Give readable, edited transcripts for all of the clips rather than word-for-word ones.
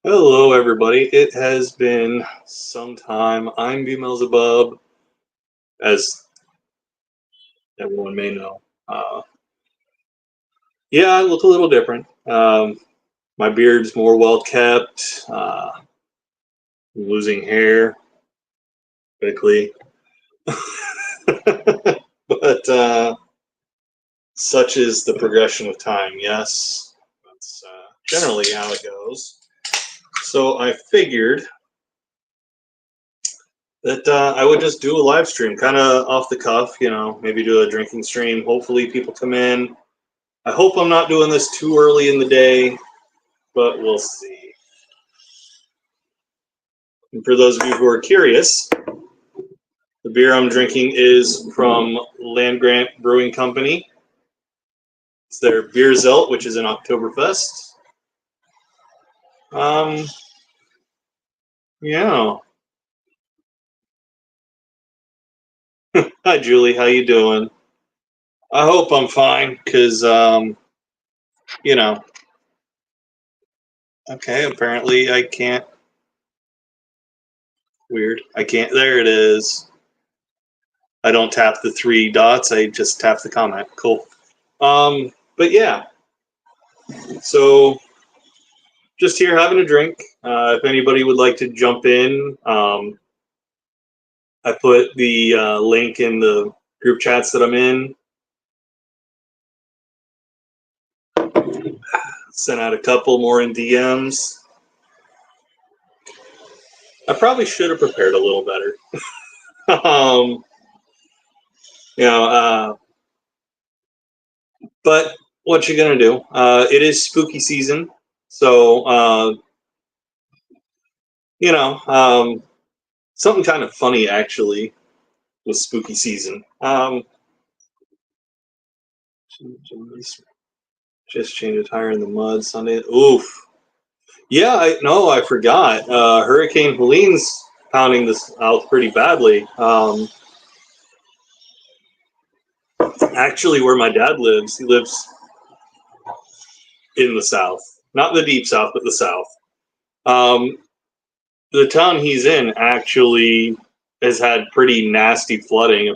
Hello, everybody. It has been some time. I'm Beelzebub, as everyone may know. Uh, yeah, I look a little different. My beard's more well kept. I'm losing hair quickly, but such is the progression of time. Yes, that's generally how it goes. So I figured that I would just do a live stream, kind of off the cuff. Maybe do a drinking stream. Hopefully, people come in. I hope I'm not doing this too early in the day, but we'll see. And for those of you who are curious, the beer I'm drinking is from Land Grant Brewing Company. It's their Beer Zelt, which is an Oktoberfest. Um, yeah. Hi, Julie. How you doing? I hope I'm fine, because, you know, okay, apparently I can't. Weird. I can't. There it is. I don't tap the three dots. I just tap the comment. Cool. But yeah. So just here having a drink. If anybody would like to jump in, I put the link in the group chats that I'm in. Sent out a couple more in DMs. I probably should have prepared a little better. um, you know, but what you gonna do? It is spooky season, so you know, something kind of funny actually with spooky season. Just changed a tire in the mud Sunday. Oof. Yeah, I forgot. Hurricane Helene's pounding this out pretty badly. Actually, where my dad lives, he lives in the south, not the deep south, but the south. Um, the town he's in actually has had pretty nasty flooding.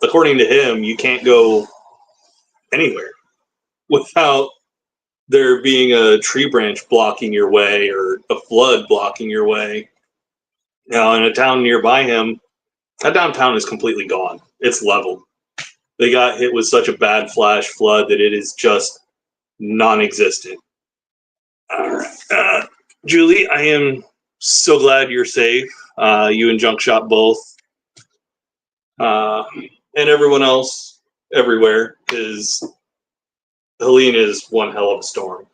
According to him, you can't go anywhere without there being a tree branch blocking your way or a flood blocking your way. Now, in a town nearby him, that downtown is completely gone. It's leveled. They got hit with such a bad flash flood that it is just non-existent. All right, Julie, I am so glad you're safe. You and Junk Shop both, uh, and everyone else everywhere. Because Helene is one hell of a storm.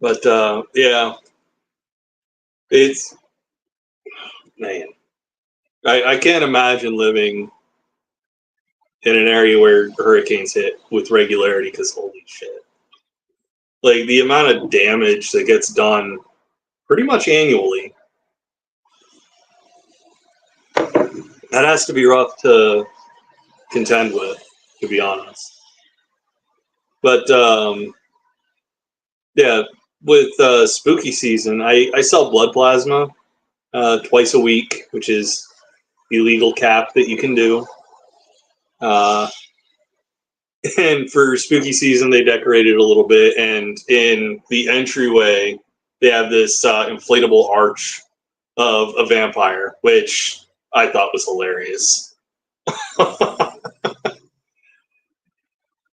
But yeah, it's man. I can't imagine living in an area where hurricanes hit with regularity. Because holy shit, like the amount of damage that gets done pretty much annually. That has to be rough to contend with, to be honest. But yeah, with spooky season, I sell blood plasma twice a week, which is the legal cap that you can do. Uh, and for spooky season, they decorate it a little bit, and in the entryway, they have this inflatable arch of a vampire, which I thought was hilarious.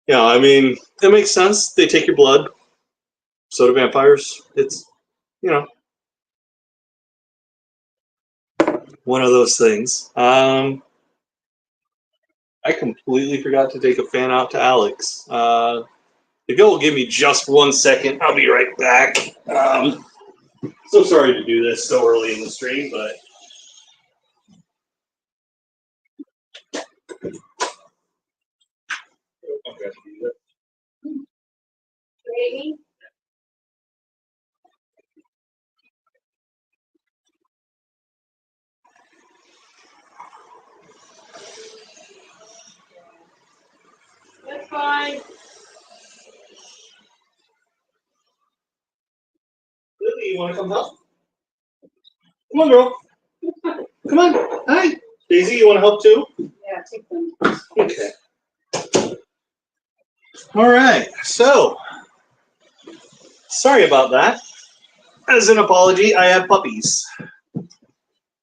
Yeah, I mean, it makes sense. They take your blood. So do vampires. It's, you know, one of those things. I completely forgot to take a fan out to Alex. If you'll give me just 1 second, I'll be right back. So sorry to do this so early in the stream, but Ready? That's fine. you want to come help? Come on, girl. Come on. Hi. Daisy, you want to help too? Yeah, take them. Okay. All right. So, sorry about that. As an apology, I have puppies.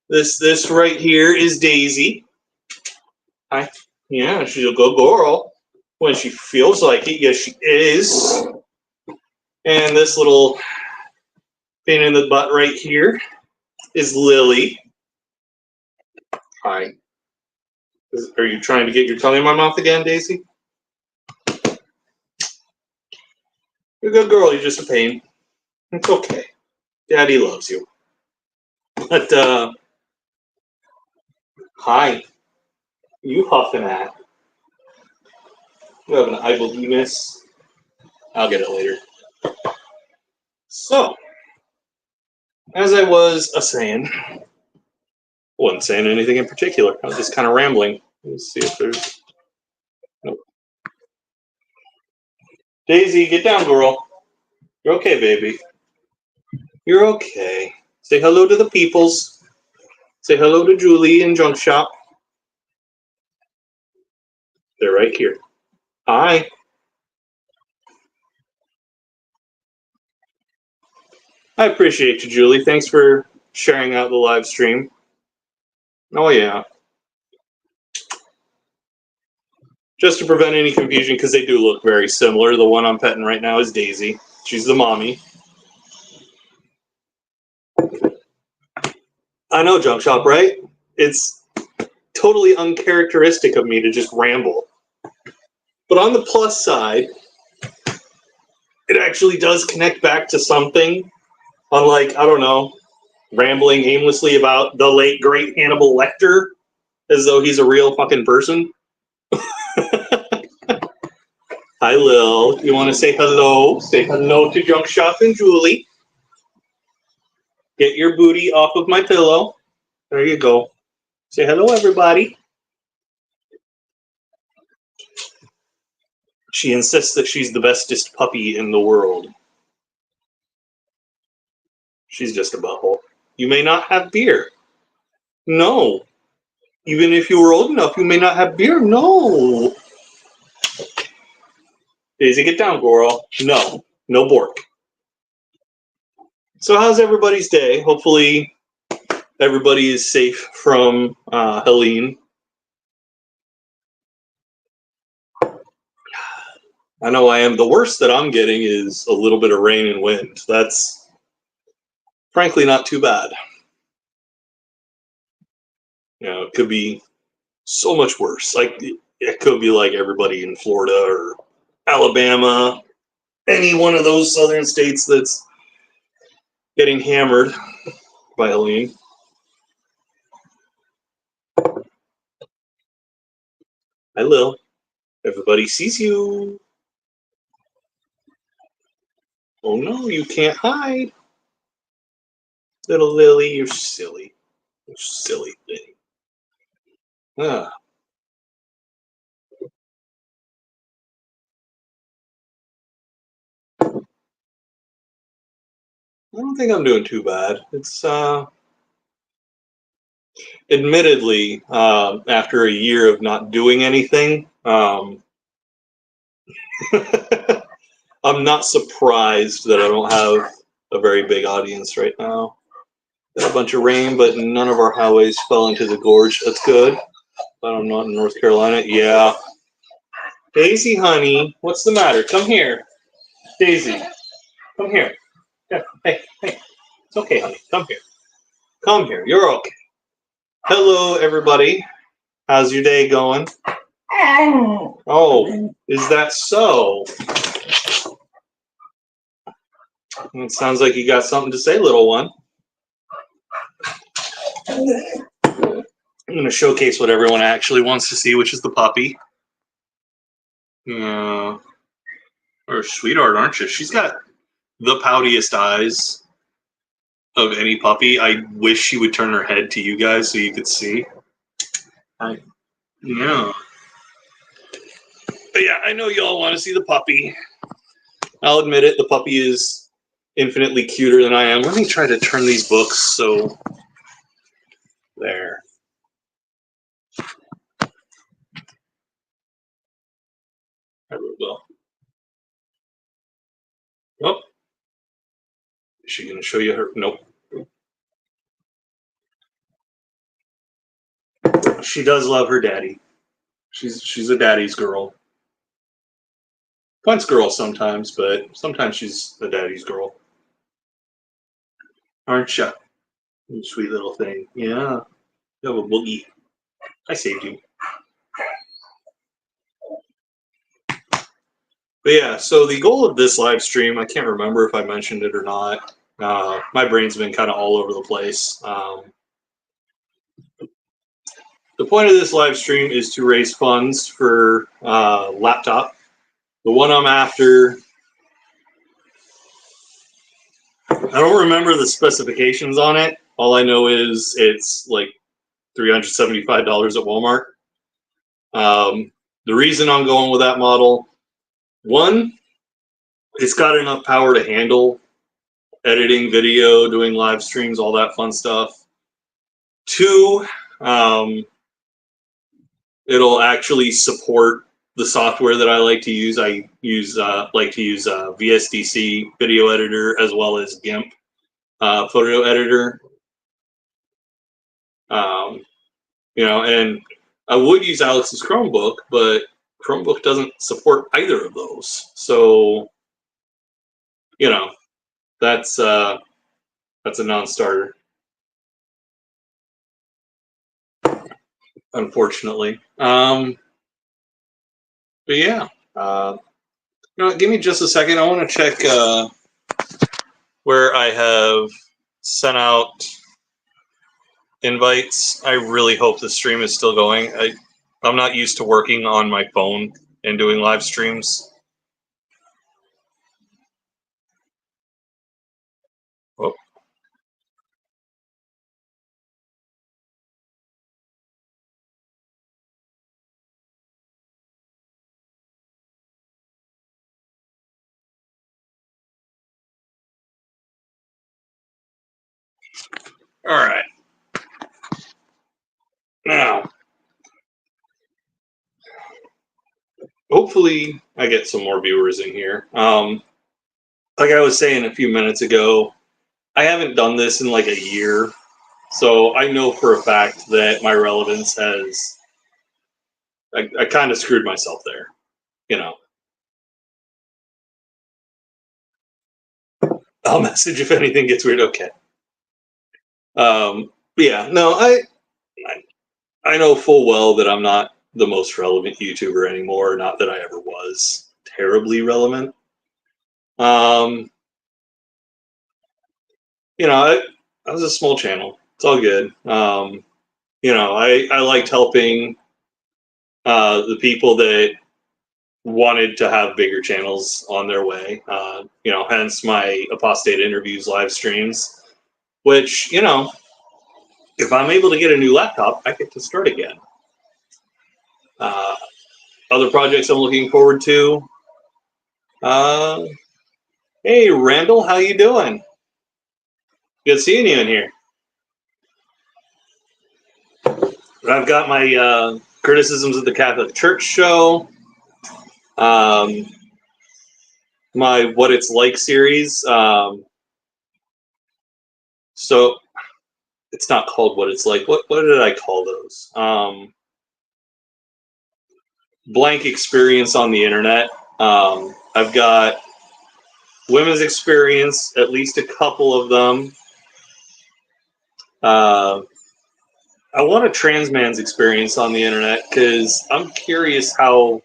This right here is Daisy. Hi. Yeah, she's a good girl when she feels like it. Yes, she is. And this little pain in the butt right here is Lily. Hi. Are you trying to get your tongue in my mouth again, Daisy? You're a good girl. You're just a pain. It's okay. Daddy loves you. But, hi. You huffing at? You have an Ibelinus. I'll get it later. So, as I was saying, I wasn't saying anything in particular. I was just kind of rambling. Let's see if there's... Nope. Daisy, get down, girl. You're okay, baby. You're okay. Say hello to the peoples. Say hello to Julie in Junk Shop. They're right here. Hi. I appreciate you, Julie. Thanks for sharing out the live stream. Oh, yeah. Just to prevent any confusion, because they do look very similar. The one I'm petting right now is Daisy. She's the mommy. I know, Junk Shop, right? It's totally uncharacteristic of me to just ramble. But on the plus side, it actually does connect back to something. Unlike, I don't know, rambling aimlessly about the late, great Hannibal Lecter, as though he's a real fucking person. Hi, Lil. You want to say hello? Say hello to Junk Shop and Julie. Get your booty off of my pillow. There you go. Say hello, everybody. She insists that she's the bestest puppy in the world. She's just a butthole. You may not have beer. No. Even if you were old enough, you may not have beer. No. Daisy, get down, girl. No. No Bork. So how's everybody's day? Hopefully everybody is safe from Helene. I know I am. The worst that I'm getting is a little bit of rain and wind. That's frankly not too bad. You know, it could be so much worse. Like, it could be like everybody in Florida or Alabama, any one of those southern states that's getting hammered by Helene. Hi, Lil. Everybody sees you. Oh no, you can't hide. Little Lily, you're silly. You silly thing. Ah. I don't think I'm doing too bad. It's admittedly, after a year of not doing anything, I'm not surprised that I don't have a very big audience right now. Got a bunch of rain, but none of our highways fell into the gorge. That's good. But I'm not in North Carolina. Yeah. Daisy, honey, what's the matter? Come here. Daisy, come here. Yeah. Hey, hey. It's okay, honey. Come here. Come here. You're okay. Hello, everybody. How's your day going? Oh, is that so? It sounds like you got something to say, little one. I'm going to showcase what everyone actually wants to see, which is the puppy. Yeah. Or sweetheart, aren't you? She's got the poutiest eyes of any puppy. I wish she would turn her head to you guys so you could see. Yeah. But yeah, I know y'all want to see the puppy. I'll admit it, the puppy is infinitely cuter than I am. Let me try to turn these books so there. There we go. Oh, is she going to show you her? Nope. She does love her daddy. She's a daddy's girl. Quint's girl sometimes, but sometimes she's a daddy's girl. Aren't you? You sweet little thing. Yeah. You have a boogie. I saved you. But yeah, so the goal of this live stream, I can't remember if I mentioned it or not. My brain's been kind of all over the place. The point of this live stream is to raise funds for laptop. The one I'm after, I don't remember the specifications on it. All I know is it's like $375 at Walmart. The reason I'm going with that model, one, it's got enough power to handle editing video, doing live streams, all that fun stuff. Two, it'll actually support the software that I like to use. I like to use VSDC video editor as well as GIMP photo editor. And I would use Alex's Chromebook, but Chromebook doesn't support either of those. So, that's a non-starter, unfortunately. But yeah, give me just a second. I want to check where I have sent out invites. I really hope the stream is still going. I'm not used to working on my phone and doing live streams. Oh. All right. Now, hopefully I get some more viewers in here. Like I was saying a few minutes ago, I haven't done this in like a year. So I know for a fact that my relevance has, I kind of screwed myself there, I'll message if anything gets weird. Okay. Yeah, no, I know full well that I'm not the most relevant YouTuber anymore. Not that I ever was terribly relevant. I was a small channel. It's all good. I liked helping the people that wanted to have bigger channels on their way. Hence my Apostate Interviews live streams, which, if I'm able to get a new laptop, I get to start again. Other projects I'm looking forward to. Hey, Randall, how you doing? Good seeing you in here. I've got my criticisms of the Catholic Church show. My What It's Like series. So it's not called What It's Like. What did I call those? Blank experience on the internet. I've got women's experience, at least a couple of them. I want a trans man's experience on the internet because I'm curious how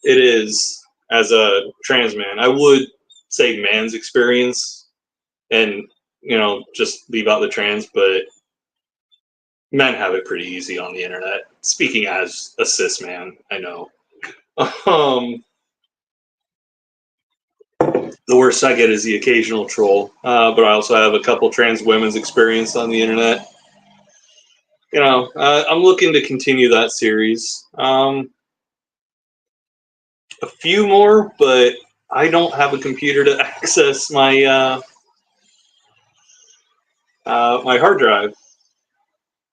it is as a trans man. I would say man's experience and, just leave out the trans, but men have it pretty easy on the internet. Speaking as a cis man, I know. The worst I get is the occasional troll, but I also have a couple trans women's experience on the internet. I'm looking to continue that series. A few more, but I don't have a computer to access my my hard drive,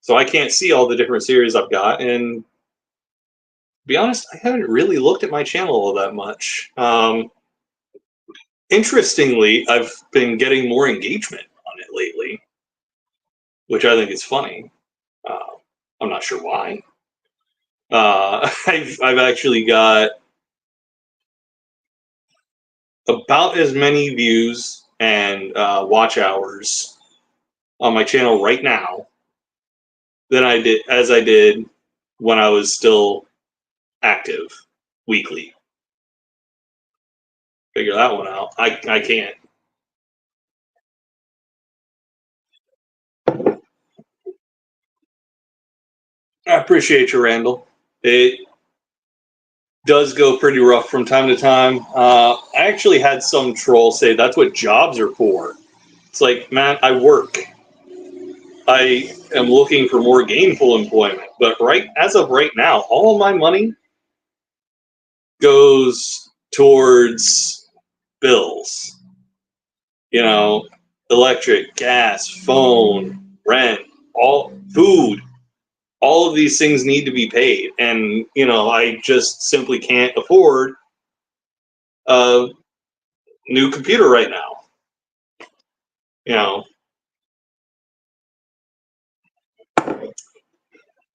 so I can't see all the different series I've got. And to be honest, I haven't really looked at my channel all that much. Interestingly, I've been getting more engagement on it lately, which I think is funny. I'm not sure why. I've actually got about as many views and watch hours on my channel right now than I did when I was still active weekly. Figure that one out. I can't. I appreciate you, Randall. It does go pretty rough from time to time. I actually had some troll say that's what jobs are for. It's like, man, I work. I am looking for more gainful employment. But as of right now, all of my money goes towards bills. You know, electric, gas, phone, rent, all food. All of these things need to be paid, and I just simply can't afford a new computer right now.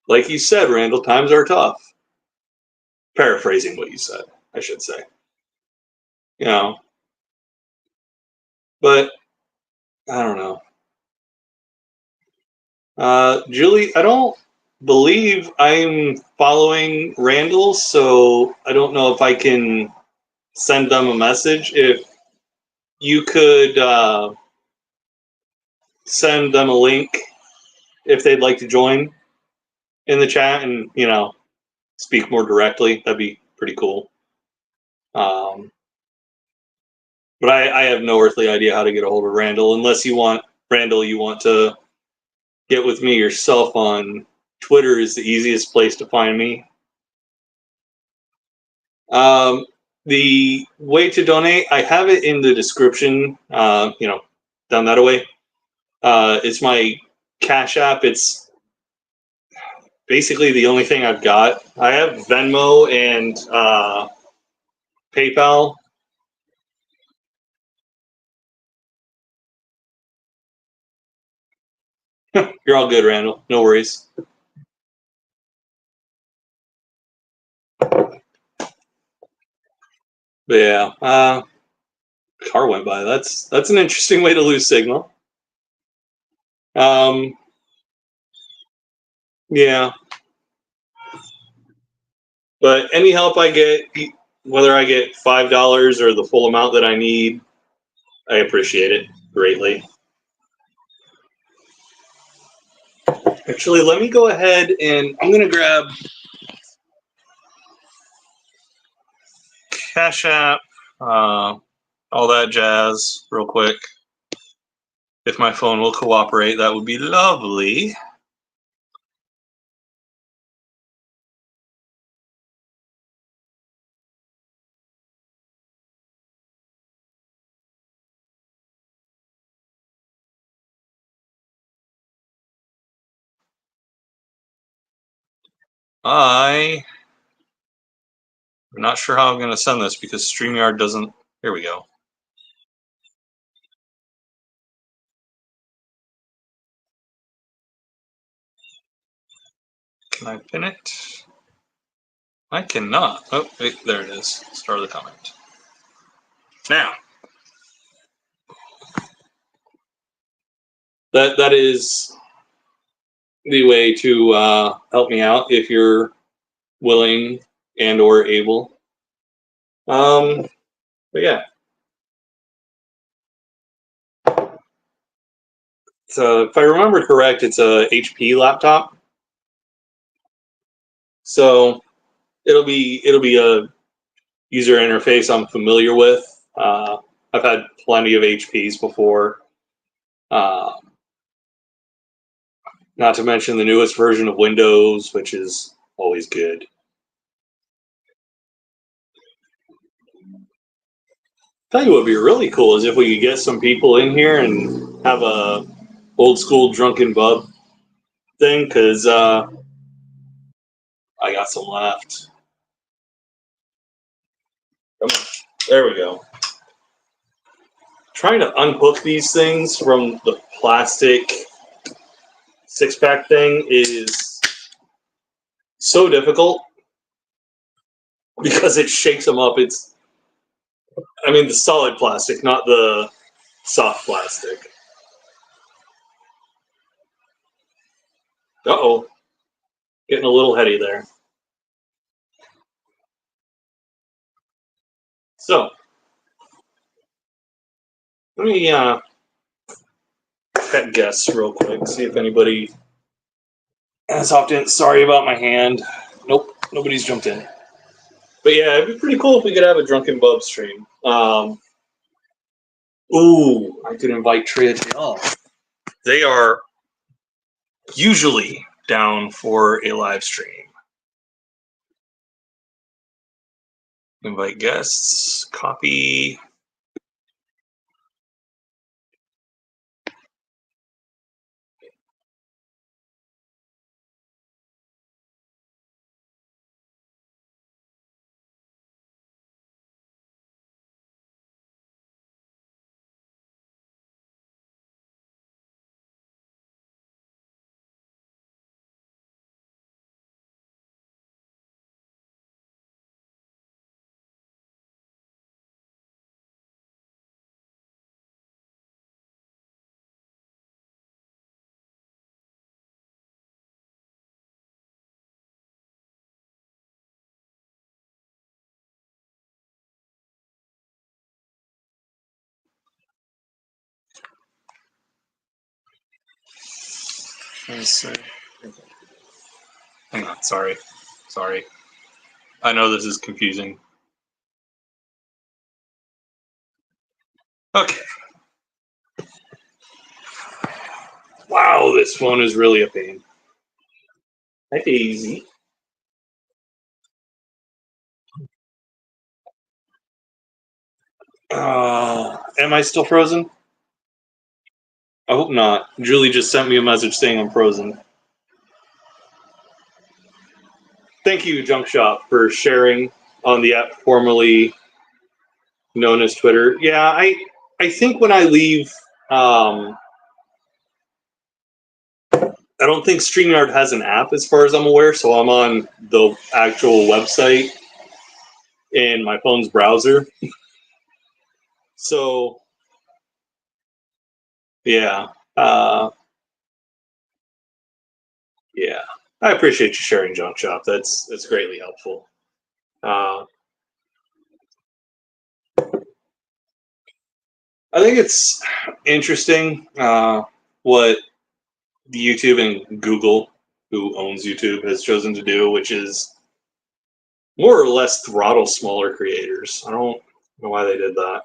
Like you said, Randall, times are tough. Paraphrasing what you said, I should say. But I don't know. Julie, I don't believe I'm following Randall, so I don't know if I can send them a message. If you could send them a link if they'd like to join in the chat and, speak more directly, that'd be pretty cool. But I have no earthly idea how to get a hold of Randall, unless you want to get with me yourself on Twitter is the easiest place to find me. The way to donate, I have it in the description, down that way. It's my Cash App. It's basically the only thing I've got. I have Venmo and PayPal. You're all good, Randall. No worries. But yeah, car went by. That's an interesting way to lose signal. Yeah. But any help I get, whether I get $5 or the full amount that I need, I appreciate it greatly. Actually, let me go ahead and I'm going to grab Cash App, all that jazz real quick. If my phone will cooperate, that would be lovely. I'm not sure how I'm going to send this because StreamYard doesn't. Here we go. Can I pin it? I cannot. Oh, wait, there it is. Start of the comment. Now, that is the way to help me out if you're willing and or able. But yeah. So if I remember correct, it's a HP laptop. So it'll be a user interface I'm familiar with. I've had plenty of HPs before. Not to mention the newest version of Windows, which is always good. Tell you what would be really cool is if we could get some people in here and have a old school drunken bub thing, because I got some left. Come on. There we go. Trying to unhook these things from the plastic 6-pack thing is so difficult because it shakes them up. The solid plastic, not the soft plastic. Uh-oh. Getting a little heady there. So, let me pet guess real quick, see if anybody has hopped in. Sorry about my hand. Nope, nobody's jumped in. But yeah, it'd be pretty cool if we could have a Drunken Bub stream. Ooh, I could invite Tria Jill. They are usually down for a live stream. Invite guests, copy. Let's see. Hang on, sorry. I know this is confusing. Okay. Wow, this phone is really a pain. Hi, Daisy. Am I still frozen? I hope not. Julie just sent me a message saying I'm frozen. Thank you, Junk Shop, for sharing on the app formerly known as Twitter. Yeah, I think when I leave, I don't think StreamYard has an app as far as I'm aware, so I'm on the actual website in my phone's browser. So, yeah. Yeah. I appreciate you sharing, Junk Shop. That's greatly helpful. I think it's interesting what YouTube and Google, who owns YouTube, has chosen to do, which is more or less throttle smaller creators. I don't know why they did that.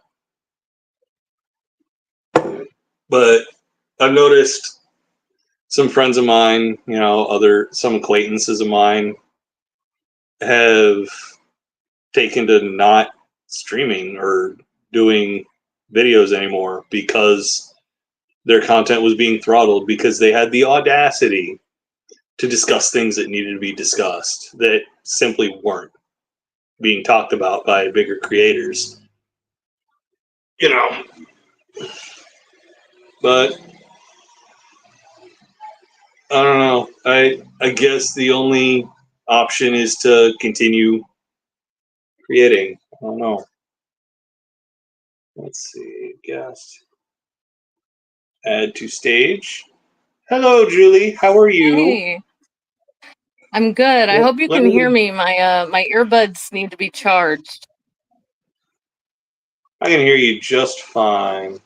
But I've noticed some friends of mine, some acquaintances of mine have taken to not streaming or doing videos anymore because their content was being throttled because they had the audacity to discuss things that needed to be discussed that simply weren't being talked about by bigger creators. But I don't know. I guess the only option is to continue creating. I don't know. Let's see. Guest. Add to stage. Hello, Julie. How are you? Hey. I'm good. I hope you can hear me. My earbuds need to be charged. I can hear you just fine.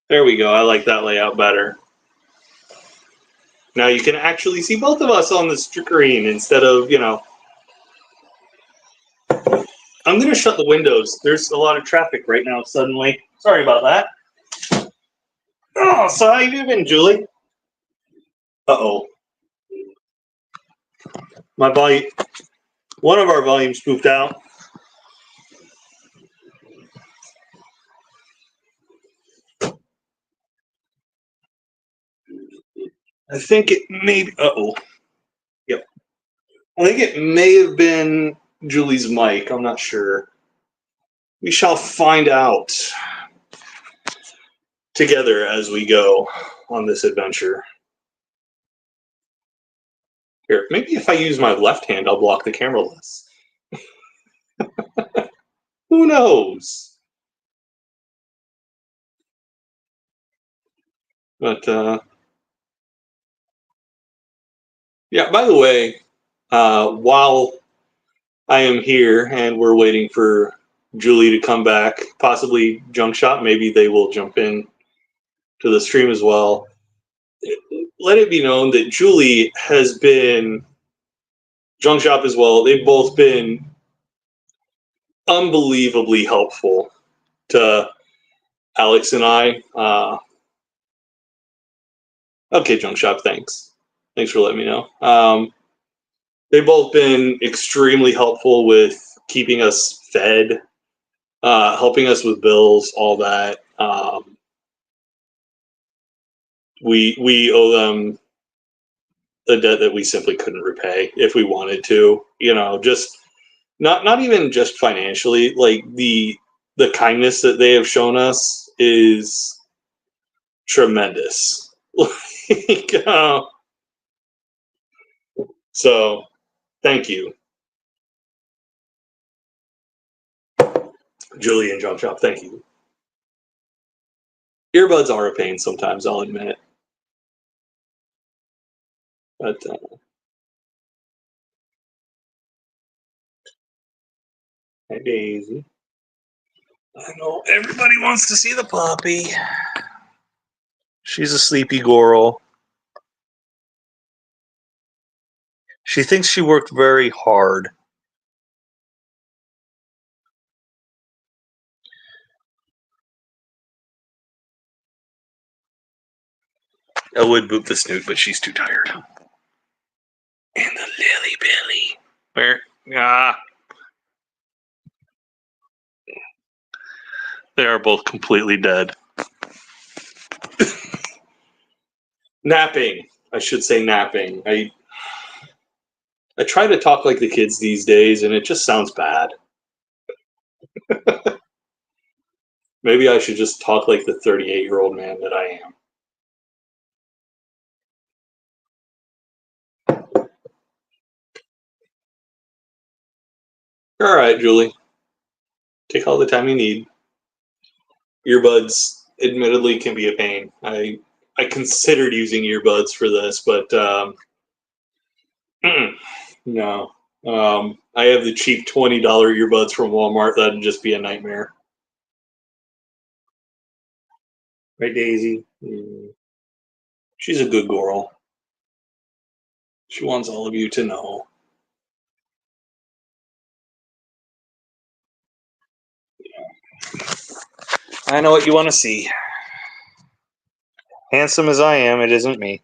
There we go. I like that layout better. Now you can actually see both of us on the screen instead of, I'm going to shut the windows. There's a lot of traffic right now suddenly. Sorry about that. Oh, so how you been, Julie? Uh-oh. My volume, one of our volumes spoofed out. I think it may. Yep. I think it may have been Julie's mic. I'm not sure. We shall find out together as we go on this adventure. Here, maybe if I use my left hand, I'll block the camera less. Who knows? But yeah. By the way, while I am here and we're waiting for Julie to come back, possibly Junk Shop, maybe they will jump in to the stream as well. Let it be known that Julie has been, Junk Shop as well, they've both been unbelievably helpful to Alex and I. Okay, Junk Shop, thanks. Thanks for letting me know. They've both been extremely helpful with keeping us fed, helping us with bills, all that. We owe them a debt that we simply couldn't repay if we wanted to. You know, just not even just financially. Like the kindness that they have shown us is tremendous. Like, so thank you, Julie and Jump Shop. Thank you. Earbuds are a pain sometimes, I'll admit. But hey, Daisy. I know everybody wants to see the puppy. She's a sleepy girl. She thinks she worked very hard. I would boop the snoot, but she's too tired. And the lily belly. Where? Ah. They are both completely dead. Napping. I should say napping. I try to talk like the kids these days, and it just sounds bad. Maybe I should just talk like the 38-year-old man that I am. All right, Julie. Take all the time you need. Earbuds, admittedly, can be a pain. I considered using earbuds for this, but no. I have the cheap $20 earbuds from Walmart. That'd just be a nightmare. Right, Daisy? She's a good girl. She wants all of you to know. I know what you want to see. Handsome as I am, it isn't me.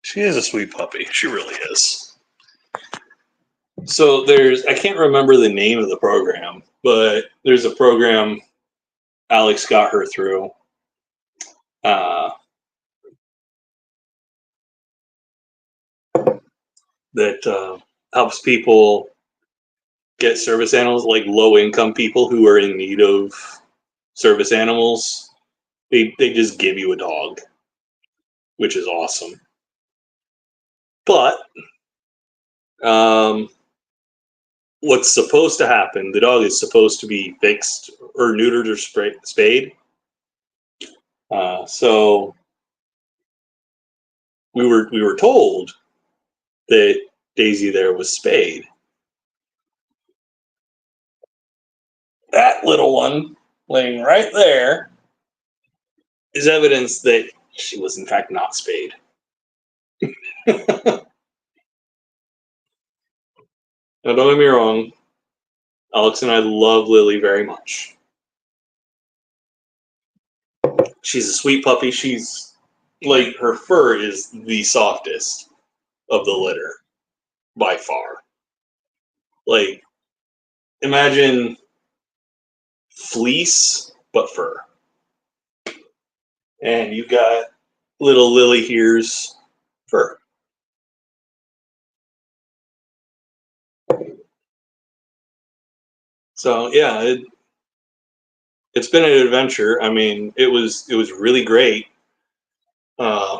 She is a sweet puppy. She really is. So I can't remember the name of the program, but there's a program Alex got her through. That helps people get service animals, like low-income people who are in need of service animals. They just give you a dog, which is awesome. But what's supposed to happen, the dog is supposed to be fixed or neutered or spayed. So we were told that Daisy there was spayed. That little one laying right there is evidence that she was in fact not spayed. Now, don't get me wrong, Alex and I love Lily very much. She's a sweet puppy. She's like her fur is the softest of the litter by far. Like, imagine fleece but fur. And you've got little Lily here's fur. So yeah, it's been an adventure. I mean, it was really great. Uh,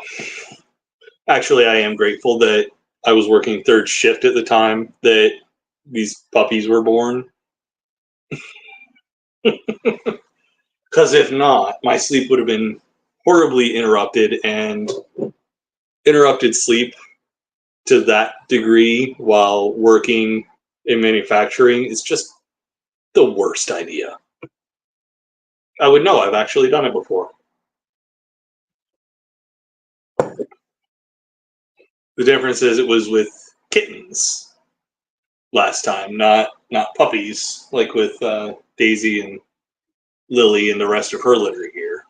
actually, I am grateful that I was working third shift at the time that these puppies were born. Because if not, my sleep would have been horribly interrupted, and interrupted sleep to that degree while working in manufacturing is just the worst idea. I would know. I've actually done it before. The difference is it was with kittens last time, not puppies like with Daisy and Lily and the rest of her litter here.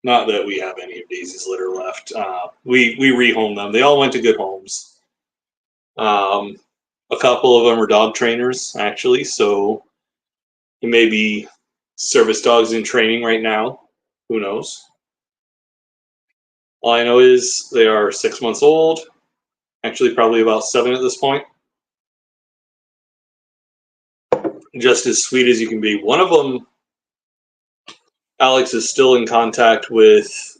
Not that we have any of Daisy's litter left. We rehomed them. They all went to good homes. A couple of them are dog trainers, actually, so it may be service dogs in training right now. Who knows? All I know is they are 6 months old. Actually, probably about 7 at this point. Just as sweet as you can be. One of them, Alex, is still in contact with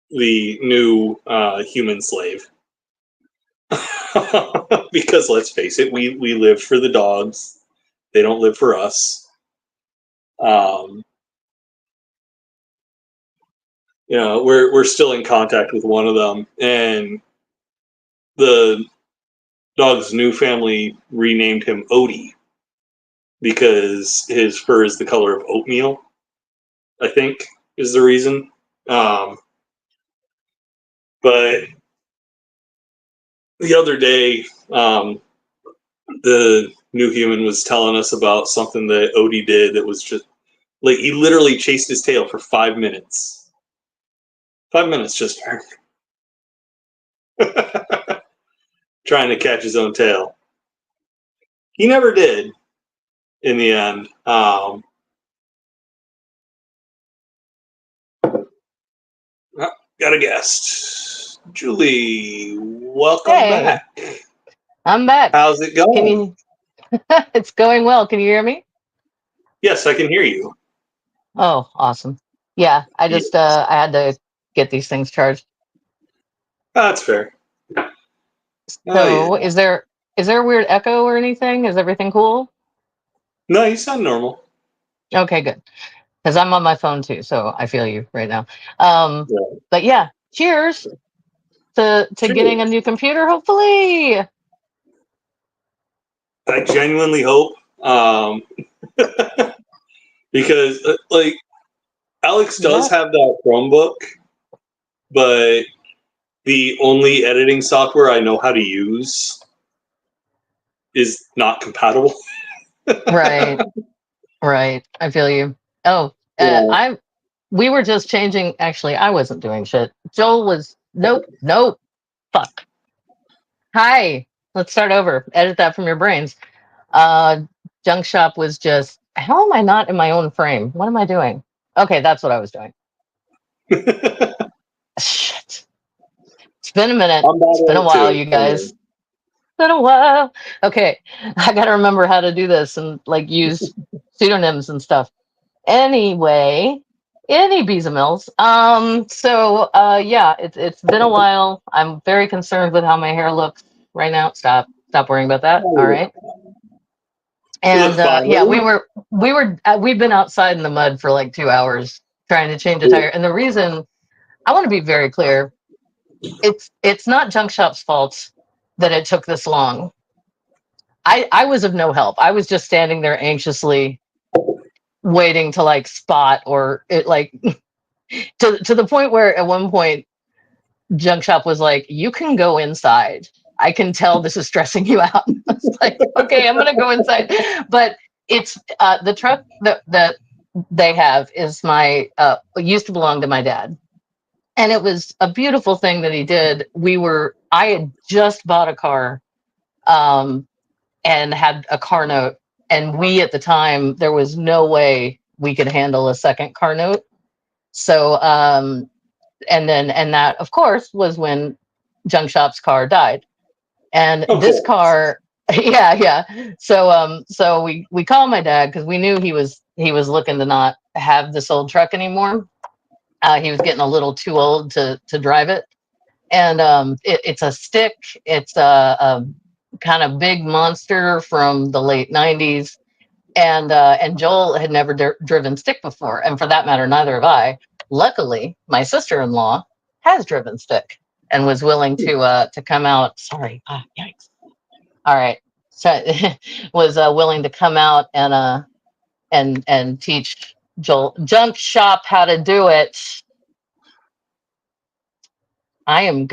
the new human slave. Because let's face it, we live for the dogs. They don't live for us. You know, we're still in contact with one of them, and the dog's new family renamed him Odie because his fur is the color of oatmeal, I think is the reason. But the other day, the new human was telling us about something that Odie did that was just like he literally chased his tail for 5 minutes. 5 minutes just trying to catch his own tail. He never did in the end. Got a guest. Julie, welcome back. I'm back. How's it going? It's going well. Can you hear me? Yes, I can hear you. Oh, awesome. Yeah, I just I had to get these things charged. That's fair. So, is there a weird echo or anything? Is everything cool? No, you sound normal. Okay, good. Because I'm on my phone too, so I feel you right now. Yeah. But yeah, cheers to getting a new computer, hopefully. I genuinely hope, because like Alex does have that Chromebook, but the only editing software I know how to use is not compatible. Right. I feel you. Oh, we were just changing. Actually, I wasn't doing shit. Joel was. Nope. Fuck. Hi. Let's start over. Edit that from your brains. Junk Shop was just. How am I not in my own frame? What am I doing? Okay, that's what I was doing. Shit. It's been a minute. It's been a while, you guys. It's been a while. Okay, I gotta remember how to do this and like use pseudonyms and stuff. Anyway, any Mills. Yeah, it's been a while. I'm very concerned with how my hair looks right now. Stop worrying about that. All right. And yeah, we've been outside in the mud for like 2 hours trying to change a tire. And the reason I want to be very clear, it's not Junk Shop's fault that it took this long. I was of no help. I was just standing there anxiously waiting to like spot or it like to the point where at one point Junk Shop was like, you can go inside. I can tell this is stressing you out. I was like, okay, I'm gonna go inside. But it's the truck that they have is my used to belong to my dad. And it was a beautiful thing that he did. I had just bought a car, and had a car note, and we at the time there was no way we could handle a second car note. So and that of course was when Junk Shop's car died. And this car, yeah. So we called my dad because we knew he was looking to not have this old truck anymore. He was getting a little too old to drive it. And it's a stick. It's a kind of big monster from the late 90s. And Joel had never driven stick before. And for that matter, neither have I. Luckily, my sister-in-law has driven stick and was willing to come out. Sorry. Yikes. All right. So was willing to come out and teach Joel Junk Shop how to do it. I'm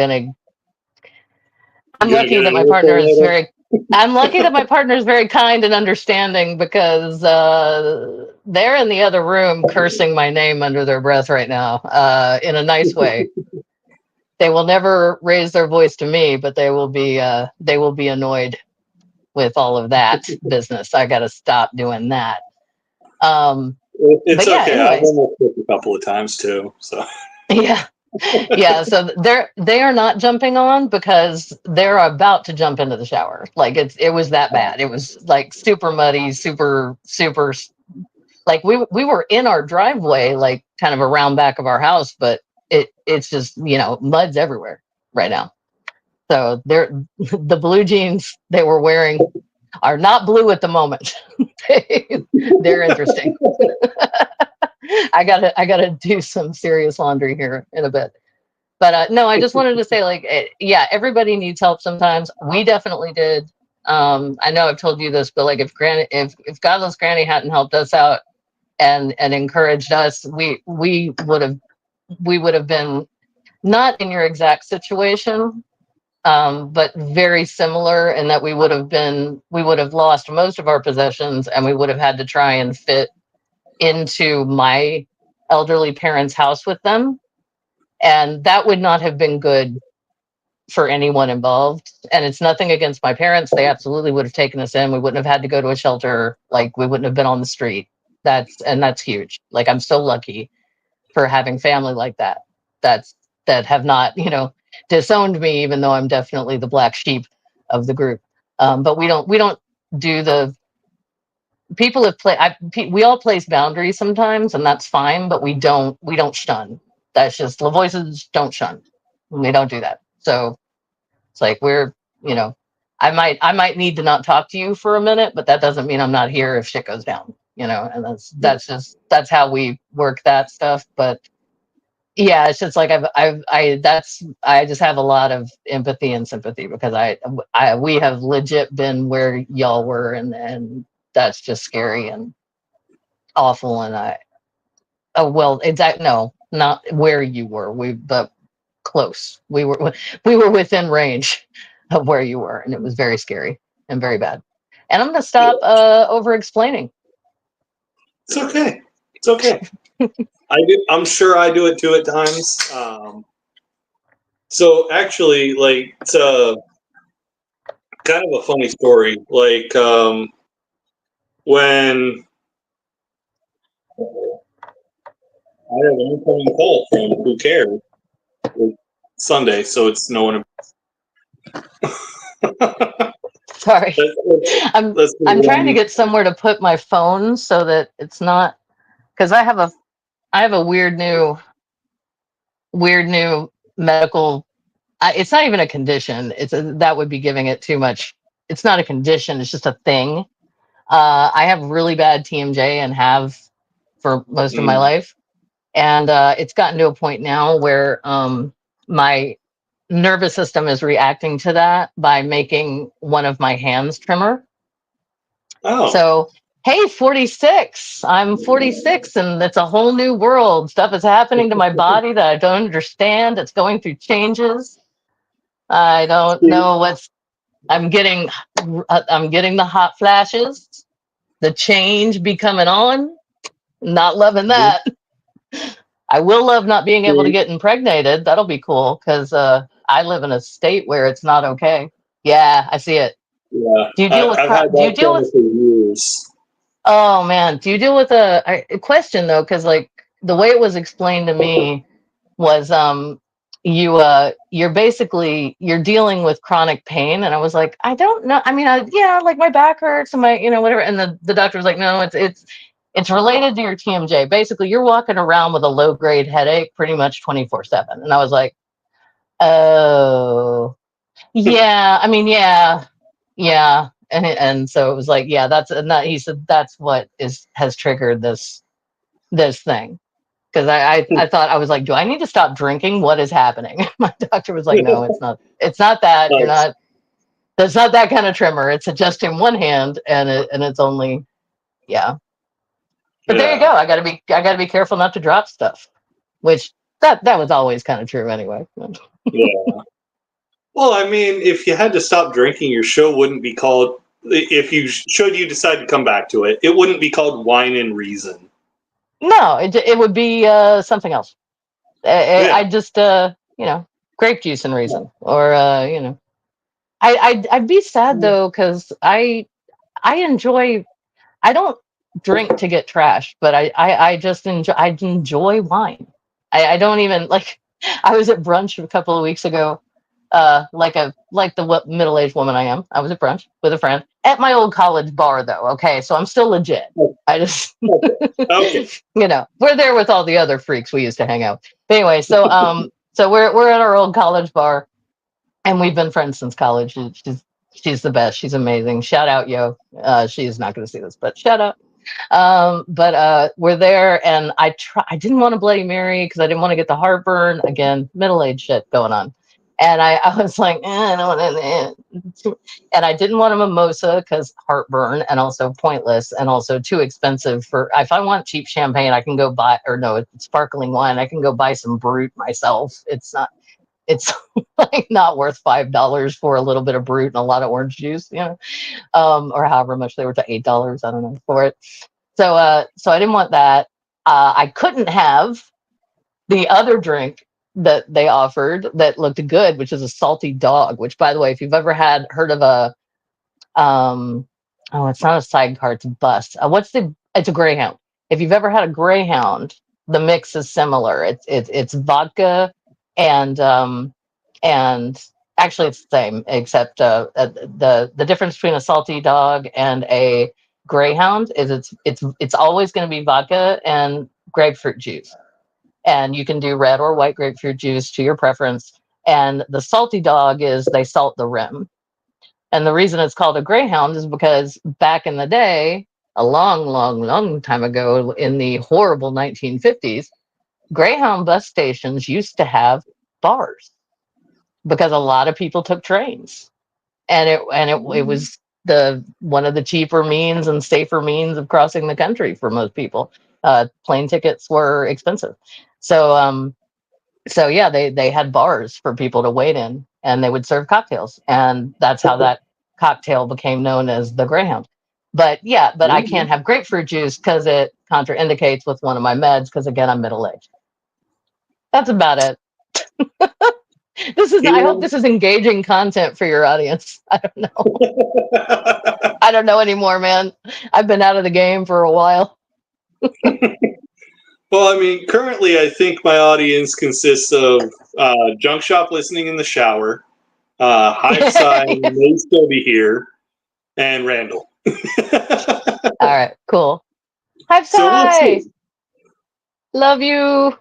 lucky that my partner is very I'm lucky that my partner is very kind and understanding, because they're in the other room cursing my name under their breath right now, in a nice way. They will never raise their voice to me, but they will be annoyed with all of that business. I got to stop doing that. It's yeah, okay. anyways. I've almost a couple of times too. So yeah. So they are not jumping on because they're about to jump into the shower. Like it was that bad. It was like super muddy, super. Like we were in our driveway, like kind of around back of our house, but it's just mud's everywhere right now. So the blue jeans they were wearing are not blue at the moment. They're interesting. I gotta do some serious laundry here in a bit. But no, I just wanted to say, like, yeah, everybody needs help sometimes. We definitely did. I know I've told you this, but like, if Godless Granny hadn't helped us out and encouraged us, we would have been not in your exact situation, but very similar in that we would have lost most of our possessions, and we would have had to try and fit into my elderly parents' house with them. And that would not have been good for anyone involved. And it's nothing against my parents. They absolutely would have taken us in. We wouldn't have had to go to a shelter. Like, we wouldn't have been on the street. That's huge. Like, I'm so lucky for having family like that. That have not, disowned me, even though I'm definitely the black sheep of the group. But we don't do the people have we all place boundaries sometimes, and that's fine, but we don't shun. That's just the voices don't shun. We don't do that. So it's like I might need to not talk to you for a minute, but that doesn't mean I'm not here if shit goes down, and that's how we work that stuff. But yeah, it's just like I just have a lot of empathy and sympathy, because we have legit been where y'all were, and that's just scary and awful. And no, not where you were, but close. We were within range of where you were, and it was very scary and very bad. And I'm gonna stop over explaining. It's okay. It's okay. I'm sure I do it too at times. So actually, like, it's kind of a funny story. Like, when I had an incoming call from Who Cares Sunday, so it's no one. Sorry, I'm trying to get somewhere to put my phone so that it's not, because I have a weird new medical. It's not even a condition. That would be giving it too much. It's not a condition. It's just a thing. I have really bad TMJ and have for most of my life. And it's gotten to a point now where my nervous system is reacting to that by making one of my hands tremor. Oh. So, hey, 46. I'm 46, and it's a whole new world. Stuff is happening to my body that I don't understand. It's going through changes. I don't know I'm getting the hot flashes. The change be coming on. Not loving that. I will love not being able to get impregnated. That'll be cool because I live in a state where it's not okay. Yeah, I see it. Yeah, Do you deal with? I've had Do you that deal with? for years. Oh man, do you deal with a question though? Because like the way it was explained to me was you're basically you're dealing with chronic pain, and I was like, I don't know. I mean, yeah, like my back hurts and my whatever, and the doctor was like, no, it's related to your TMJ. Basically, you're walking around with a low grade headache pretty much 24/7, and I was like, oh yeah, I mean yeah. And so it was like, yeah, that's and that he said that's what has triggered this thing. Because I thought I was like, do I need to stop drinking? What is happening? My doctor was like, no, it's not that. You're Nice. not that's not that kind of tremor. It's just in one hand and it's only yeah. But there you go. Yeah. I gotta be careful not to drop stuff. Which that was always kind of true anyway. Yeah. Well, I mean, if you had to stop drinking, your show wouldn't be called. If you should, you decide to come back to it, it wouldn't be called Wine and Reason. No, it would be something else. I just grape juice and reason or I'd be sad though because I enjoy I don't drink to get trashed, but I just enjoy wine. I don't even like I was at brunch a couple of weeks ago, like the middle-aged woman I am. I was at brunch with a friend at my old college bar though. Okay, so I'm still legit. I just Okay. we're there with all the other freaks we used to hang out. But anyway, so we're at our old college bar and we've been friends since college. She's the best. She's amazing. Shout out, yo. She is not going to see this, but shout out. But we're there, and I didn't want a Bloody Mary because I didn't want to get the heartburn. Again, middle age shit going on. And I was like, I don't want and I didn't want a mimosa because heartburn and also pointless and also too expensive for. If I want cheap champagne, I can go buy or no, it's sparkling wine. I can go buy some Brut myself. It's like not worth $5 for a little bit of Brut and a lot of orange juice, or however much they were to $8. I don't know for it. So I didn't want that. I couldn't have the other drink that they offered that looked good, which is a salty dog. Which, by the way, if you've ever heard of a it's not a sidecar, it's a bus. It's a Greyhound. If you've ever had a Greyhound, the mix is similar. It's vodka and actually it's the same except the difference between a salty dog and a Greyhound is it's always going to be vodka and grapefruit juice, and you can do red or white grapefruit juice to your preference. And the salty dog is they salt the rim, and the reason it's called a Greyhound is because back in the day, a long, long, long time ago, in the horrible 1950s, Greyhound bus stations used to have bars because a lot of people took trains, and it was the one of the cheaper means and safer means of crossing the country for most people. Plane tickets were expensive, so yeah, they had bars for people to wait in, and they would serve cocktails, and that's how that cocktail became known as the Greyhound. But I can't have grapefruit juice because it contraindicates with one of my meds because again I'm middle aged. That's about it. I hope this is engaging content for your audience. I don't know. I don't know anymore, man. I've been out of the game for a while. Well, I mean, currently, I think my audience consists of Junk Shop listening in the shower, Hive Side may still be here, and Randall. All right, cool. Hive So Side! Love you,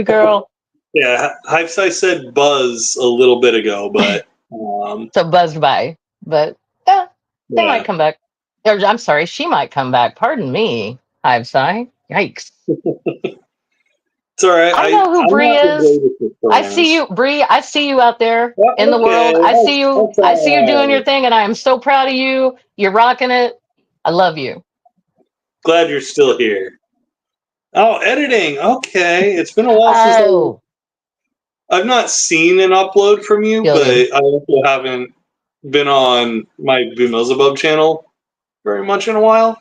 girl. Yeah, Hive Side said buzz a little bit ago, but so buzzed by, but yeah, they might come back. Or, I'm sorry, she might come back. Pardon me, Hive Side. Yikes. It's all right. I know who Bree is. I see you, Bree. I see you out there in the world. I see you. I see you doing your thing, and I am so proud of you. You're rocking it. I love you. Glad you're still here. Oh, editing. Okay, it's been a while since I've not seen an upload from you, but I also haven't been on my Beelzebub channel very much in a while.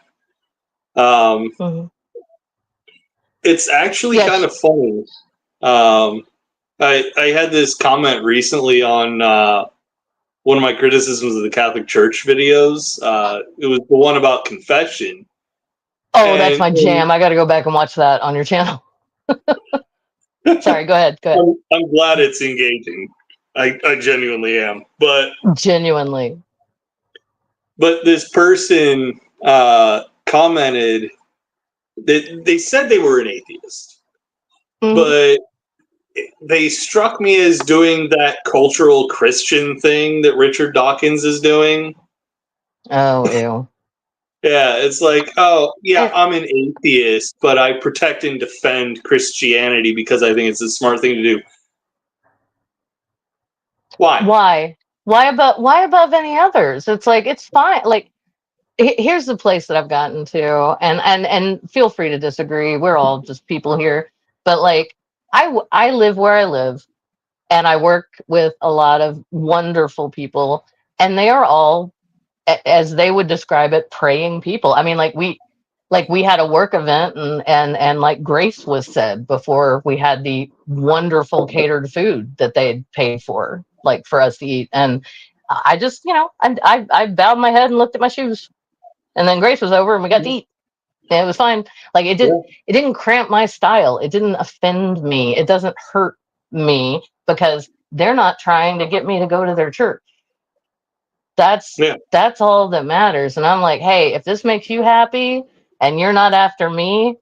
it's actually Yes. kind of funny. I had this comment recently on one of my criticisms of the Catholic Church videos. It was the one about confession. Oh, that's my And jam. I got to go back and watch that on your channel. Sorry, go ahead. Go ahead. I'm glad it's engaging. I genuinely am. But Genuinely. this person commented that they said they were an atheist, Mhm. but they struck me as doing that cultural Christian thing that Richard Dawkins is doing. Oh, ew. Yeah, it's like, oh, yeah, And I'm an atheist, but I protect and defend Christianity because I think it's a smart thing to do. Why? why? Why above any others? It's like it's fine. Like here's the place that I've gotten to, and feel free to disagree. We're all just people here, but like I live where I live, and I work with a lot of wonderful people, and they are all, as they would describe it, praying people. I mean, like we had a work event, and like grace was said before we had the wonderful catered food that they had paid for, like for us to eat. And I just, I bowed my head and looked at my shoes, and then grace was over and we got to eat. And it was fine. Like it didn't cramp my style. It didn't offend me. It doesn't hurt me because they're not trying to get me to go to their church. Yeah. That's all that matters. And I'm like, hey, if this makes you happy and you're not after me,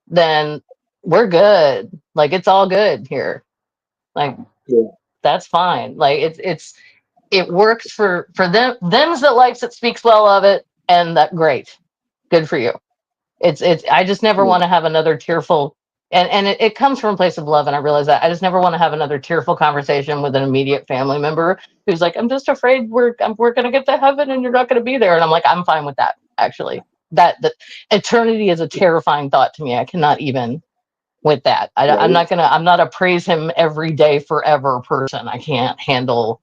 then we're good. Like it's all good here. Like Yeah. that's fine. Like it works for them's that likes it, speaks well of it, and that great. Good for you. It's I just never Yeah. want to have another tearful, and it comes from a place of love, and I realize that I just never want to have another tearful conversation with an immediate family member who's like, I'm just afraid we're gonna get to heaven and you're not gonna be there. And I'm like, I'm fine with that, actually. That eternity is a terrifying thought to me. I cannot even with that. I'm not a praise him every day forever person. I can't handle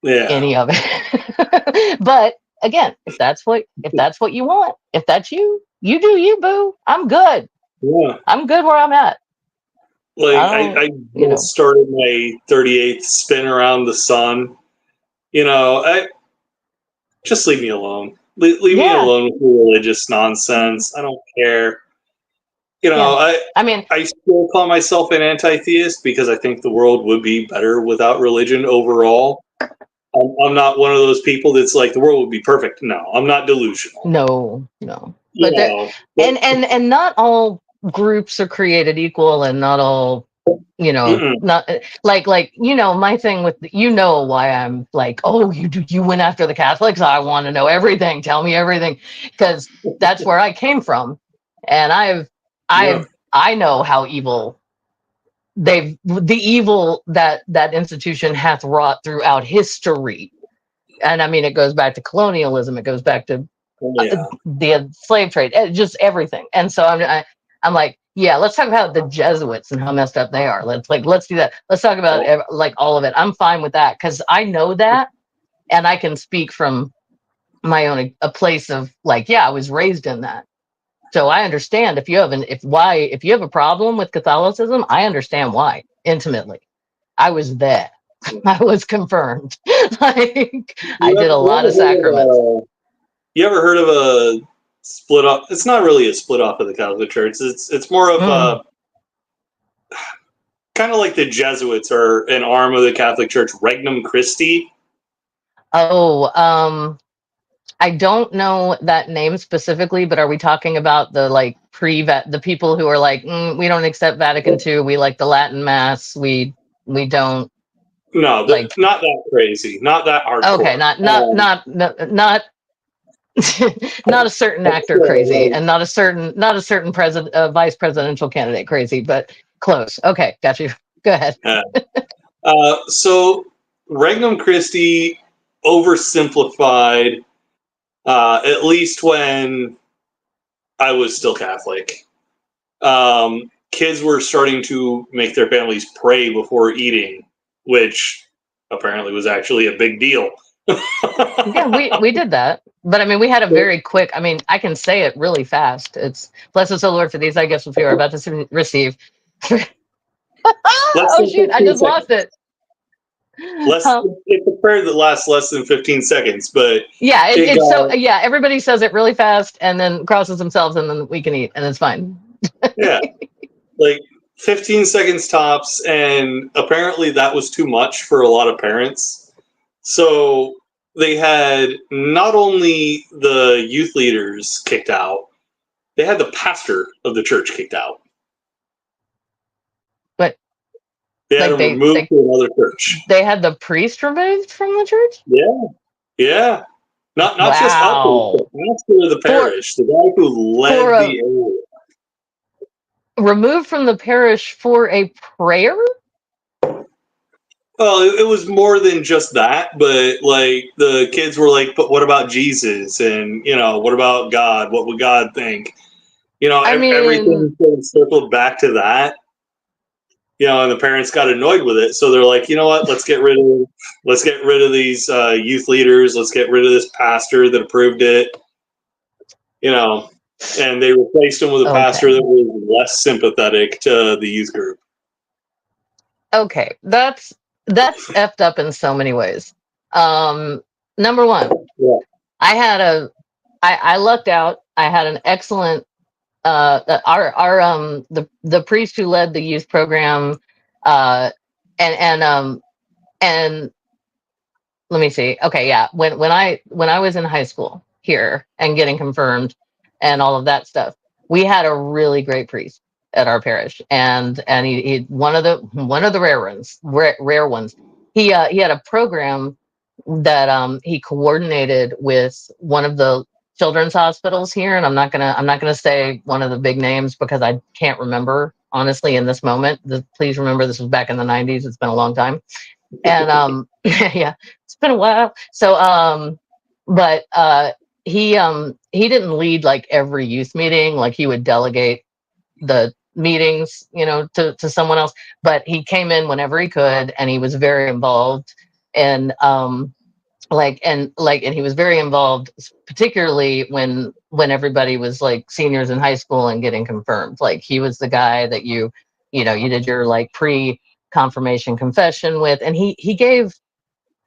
Yeah. any of it. But again, if that's what you want, if that's you, you do you, boo. I'm good. Yeah. I'm good where I'm at. Like I don't, just started my 38th spin around the sun. I just leave me alone. Leave me Yeah. alone with the religious nonsense. I don't care. Yeah. I mean, I still call myself an anti-theist because I think the world would be better without religion overall. I'm not one of those people that's like the world would be perfect. No, I'm not delusional. no. You But know, and not all groups are created equal, and not all, mm-mm. not like my thing with why I'm like, oh, you went after the Catholics. I want to know everything. Tell me everything, because that's where I came from, and I know how evil the evil that institution hath wrought throughout history. And I mean, it goes back to colonialism. It goes back to Yeah. the slave trade, just everything. And so I'm like, yeah, let's talk about the Jesuits and how messed up they are. Let's do that. Let's talk about like all of it. I'm fine with that because I know that, and I can speak from my own a place of like, yeah, I was raised in that. So I understand if you have if you have a problem with Catholicism, I understand why intimately. I was there. I was confirmed. Like I did a lot of sacraments. You ever heard of a split off? It's not really a split off of the Catholic Church. It's more of a kind of like the Jesuits are an arm of the Catholic Church, Regnum Christi. Oh, I don't know that name specifically, but are we talking about the like the people who are like, we don't accept Vatican II, we like the Latin Mass, we don't. No, like not that crazy, not that hardcore. Okay, not not a certain actor crazy, and not a certain vice presidential candidate crazy, but close. Okay, got you. Go ahead. So Regnum Christi oversimplified, at least when I was still Catholic. Kids were starting to make their families pray before eating, which apparently was actually a big deal. Yeah, we did that. But I mean, we had a very quick, I mean, I can say it really fast. It's bless us, O Lord, for these thy gifts which we are about to receive. Less Oh than shoot, I 15 just seconds. lost it. Less. Huh? It's a prayer that lasts less than 15 seconds, but Yeah, it it's so yeah, everybody says it really fast and then crosses themselves and then we can eat and it's fine. yeah, like 15 seconds tops, and apparently that was too much for a lot of parents. So they had not only the youth leaders kicked out, they had the pastor of the church kicked out. But They had like him removed to another church. they had the priest removed from the church? Yeah, yeah. Not just up, the Wow. pastor of the For parish, the guy who for led a the area. removed from the parish for a prayer? Well, it was more than just that, but like the kids were like, "But what about Jesus? And what about God? What would God think?" I mean, Everything sort of circled back to that. And the parents got annoyed with it, so they're like, "You know what? Let's get rid of these youth leaders. Let's get rid of this pastor that approved it." And they replaced him with a pastor okay. that was less sympathetic to the youth group. Okay. That's effed up in so many ways. Number one, Yeah. I lucked out. I had an excellent our the priest who led the youth program uh and let me see. Okay, yeah. When I was in high school here and getting confirmed and all of that stuff, we had a really great priest at our parish, and he one of the rare ones. He had a program that he coordinated with one of the children's hospitals here, and I'm not gonna say one of the big names because I can't remember honestly in this moment. Please remember this was back in the '90s. It's been a long time, and yeah, it's been a while. So but he didn't lead like every youth meeting. Like he would delegate the meetings, to someone else, but he came in whenever he could and he was very involved. And and he was very involved, particularly when everybody was like seniors in high school and getting confirmed. Like he was the guy that you did your like pre confirmation confession with, and he gave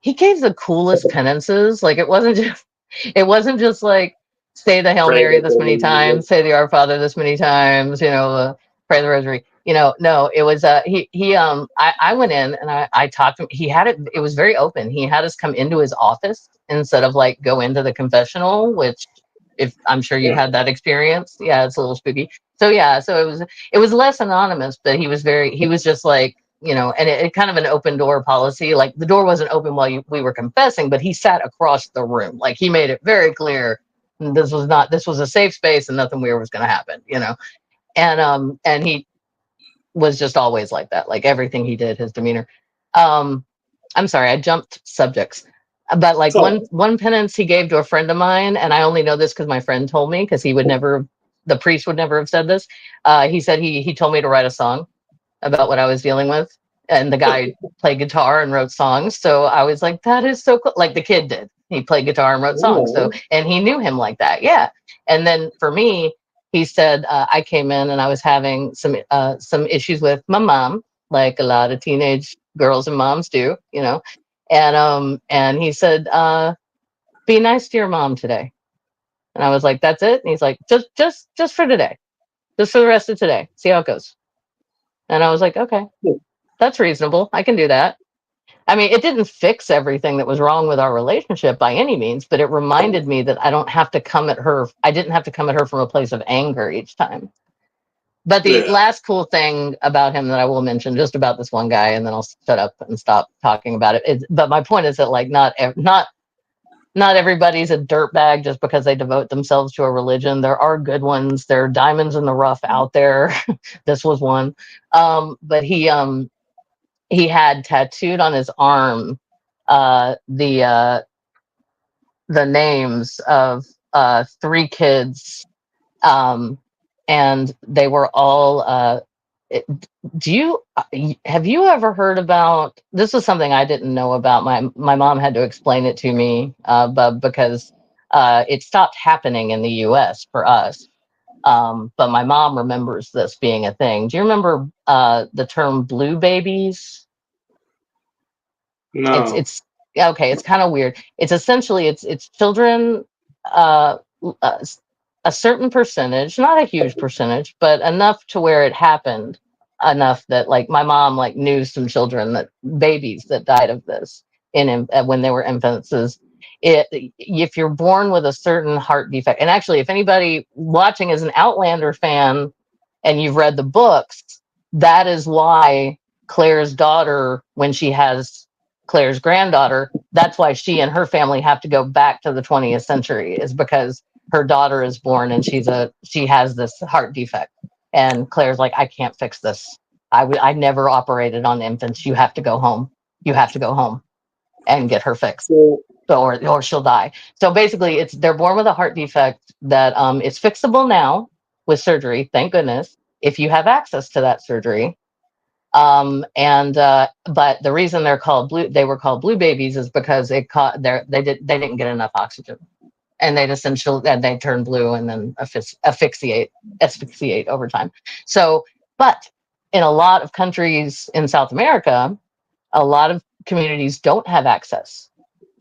the coolest penances. Like it wasn't just like say the Hail Right. Mary this many times, say the Our Father this many times, pray the Rosary. No, it was I went in and I talked to him. He had it was very open. He had us come into his office instead of like go into the confessional, which if I'm sure you've Yeah. had that experience. Yeah, it's a little spooky. So yeah, so it was less anonymous, but he was just like, and it kind of an open door policy. Like the door wasn't open while we were confessing, but he sat across the room. Like he made it very clear this was a safe space and nothing weird was going to happen. And he was just always like that. Like everything he did, his demeanor. Um, I'm sorry, I jumped subjects. But like So one penance he gave to a friend of mine, and I only know this because my friend told me, because the priest would never have said this. He said he told me to write a song about what I was dealing with. And the guy played guitar and wrote songs. So I was like, that is so cool. Like the kid did. He played guitar and wrote songs. So, and he knew him like that. Yeah. And then for me, he said, I came in and I was having some issues with my mom, like a lot of teenage girls and moms do. And he said, be nice to your mom today. And I was like, that's it. And he's like, just for today, just for the rest of today. See how it goes. And I was like, okay, that's reasonable. I can do that. I mean, it didn't fix everything that was wrong with our relationship by any means, but it reminded me that I don't have to come at her. I didn't have to come at her from a place of anger each time. But the yeah. last cool thing about him that I will mention, just about this one guy, and then I'll shut up and stop talking about it. But my point is that like not everybody's a dirtbag just because they devote themselves to a religion. There are good ones. There are diamonds in the rough out there. This was one. But he had tattooed on his arm uh, the uh, the names of three kids, um, and they were all do you have you ever heard about this? Was something I didn't know about. My mom had to explain it to me, but because it stopped happening in the U.S. for us. But my mom remembers this being a thing. Do you remember the term "blue babies"? No. It's okay. It's kind of weird. It's essentially it's children, uh, uh, a certain percentage, not a huge percentage, but enough to where it happened enough that like my mom like knew some children that babies that died of this when they were infants. If you're born with a certain heart defect, and actually, if anybody watching is an Outlander fan and you've read the books, that is why Claire's daughter, when she has Claire's granddaughter, that's why she and her family have to go back to the 20th century, is because her daughter is born and she has this heart defect. And Claire's like, I can't fix this. I never operated on infants. You have to go home. You have to go home and get her fixed. So, Or she'll die. So basically, they're born with a heart defect that is fixable now with surgery. Thank goodness, if you have access to that surgery. But the reason they were called blue babies is because they didn't get enough oxygen, and they turn blue and then asphyxiate over time. So, but in a lot of countries in South America, a lot of communities don't have access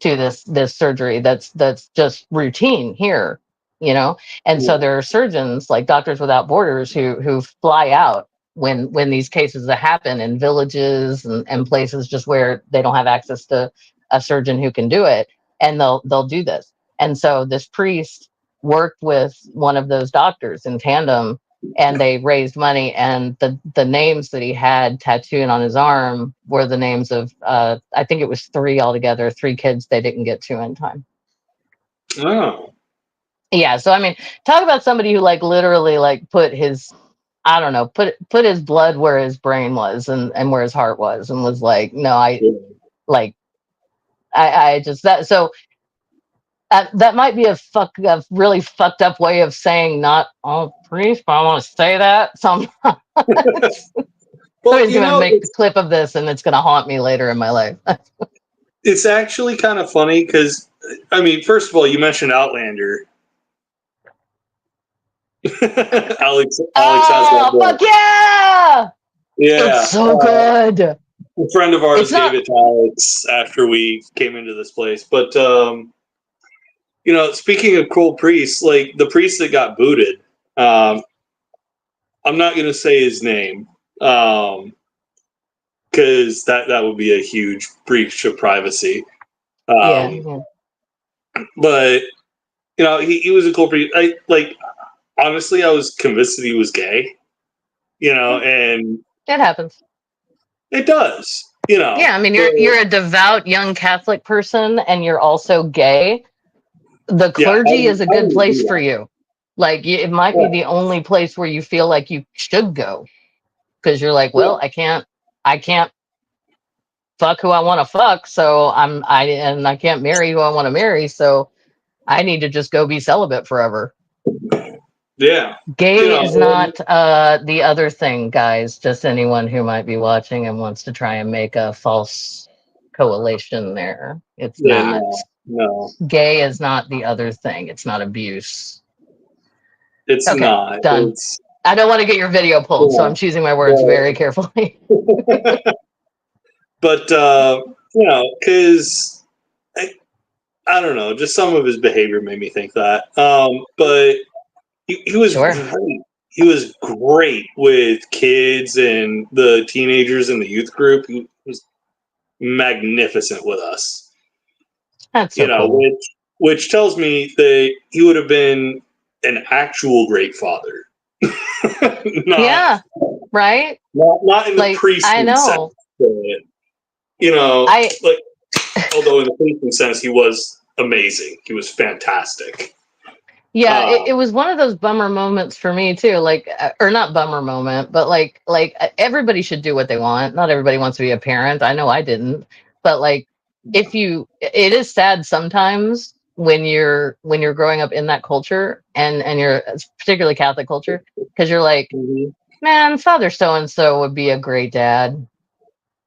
to this surgery that's just routine here, and so there are surgeons like Doctors Without Borders who fly out when these cases happen in villages and places just where they don't have access to a surgeon who can do it, and they'll do this. And so this priest worked with one of those doctors in tandem, and they raised money, and the names that he had tattooed on his arm were the names of I think it was three kids they didn't get to in time. oh. Yeah, so I mean, talk about somebody who like literally like put his, I don't know, put his blood where his brain was and where his heart was, and was like, no, I just that so that might be a really fucked up way of saying not all priests, but I want to say that. So somebody's going to make the clip of this, and it's going to haunt me later in my life. It's actually kind of funny because, I mean, first of all, you mentioned Outlander. Alex has that book. Fuck yeah! Yeah, it's so good. A friend of ours gave it to Alex after we came into this place. But speaking of cool priests, like the priest that got booted, I'm not going to say his name because that would be a huge breach of privacy. Yeah. But he was a cool priest. Honestly, I was convinced that he was gay. And it happens. It does. Yeah, I mean, you're a devout young Catholic person, and you're also gay. The clergy is a good place for you. Like, it might be the only place where you feel like you should go, because you're like, well, I can't fuck who I want to fuck, so I can't marry who I want to marry, so I need to just go be celibate forever. Yeah. Gay is not the other thing, guys. Just anyone who might be watching and wants to try and make a false correlation there. It's not. No. Gay is not the other thing. It's not abuse. It's okay, not. Done. I don't want to get your video pulled, so I'm choosing my words very carefully. But, because I don't know, just some of his behavior made me think that. But he was great. He was great with kids and the teenagers in the youth group. He was magnificent with us. That's so cool. Which tells me that he would have been an actual great father. Yeah, right. Not in the priestly I know. sense. Although in the priestly sense, he was amazing. He was fantastic. Yeah, it was one of those bummer moments for me too. Or not bummer moment, but like everybody should do what they want. Not everybody wants to be a parent. I know I didn't, but it is sad sometimes when you're growing up in that culture and you're particularly Catholic culture, because you're like, man, Father so and so would be a great dad.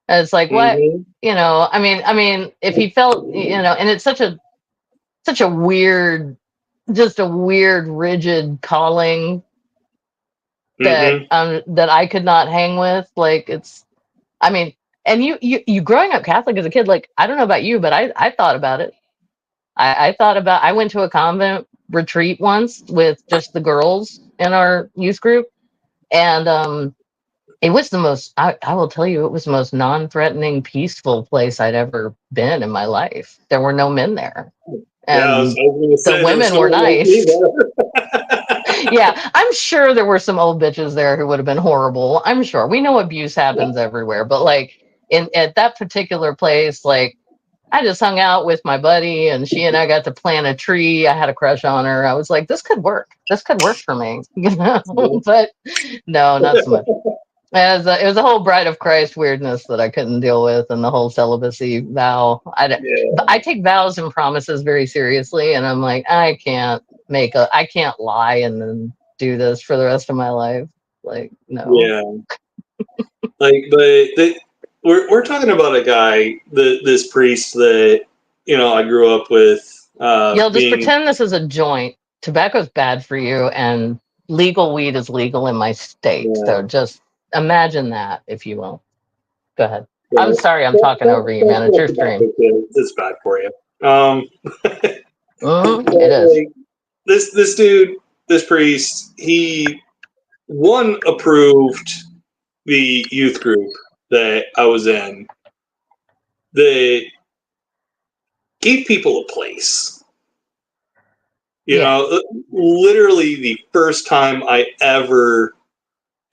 And it's like, what, Mhm. I mean, if he felt, and it's such a weird, just a weird, rigid calling Mhm. that I could not hang with. Like, it's, I mean, and you growing up Catholic as a kid, like, I don't know about you, but I thought about it. I thought about, I went to a convent retreat once with just the girls in our youth group. And it was the most, I will tell you, it was the most non-threatening, peaceful place I'd ever been in my life. There were no men there. Yeah, And I was going to the say there was women no were one like nice. me there. Yeah, I'm sure there were some old bitches there who would have been horrible. I'm sure. We know abuse happens everywhere, but like in at that particular place, like I just hung out with my buddy and she and I got to plant a tree. I had a crush on her. I was like, this could work. This could work for me. But no, not so much. It was a whole Bride of Christ weirdness that I couldn't deal with, and the whole celibacy vow. Yeah. But I take vows and promises very seriously, and I'm like, I can't lie and then do this for the rest of my life. Like, no. Yeah. Like, we're talking about a guy, this priest that I grew up with, You'll just being. pretend this is a joint. Tobacco's bad for you, and legal weed is legal in my state. So Yeah. just imagine that, if you will. Go ahead. I'm Yeah. sorry, I'm talking over you, man. It's That's your about stream. it. It's bad for you. Um, It but, is. like, this dude, this priest, he one approved the youth group that I was in. That gave people a place. Yeah. Literally the first time I ever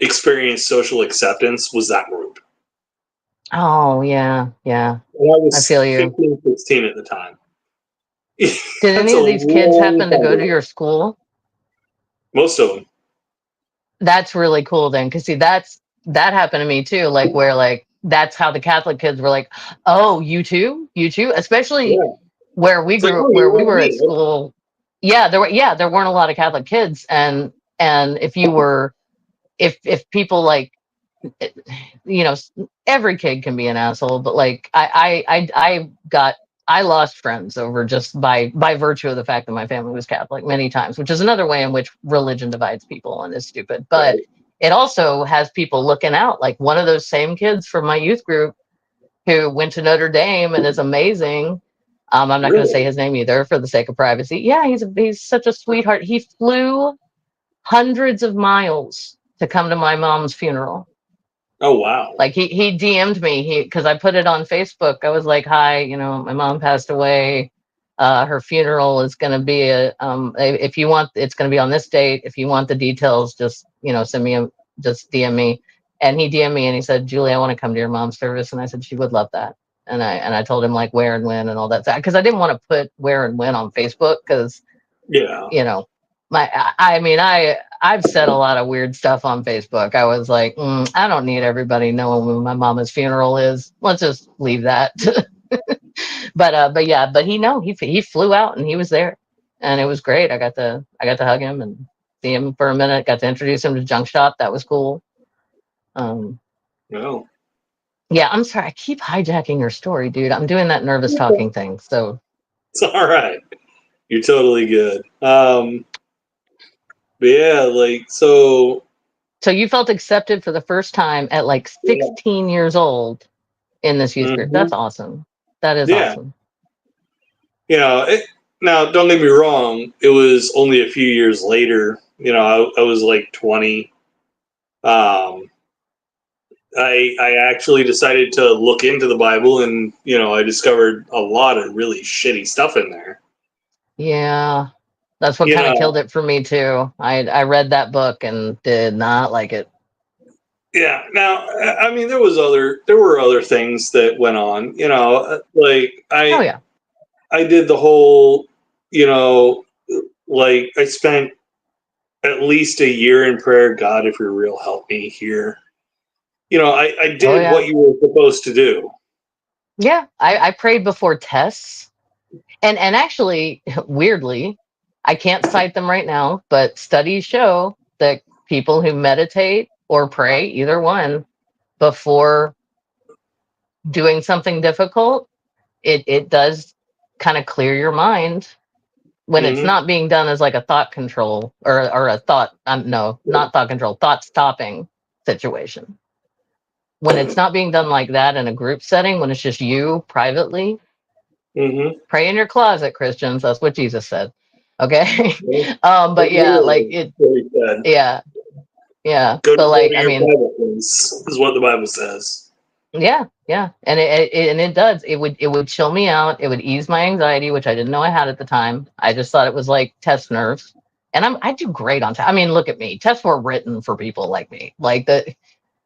experienced social acceptance was that group. Oh, yeah, yeah. And I I was feel you. 15, 16 at the time. Did That's any a of these kids long happen to time go to ago. your school? Most of them. That's really cool then, because see, that happened to me too. Like where like that's how the Catholic kids were like, oh, you too, especially Yeah. It's like, oh, where you're we like were at me. school. There weren't a lot of Catholic kids, and if you were if people like you know, every kid can be an asshole, but like I lost friends over just by virtue of the fact that my family was Catholic many times, which is another way in which religion divides people and is stupid. But Right. it also has people looking out. Like one of those same kids from my youth group who went to Notre Dame and is amazing. I'm not going to say Really? his name either for the sake of privacy. Yeah, he's such a sweetheart. He flew hundreds of miles to come to my mom's funeral. Oh, wow. Like he DM'd me because I put it on Facebook. I was like, "Hi, my mom passed away. Her funeral is going to be if you want, it's going to be on this date. If you want the details, just send me just DM me." And he DM'd me and he said, "Julie, I want to come to your mom's service." And I said she would love that. And I told him like where and when and all that because I didn't want to put where and when on Facebook because Yeah. you know I mean I've said a lot of weird stuff on Facebook. I was like, I don't need everybody knowing when my mama's funeral is. Let's just leave that. But yeah, but he flew out and he was there, and it was great. I got to hug him and see him for a minute. Got to introduce him to Junk Shop. That was cool. Um, No. yeah, I'm sorry. I keep hijacking your story, dude. I'm doing that nervous talking thing. So It's all right. You're totally good. But yeah, like, so you felt accepted for the first time at like yeah. 16 years old in this youth group. Hmm. That's awesome. That is Yeah. awesome. Now, don't get me wrong. It was only a few years later. I was like 20. Um, I actually decided to look into the Bible, and I discovered a lot of really shitty stuff in there. Yeah. That's what You kind of know, killed it for me too. I read that book and did not like it. yeah. Now, I mean, there were other things that went on. Like Oh I yeah. I did the whole, you know, like I spent at least a year in prayer. God, if you're real, help me here. I Oh did yeah. what you were supposed to do. Yeah. I prayed before tests. And actually, weirdly, I can't cite them right now, but studies show that people who meditate or pray, either one, before doing something difficult. It does kind of clear your mind when it's Mhm. not being done as like a thought control or a thought no, not thought control, thought stopping situation. When it's not being done like that in a group setting, when it's just you privately, Mhm. pray in your closet, Christians. That's what Jesus said. Okay. Yeah. But yeah, like Literally, it, what he said. yeah, yeah. Go But like, to I your mean, private place is what the Bible says. yeah, yeah. And it does. It would chill me out. It would ease my anxiety, which I didn't know I had at the time. I just thought it was like test nerves. And I do great on tests. I mean, look at me. Tests were written for people like me. Like the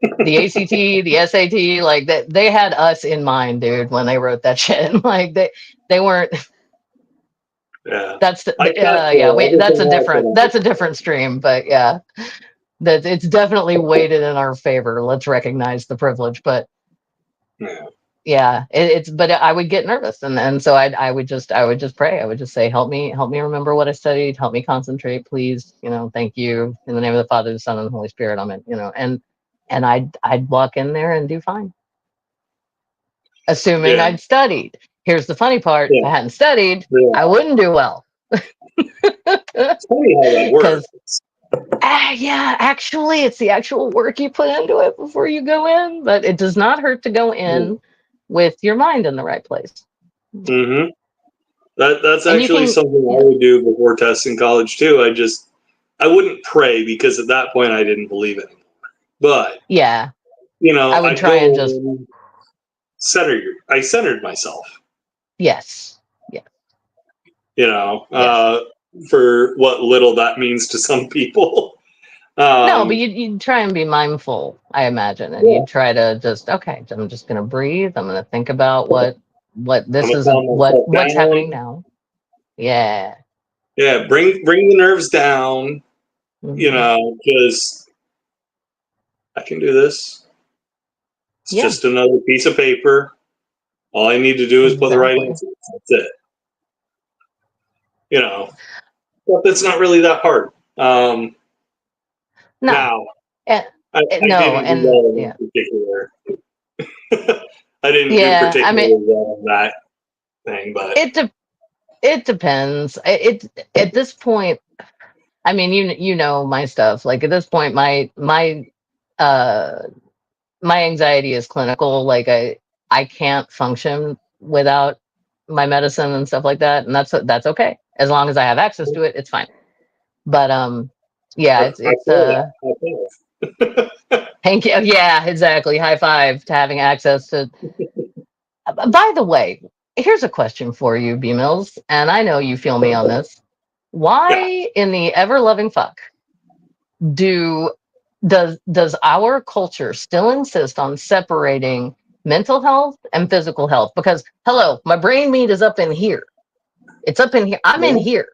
ACT, the SAT, like that they had us in mind, dude, when they wrote that shit. Like they weren't. Yeah. That's the, I got yeah. That's a everything else different. That's a different stream. But yeah, that it's definitely weighted in our favor. Let's recognize the privilege. But yeah. yeah, it's. But I would get nervous, and so I would just pray. I would just say, help me remember what I studied. Help me concentrate, please. Thank you in the name of the Father, the Son, and the Holy Spirit. Amen. And I'd walk in there and do fine, assuming Yeah. I'd studied. Here's the funny part: if I Yeah. hadn't studied, Yeah. I wouldn't do well. It's funny how that Because works. yeah, actually, it's the actual work you put into it before you go in. But it does not hurt to go in with your mind in the right place. Mm-hmm. That's And you actually can, something I yeah, would do before tests in college too. I wouldn't pray because at that point I didn't believe it. But yeah, I would I'd try go and just, in, I centered myself. yes, yeah, You know, yes. for what little that means to some people. No, but Um, you'd try and be mindful, I imagine, and yeah, you'd try to just, okay, I'm just gonna breathe. I'm gonna think about what I'm this gonna is, calm myself what's happening down. now. Yeah. Yeah, bring the nerves down. Hmm. Because I can do this. It's Yeah, just another piece of paper. All I need to do is put the right exactly. answers. That's it. You know, but that's not really that hard. No, Now, and, I no, didn't do and well yeah, in particular. I didn't do yeah. I mean, particularly well on that thing, but it depends. At this point, I mean, you know my stuff. Like at this point, uh my anxiety is clinical. Like I can't function without my medicine and stuff like that, and that's okay as long as I have access to it. It's fine. But yeah, I it's feel that. I feel thank you. Yeah, exactly. High five to having access to. By the way, here's a question for you, B Mills, and I know you feel me on this. yeah. Why in the ever loving fuck do does our culture still insist on separating mental health and physical health? Because hello, my brain meat is up in here. It's up in here. I'm in Well, here.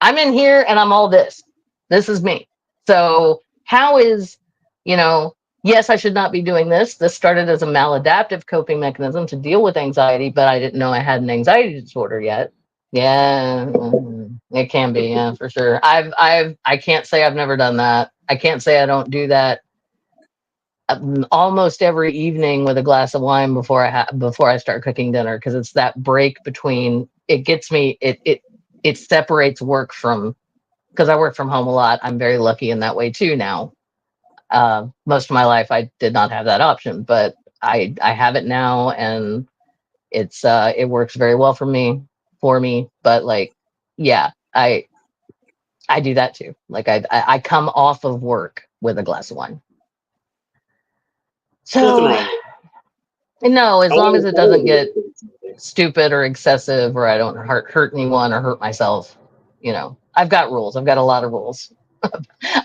I'm in here and I'm all this. This is me. So how is, yes, I should not be doing this. This started as a maladaptive coping mechanism to deal with anxiety, but I didn't know I had an anxiety disorder yet. Yeah, it can be, yeah, for sure. I can't say I've never done that. I can't say I don't do that almost every evening with a glass of wine before I start cooking dinner, because it's that break between. It gets me. It separates work from, because I work from home a lot. I'm very lucky in that way too now. Most of my life I did not have that option, but I have it now, and it works very well for me. But like, yeah, I do that too. Like I come off of work with a glass of wine. nothing So wrong with it. no, as long as it I doesn't would get do it. stupid or excessive, or I don't hurt anyone or hurt myself. I've got rules. I've got a lot of rules. I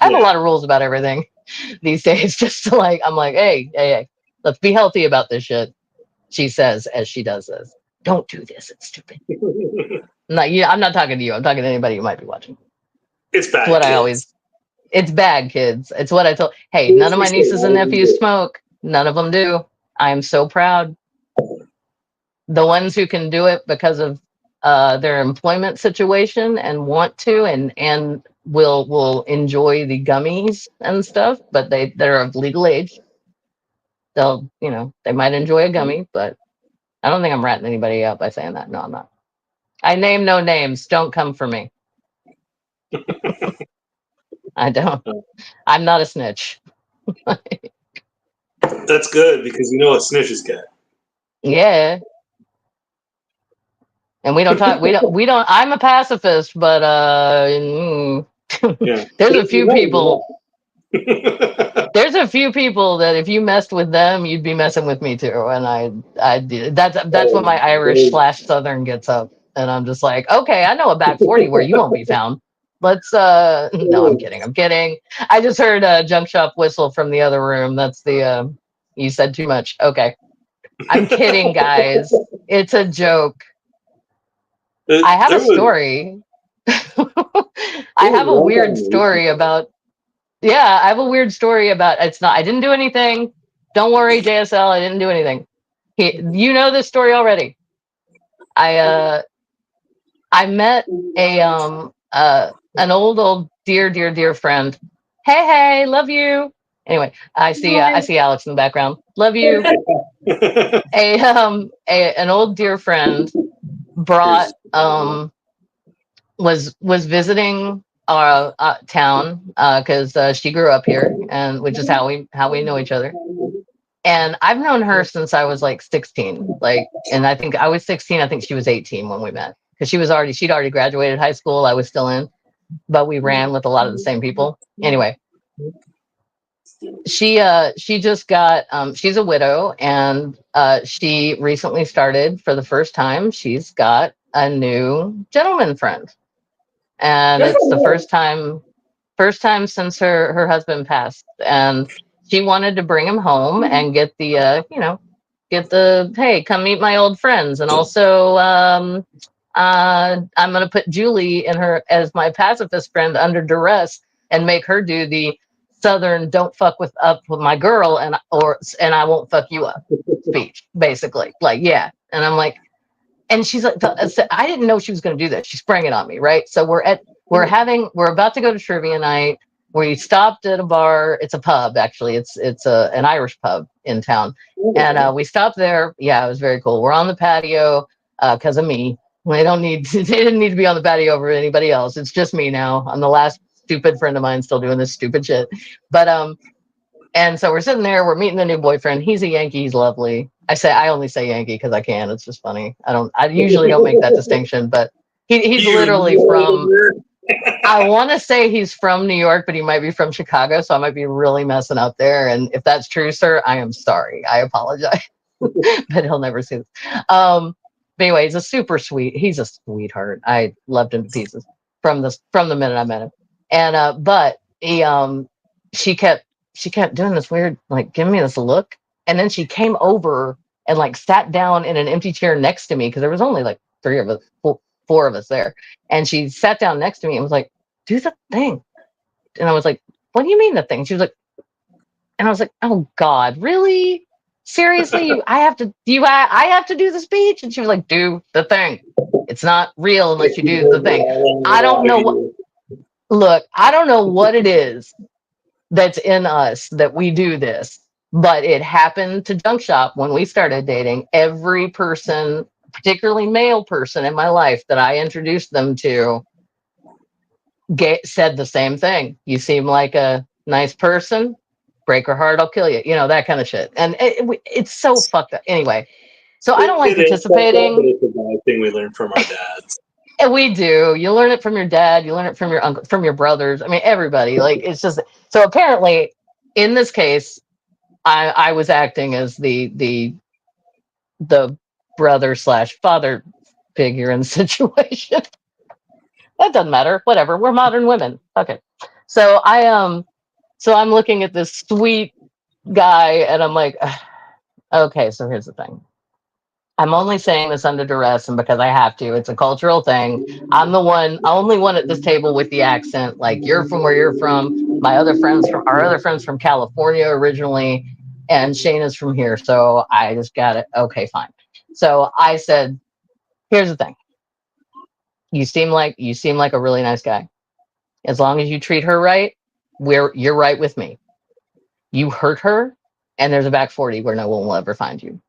have a Yeah. lot of rules about everything these days. Just to like, I'm like, hey, let's be healthy about this shit. She says as she does this. Don't do this. It's stupid. No, yeah, I'm not talking to you. I'm talking to anybody who might be watching. It's It's bad, what I kids. always. It's bad, kids. It's what I told. Hey, none of Seriously, my say, nieces why and would you nephews do smoke. None of them do. I am so proud. The ones who can do it because of their employment situation and want to, and will enjoy the gummies and stuff, but they're of legal age. They'll, they might enjoy a gummy, but I don't think I'm ratting anybody out by saying that. No, I'm not. I name no names. Don't come for me. I don't. I'm not a snitch. That's good because you know what snitches get. Yeah. And we don't talk. We don't. I'm a pacifist, but Yeah. there's a few people. There's a few people that if you messed with them, you'd be messing with me too. And I did. That's what my Irish/Southern gets up, and I'm just like, okay, I know a back 40 where you won't be found. Let's. No, I'm kidding. I'm kidding. I just heard a junk shop whistle from the other room. That's the. You said too much. Okay, I'm kidding, guys. It's a joke. I have a story. I have a weird story about. Yeah, I have a weird story about. It's not. I didn't do anything. Don't worry, JSL. I didn't do anything. You know this story already. I met an old dear friend. Hey, love you. Anyway, I see Alex in the background. Love you. An old dear friend brought was visiting our town because she grew up here, and which is how we know each other. And I've known her since I was like 16. And I think I was 16. I think she was 18 when we met because she'd already graduated high school. I was still in, but we ran with a lot of the same people. Anyway, she just got she's a widow, and she recently started for the first time. She's got a new gentleman friend. And it's the first time since her husband passed, and she wanted to bring him home and get the hey, come meet my old friends, and also I'm gonna put Julie in her as my pacifist friend under duress and make her do the Southern "don't fuck up with my girl" and I won't fuck you up speech, basically. Yeah, and I'm like. And she's like, I didn't know she was going to do this. She sprang it on me, right? So we're about to go to trivia night. We stopped at a bar. It's a pub, actually. It's an Irish pub in town, and we stopped there. Yeah, it was very cool. We're on the patio because of me. They didn't need to be on the patio over anybody else. It's just me now. I'm the last stupid friend of mine still doing this stupid shit. But and so we're sitting there, we're meeting the new boyfriend. He's a Yankee, he's lovely. I only say Yankee because I can. It's just funny. I usually don't make that distinction, but he's literally from, I want to say he's from New York, but he might be from Chicago. So I might be really messing up there. And if that's true, sir, I am sorry. I apologize, but he'll never see this. But anyway, he's a sweetheart. I loved him to pieces from the minute I met him. And, but she kept doing this weird, like giving me this look. And then she came over and like sat down in an empty chair next to me because there was only like four of us there. And she sat down next to me and was like, do the thing. And I was like, what do you mean the thing? She was like, and I was like, oh God, really? Seriously? I have to do the speech? And she was like, do the thing. It's not real unless you do the thing. I don't know what it is that's in us that we do this, but it happened to Junk Shop when we started dating. Every person, particularly male person in my life that I introduced them to, said the same thing. You seem like a nice person. Break her heart, I'll kill you. That kind of shit. And it's so fucked up. Anyway, so I don't like participating. It's a bad thing we learned from our dads. And we do. You learn it from your dad. You learn it from your uncle, from your brothers. I mean, everybody. Like, it's just so. Apparently, in this case, I was acting as the brother/father figure in the situation. That doesn't matter. Whatever. We're modern women. Okay. So I'm looking at this sweet guy, and I'm like, okay. So here's the thing. I'm only saying this under duress and because I have to. It's a cultural thing. I'm the only one at this table with the accent. Like, you're from where you're from. Our other friends from California originally, and Shayna's from here. So I just got it. Okay, fine. So I said, here's the thing. You seem like a really nice guy. As long as you treat her right, you're right with me. You hurt her, and there's a back 40 where no one will ever find you.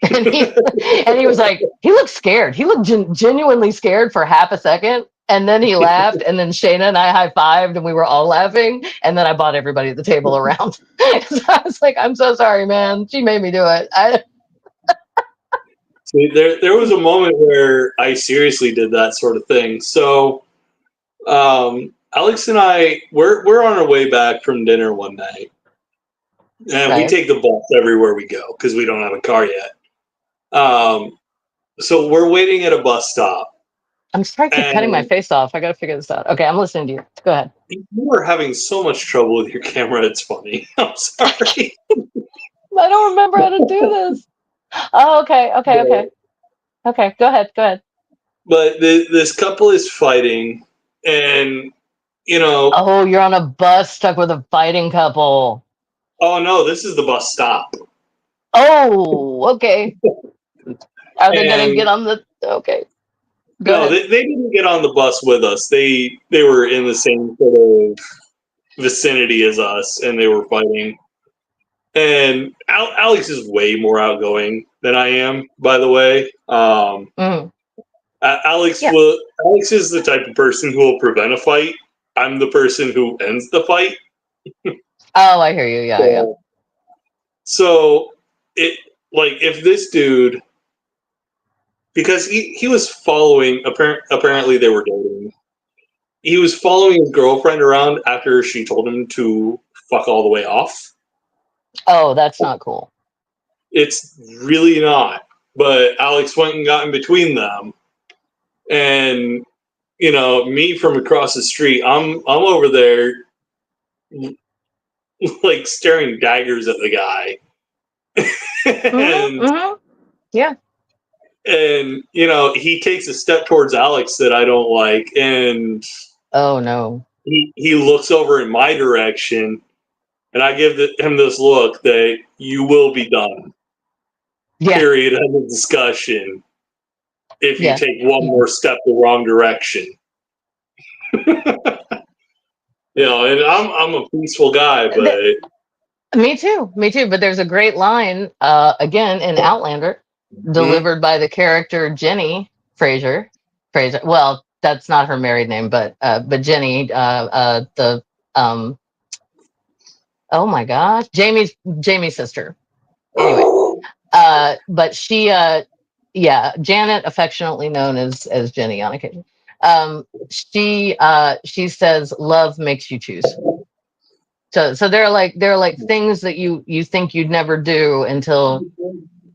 And he was like, he looked scared. He looked genuinely scared for half a second. And then he laughed. And then Shayna and I high-fived and we were all laughing. And then I bought everybody at the table around. So I was like, I'm so sorry, man. She made me do it. See, there was a moment where I seriously did that sort of thing. So Alex and I, we're on our way back from dinner one night. And we take the bus everywhere we go because we don't have a car yet. So we're waiting at a bus stop. I'm sorry, I keep cutting my face off. I got to figure this out. Okay, I'm listening to you. Go ahead. You are having so much trouble with your camera. It's funny. I'm sorry. I don't remember how to do this. Oh, okay. Okay, go ahead. But this couple is fighting, and Oh, you're on a bus stuck with a fighting couple. Oh no, this is the bus stop. Oh, okay. Are they going to get on the? Okay. No, they didn't get on the bus with us. They were in the same sort of vicinity as us, and they were fighting. And Alex is way more outgoing than I am, by the way. Alex is the type of person who will prevent a fight. I'm the person who ends the fight. Oh, I hear you. Yeah. So if this dude, because he was following, apparently they were dating. He was following his girlfriend around after she told him to fuck all the way off. Oh, that's not cool. It's really not. But Alex went and got in between them. And, me from across the street, I'm over there like staring daggers at the guy. And, yeah. And, he takes a step towards Alex that I don't like. And oh no. He looks over in my direction, and I give him this look that you will be done. Yeah. Period. End of discussion. If you take one more step the wrong direction. And I'm a peaceful guy, but me too. But there's a great line again in Outlander, delivered by the character Jenny Fraser. Well, that's not her married name, but Jenny, oh my gosh, Jamie's sister. Anyway, but she, Janet, affectionately known as Jenny on occasion. She says, "Love makes you choose." So there are like things that you think you'd never do until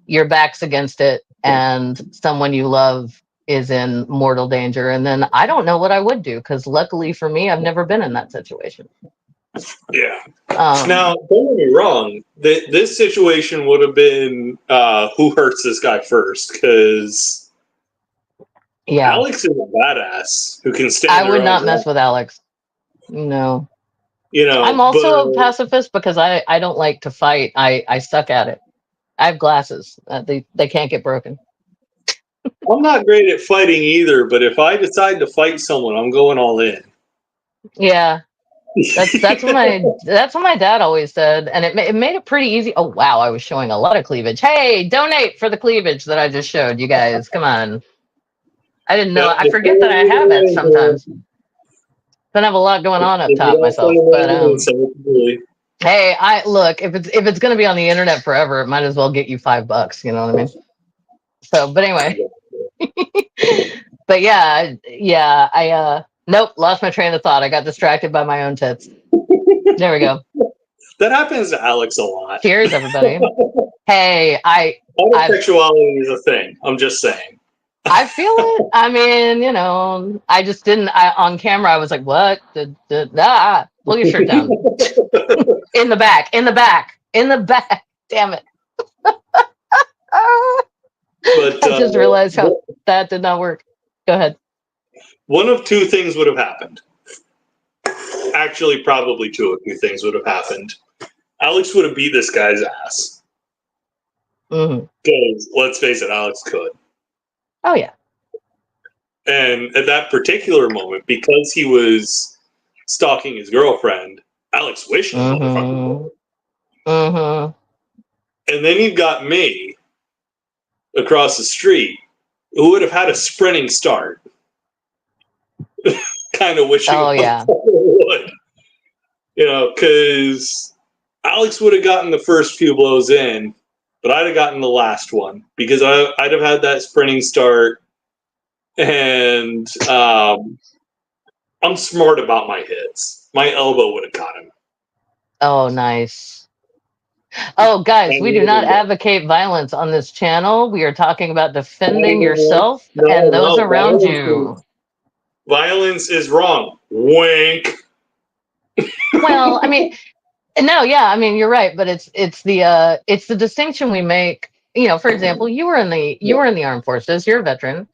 your back's against it and someone you love is in mortal danger. And then I don't know what I would do, because luckily for me, I've never been in that situation. Yeah. Now, don't get me wrong. This situation would have been who hurts this guy first, because Alex is a badass who can stand. I would not mess with Alex. No. I'm also a pacifist because I don't like to fight. I suck at it. I have glasses. They can't get broken. I'm not great at fighting either, but if I decide to fight someone, I'm going all in. Yeah. That's what my dad always said, and it made it pretty easy. Oh wow, I was showing a lot of cleavage. Hey, donate for the cleavage that I just showed you guys. Come on. I didn't know. I forget that I have it sometimes. Don't have a lot going on up top myself, but hey, look, if it's gonna be on the internet forever, it might as well get you $5. You know what I mean? So, but anyway, but yeah, I nope, lost my train of thought. I got distracted by my own tits. There we go. That happens to Alex a lot. Cheers, everybody. Hey, homosexuality is a thing. I'm just saying. I feel it. I mean, I just didn't. On camera, I was like, "What? Pull your shirt down." In the back. Damn it! But I just realized how that did not work. Go ahead. One of two things would have happened. Actually, probably two things would have happened. Alex would have beat this guy's ass. Because let's face it, Alex could. Oh yeah. And at that particular moment, because he was stalking his girlfriend. Alex wished the motherfucker would. Mm-hmm. And then you've got me across the street who would have had a sprinting start. Kind of wishing Oh, yeah. would. You know, because Alex would have gotten the first few blows in, but I'd have gotten the last one because I'd have had that sprinting start, and I'm smart about my hits. My elbow would have caught him. Oh, nice. Oh, guys, we do not advocate violence on this channel. We are talking about defending yourself and those around you. Violence is wrong. Wink. Well, I mean, no, yeah, I mean, you're right, but it's the distinction we make. You know, for example, you were in the armed forces. You're a veteran.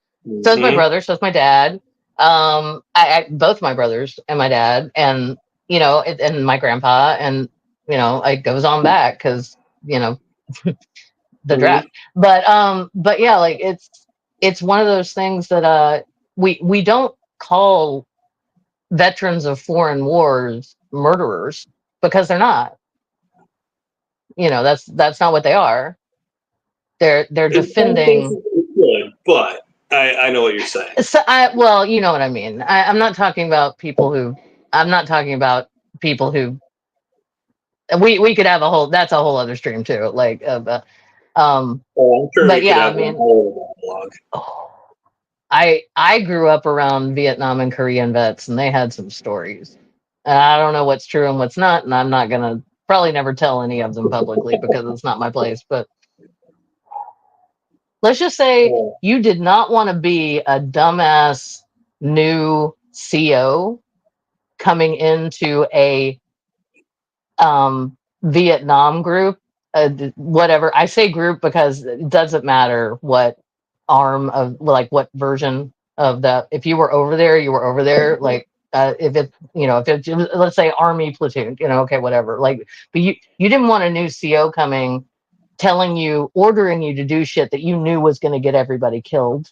So is my brother. So is my dad. I both my brothers and my dad, and you know, and my grandpa, and you know, it goes on back because you know the draft. But yeah, like it's one of those things that we don't call veterans of foreign wars murderers because they're not. You know, that's not what they are. They're defending. Good, but I know what you're saying. So well, you know what I mean. I'm not talking about people who. I'm not talking about people who. We could have a whole. That's a whole other stream too. Like, Oh, I'm sure but we yeah, could I have mean, a whole blog. oh, I grew up around Vietnam and Korean vets, and they had some stories. And I don't know what's true and what's not, and I'm not gonna probably never tell any of them publicly because it's not my place. But let's just say you did not want to be a dumbass new CO coming into a Vietnam group, whatever. I say group because it doesn't matter what arm of, like, what version of the. If you were over there, you were over there. Like, if it, you know, if it, let's say army platoon, you know, okay, whatever. Like, but you didn't want a new CO coming, telling you, ordering you to do shit that you knew was going to get everybody killed,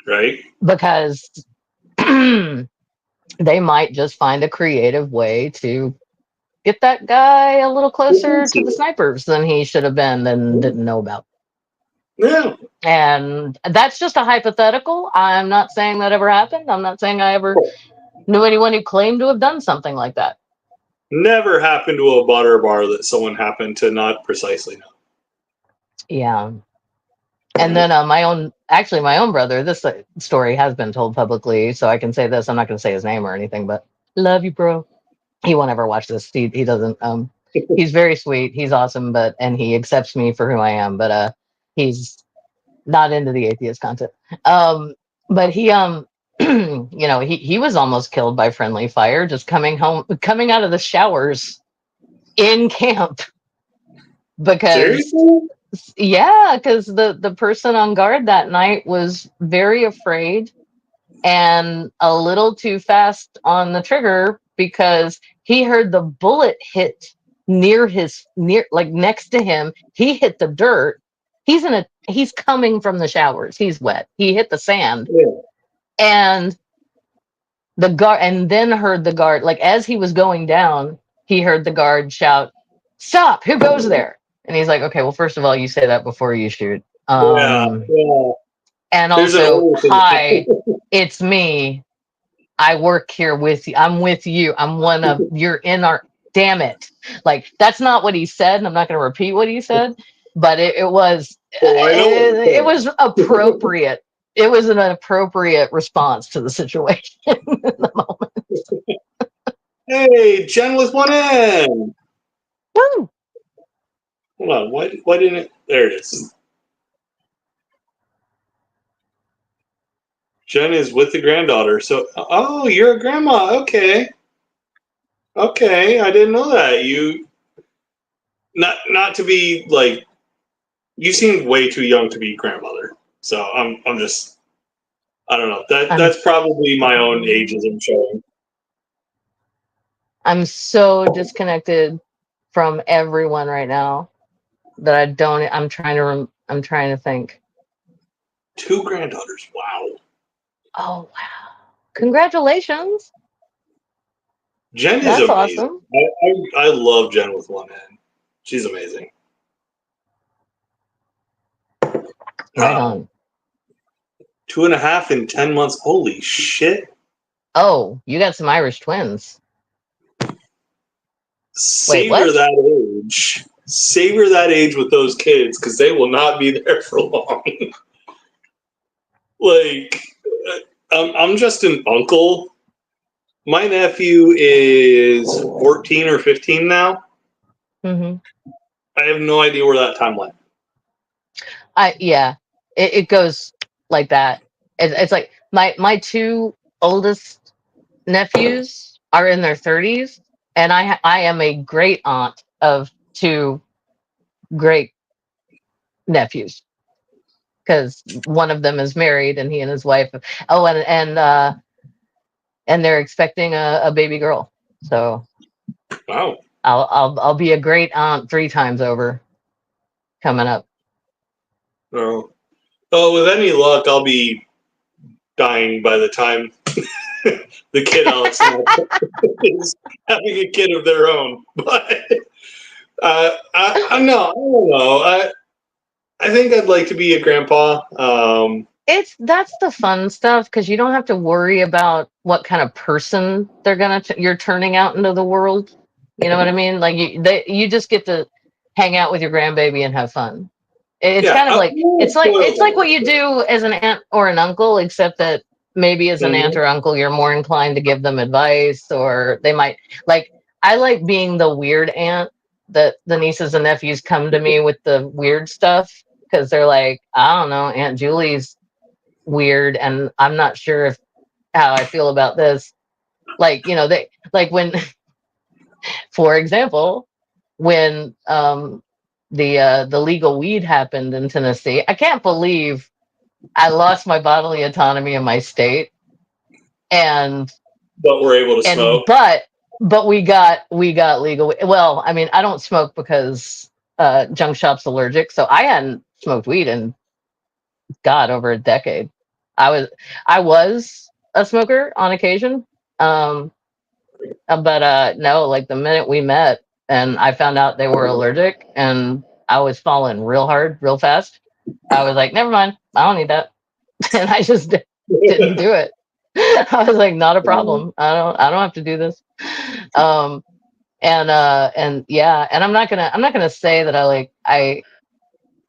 Right? because they might just find a creative way to get that guy a little closer to the snipers than he should have been and didn't know about. Yeah. And that's just a hypothetical. I'm not saying that ever happened. I'm not saying I ever knew anyone who claimed to have done something like that. Never happened to a butter bar that someone happened to not precisely know. Yeah. And then my own brother, this story has been told publicly, so I can say this. I'm not going to say his name or anything, but love you, bro. He won't ever watch this. He doesn't. He's very sweet. He's awesome, and he accepts me for who I am. But he's not into the atheist content. But he you know, he was almost killed by friendly fire just coming out of the showers in camp because. Seriously? Yeah, because the person on guard that night was very afraid and a little too fast on the trigger because he heard the bullet hit near like next to him. He hit the dirt. He's coming from the showers. He's wet. He hit the sand. Yeah. And the guard, and then heard the guard, like as he was going down, he heard the guard shout, "Stop, who goes there?" And he's like, okay, well, first of all, you say that before you shoot. Yeah. And also, hi, it's me. I work here with you. I'm with you. I'm one of, you're in our, damn it. Like, that's not what he said. And I'm not going to repeat what he said, but it was appropriate. It was an appropriate response to the situation in the moment. Hey, Jen with one N. Woo! Hold on. Why didn't it? There it is. Jen is with the granddaughter. So, oh, you're a grandma. Okay. Okay, I didn't know that. You, not to be like, you seem way too young to be grandmother. So I'm just, I don't know. That's probably my own ageism showing. I'm so disconnected from everyone right now that I'm trying to think. 2 granddaughters. Wow. Oh, wow. Congratulations. Jen is That's amazing. awesome. I love Jen with one N. She's amazing. Right on. 2.5 in 10 months. Holy shit. Oh, you got some Irish twins. Savor what? that age. Savor that age with those kids because they will not be there for long. Like, I'm just an uncle. My nephew is 14 or 15 now. Mm-hmm. I have no idea where that time went. Yeah, it goes like that. It's like my two oldest nephews are in their 30s, and I am a great aunt of two great nephews because one of them is married and he and his wife. Oh, and they're expecting a baby girl. So Wow. I'll be a great aunt 3 times over coming up. Oh. Oh, with any luck, I'll be dying by the time the kid Alex is having a kid of their own. But I don't know. I think I'd like to be a grandpa. That's the fun stuff because you don't have to worry about what kind of person you're turning out into the world. You know what I mean? Like you just get to hang out with your grandbaby and have fun. It's kind of like it's like what you do as an aunt or an uncle, except that maybe as an aunt or uncle you're more inclined to give them advice, or they might like. I like being the weird aunt that the nieces and nephews come to me with the weird stuff because they're like, I don't know, Aunt Julie's weird and I'm not sure if how I feel about this. Like, they like when for example, when the legal weed happened in Tennessee, I can't believe I lost my bodily autonomy in my state. But we're able to smoke. But we got legal. Well, I mean, I don't smoke because junk shop's allergic, so I hadn't smoked weed in over a decade. I was a smoker on occasion. But no, like the minute we met and I found out they were allergic and I was falling real hard, real fast, I was like, never mind, I don't need that. And I just didn't do it. I was like, not a problem. I don't have to do this. And yeah, and I'm not gonna say that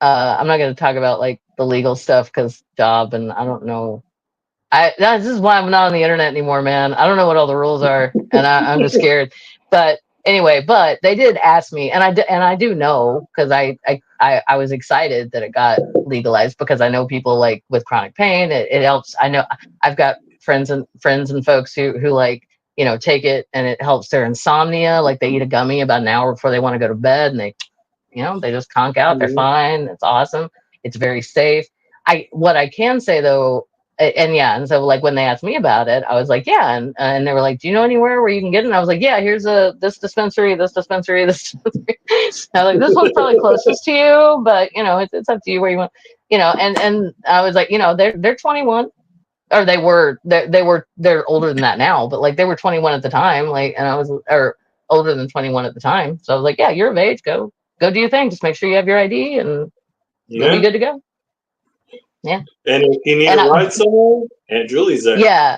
I'm not gonna talk about like the legal stuff because job and I don't know. This is why I'm not on the internet anymore, man. I don't know what all the rules are, and I'm just scared. But anyway, but they did ask me, and I do know because I was excited that it got legalized because I know people like with chronic pain. It helps. I know I've got friends and folks who like take it and it helps their insomnia. Like they eat a gummy about an hour before they want to go to bed, and they just conk out. They're fine. It's awesome. It's very safe. What I can say though. And so like when they asked me about it, I was like, yeah, and they were like, do you know anywhere where you can get it? And I was like, yeah, here's this dispensary, this dispensary, this dispensary. I was like, this one's probably closest to you, but it's up to you where you want, and I was like, they're 21, or they're older than that now, but like they were 21 at the time, like, and I was or older than 21 at the time, so I was like, yeah, you're of age, go do your thing, just make sure you have your ID, and you'll be good to go. Yeah. And if you need a ride somewhere, Aunt Julie's there. Yeah.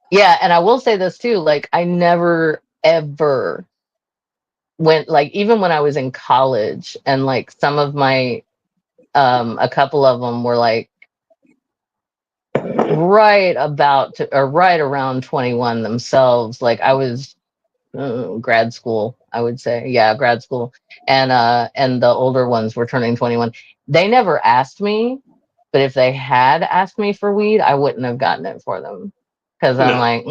Yeah. And I will say this too, like I never ever went, like even when I was in college and like some of my a couple of them were like right around 21 themselves. Like I was grad school, I would say. Yeah, grad school. And the older ones were turning 21. They never asked me, but if they had asked me for weed, I wouldn't have gotten it for them. Because I'm like,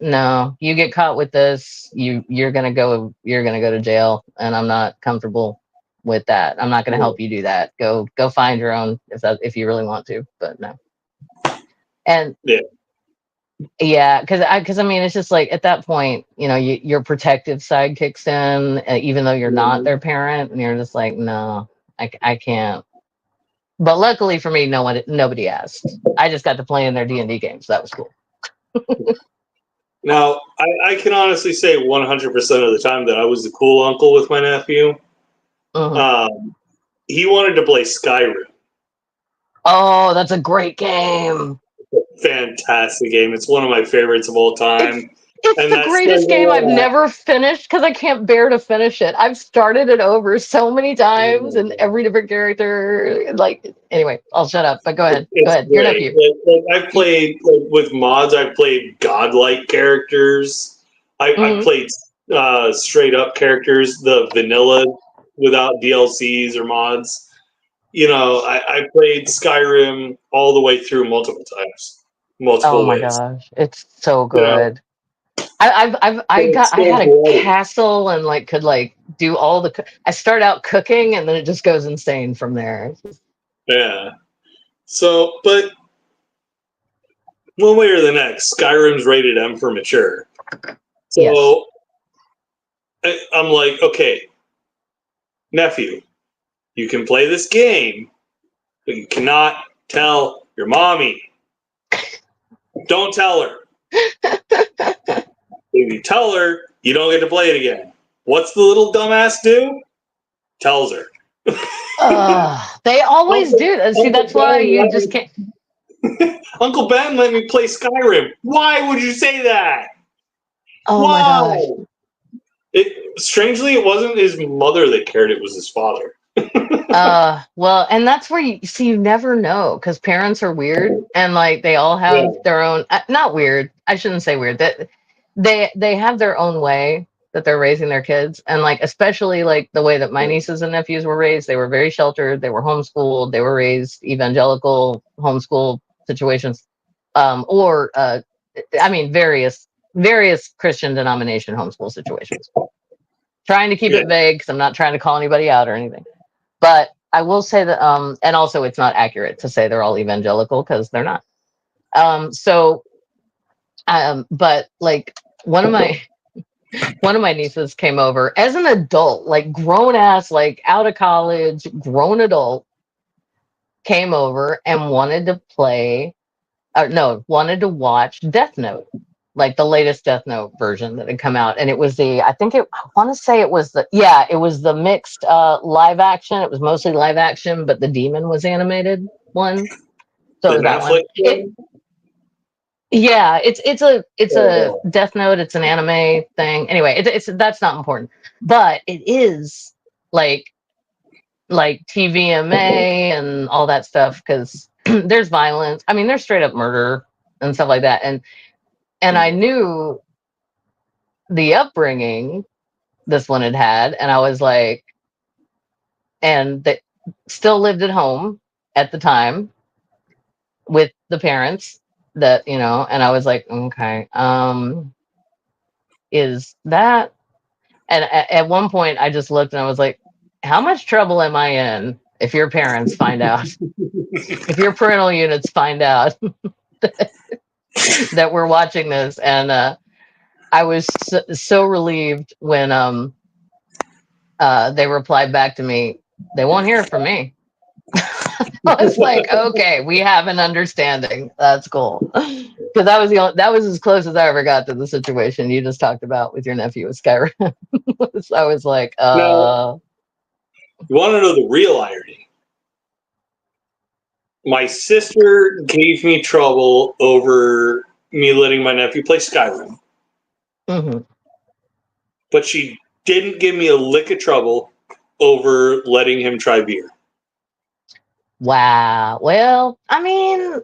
no, you get caught with this, you're gonna go to jail, and I'm not comfortable with that. I'm not gonna help you do that. Go find your own if you really want to, but no. And yeah, because I mean, it's just like at that point, your protective side kicks in, even though you're not their parent, and you're just like, no, I can't. But luckily for me, nobody asked. I just got to play in their D&D games. So that was cool. Now, I can honestly say 100% of the time that I was the cool uncle with my nephew. Mhm. He wanted to play Skyrim. Oh, that's a great game. Fantastic game. It's one of my favorites of all time. It's And the that says greatest a game I've lot. never finished because I can't bear to finish it. I've started it over so many times and every different character. Like, anyway, I'll shut up. But go ahead. Go It's ahead. Your great. nephew. I've played with mods. I've played godlike characters. I've Hmm. played straight up characters, the vanilla without DLCs or mods. I played Skyrim all the way through multiple times, Oh multiple my ways. gosh, it's so You know, good. I it's so had a bloody. castle and like could like do all the. I start out cooking and then it just goes insane from there. Yeah. So, but one way or the next, Skyrim's rated M for mature. Yes. So I'm like, okay, nephew, you can play this game, but you cannot tell your mommy. Don't tell her. If you tell her, you don't get to play it again. What's the little dumbass do? Tells her. They always Uncle, do. See, Uncle that's why Ben you let just me. can't. Uncle Ben let me play Skyrim. Why would you say that? Oh my Why? gosh. Strangely, it wasn't his mother that cared; it was his father. Well, and that's where you see, you never know because parents are weird and like they all Yeah, have their own, not weird. I shouldn't say weird. That they have their own way that they're raising their kids, and like especially like the way that my nieces and nephews were raised. They were very sheltered. They were homeschooled. They were raised evangelical homeschool situations, or I mean various Christian denomination homeschool situations. Trying to keep yeah. it vague because I'm not trying to call anybody out or anything. But I will say that, and also it's not accurate to say they're all evangelical because they're not. So, but like one of my one of my nieces came over as an adult, like grown ass, like out of college, grown adult, came over and wanted to play, no, wanted to watch Death Note, like the latest Death Note version that had come out, and it was I want to say it was it was the mixed live action. It was mostly live action, but the demon was animated one, so it The was that one. Netflix one. Yeah, it's a Oh, Death Note. It's an anime thing. Anyway, it's that's not important, but it is like TVMA and all that stuff because there's violence. I mean, there's straight up murder and stuff like that, and I knew the upbringing this one had had, and I was like, and that still lived at home at the time with the parents that and I was like, okay, is that, and at one point I just looked and I was like, how much trouble am I in if your parents find out, if your parental units find out that we're watching this? And I was so relieved when they replied back to me, they won't hear from me. I was like, okay, we have an understanding. That's cool. Because that was as close as I ever got to the situation you just talked about with your nephew with Skyrim. So I was like, now, you want to know the real irony? My sister gave me trouble over me letting my nephew play Skyrim, mhm. but she didn't give me a lick of trouble over letting him try beer. Wow. Well, I mean,